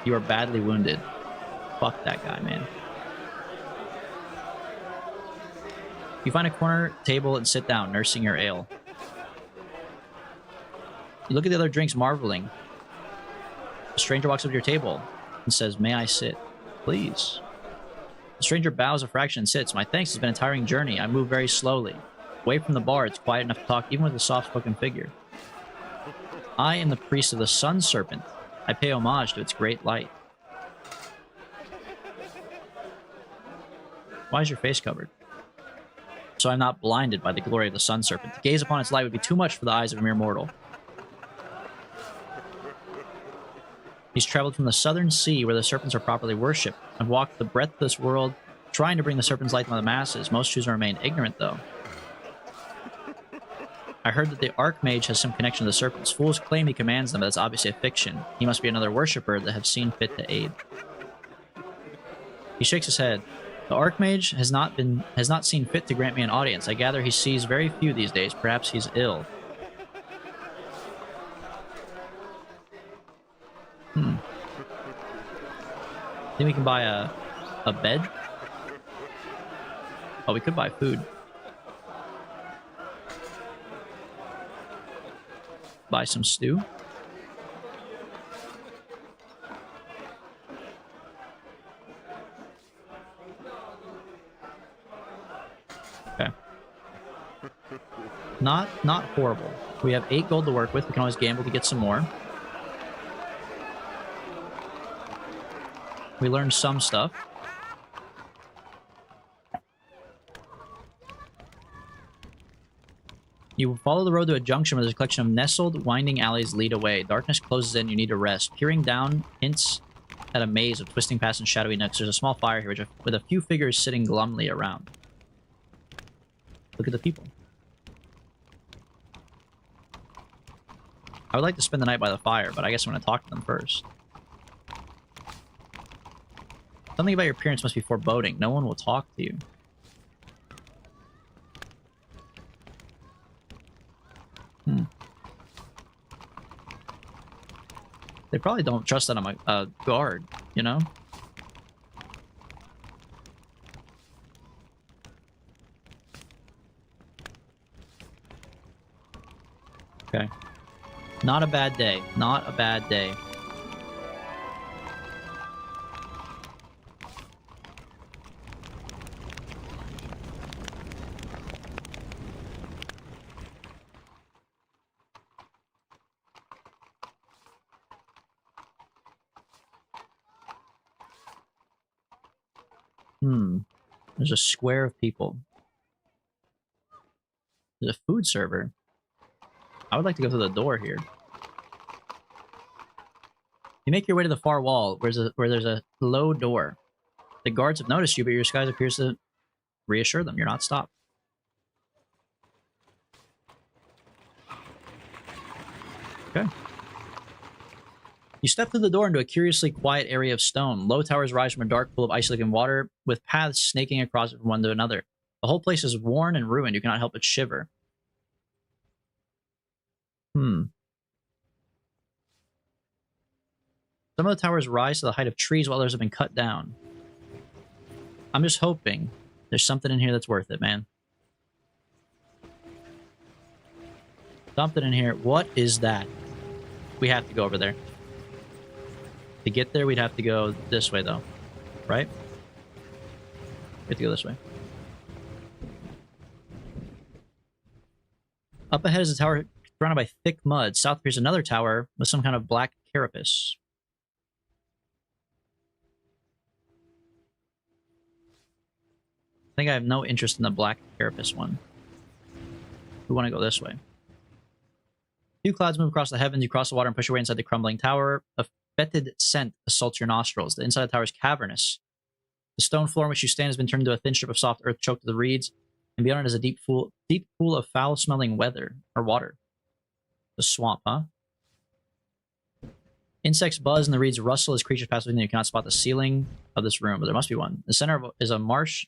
You are badly wounded. Fuck that guy, man. You find a corner table and sit down, nursing your ale. You look at the other drinks, marveling. The stranger walks up to your table and says, "May I sit?" "Please." The stranger bows a fraction and sits. "My thanks, it's been a tiring journey. I move very slowly. Away from the bar, it's quiet enough to talk even with a soft-spoken figure. I am the priest of the Sun Serpent. I pay homage to its great light." Why is your face covered? "So I'm not blinded by the glory of the Sun Serpent. To gaze upon its light would be too much for the eyes of a mere mortal." He's traveled from the southern sea where the serpents are properly worshipped and walked the breadth of this world trying to bring the serpent's light to the masses. Most choose to remain ignorant, though. I heard that the Archmage has some connection to the serpents. Fools claim he commands them, but that's obviously a fiction. He must be another worshipper that have seen fit to aid. He shakes his head. "The Archmage has not seen fit to grant me an audience. I gather he sees very few these days. Perhaps he's ill." Think we can buy a bed? Oh, we could buy food. Buy some stew. Okay. Not horrible. We have 8 gold to work with. We can always gamble to get some more. We learned some stuff. You follow the road to a junction where there's a collection of nestled, winding alleys lead away. Darkness closes in, you need to rest. Peering down hints at a maze of twisting paths and shadowy nooks. There's a small fire here with a few figures sitting glumly around. Look at the people. I would like to spend the night by the fire, but I guess I'm going to talk to them first. Something about your appearance must be foreboding. No one will talk to you. They probably don't trust that I'm a guard, you know? Okay. Not a bad day. Not a bad day. There's a square of people. There's a food server. I would like to go through the door here. You make your way to the far wall, where there's a low door. The guards have noticed you, but your disguise appears to reassure them you're not stopped. Okay. You step through the door into a curiously quiet area of stone. Low towers rise from a dark pool of ice-laden water, with paths snaking across it from one to another. The whole place is worn and ruined. You cannot help but shiver. Some of the towers rise to the height of trees while others have been cut down. I'm just hoping there's something in here that's worth it, man. Something in here. What is that? We have to go over there. To get there, we'd have to go this way, though. Right? We have to go this way. Up ahead is a tower surrounded by thick mud. South appears another tower with some kind of black carapace. I think I have no interest in the black carapace one. We want to go this way. Few clouds move across the heavens. You cross the water and push your way inside the crumbling tower. A fetid scent assaults your nostrils. The inside of the tower is cavernous. The stone floor in which you stand has been turned into a thin strip of soft earth choked with the reeds, and beyond it is a deep pool of foul-smelling water. The swamp, huh? Insects buzz and the reeds rustle as creatures pass within you. You cannot spot the ceiling of this room, but there must be one. The center is a marsh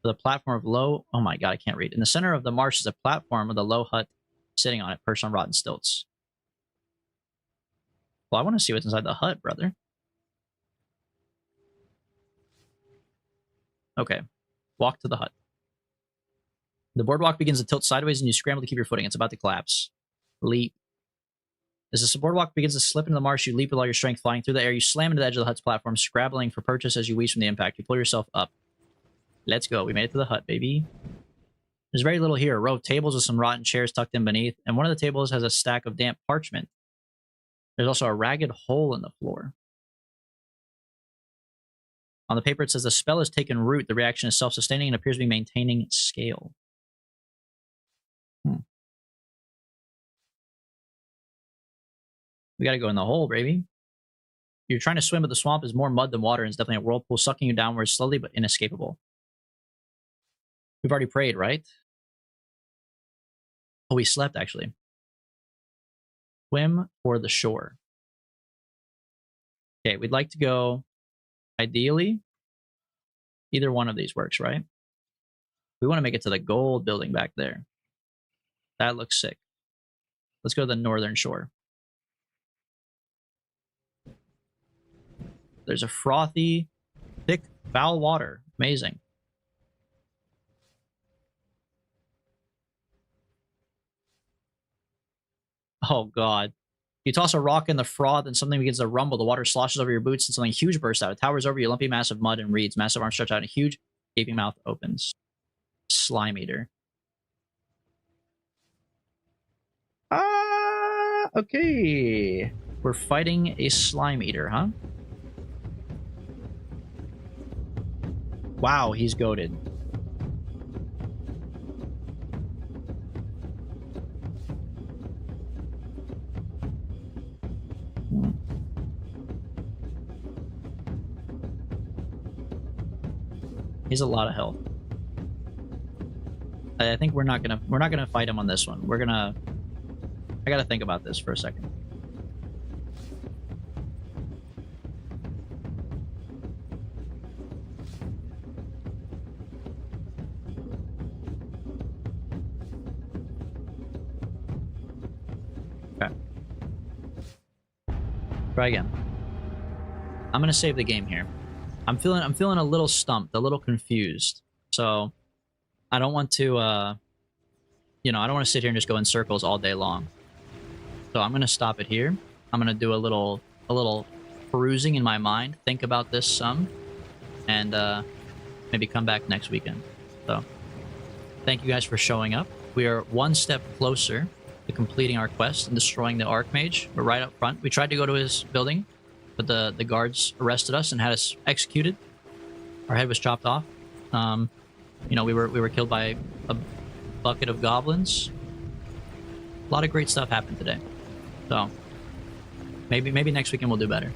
with a platform of low... Oh my god, I can't read. In the center of the marsh is a platform with a low hut sitting on it, perched on rotten stilts. Well, I want to see what's inside the hut, brother. Okay. Walk to the hut. The boardwalk begins to tilt sideways and you scramble to keep your footing. It's about to collapse. Leap. As the boardwalk begins to slip into the marsh, you leap with all your strength, flying through the air. You slam into the edge of the hut's platform, scrabbling for purchase as you wheeze from the impact. You pull yourself up. Let's go. We made it to the hut, baby. There's very little here. A row of tables with some rotten chairs tucked in beneath, and one of the tables has a stack of damp parchment. There's also a ragged hole in the floor. On the paper, it says the spell has taken root. The reaction is self-sustaining and appears to be maintaining scale. We gotta go in the hole, baby. You're trying to swim, but the swamp is more mud than water, and it's definitely a whirlpool sucking you downwards slowly but inescapable. We've already prayed, right? Oh, we slept, actually. Swim for the shore. Okay, we'd like to go, ideally, either one of these works, right? We want to make it to the gold building back there. That looks sick. Let's go to the northern shore. There's a frothy, thick, foul water. Amazing. Oh, God. You toss a rock in the froth and something begins to rumble. The water sloshes over your boots and something huge bursts out. It towers over you, a lumpy mass of mud and reeds. Massive arms stretch out and a huge, gaping mouth opens. Slime eater. Okay. We're fighting a slime eater, huh? Wow, he's goated. He's a lot of health. I think we're not gonna fight him on this one. I gotta think about this for a second. Okay. Try again. I'm gonna save the game here. I'm feeling a little stumped, a little confused. So I don't want to I don't want to sit here and just go in circles all day long. So I'm gonna stop it here. I'm gonna do a little perusing in my mind, think about this some, and maybe come back next weekend. So thank you guys for showing up. We are one step closer to completing our quest and destroying the Archmage. We're right up front. We tried to go to his building, but the guards arrested us and had us executed. Our head was chopped off. We were killed by a bucket of goblins. A lot of great stuff happened today. So maybe next weekend we'll do better.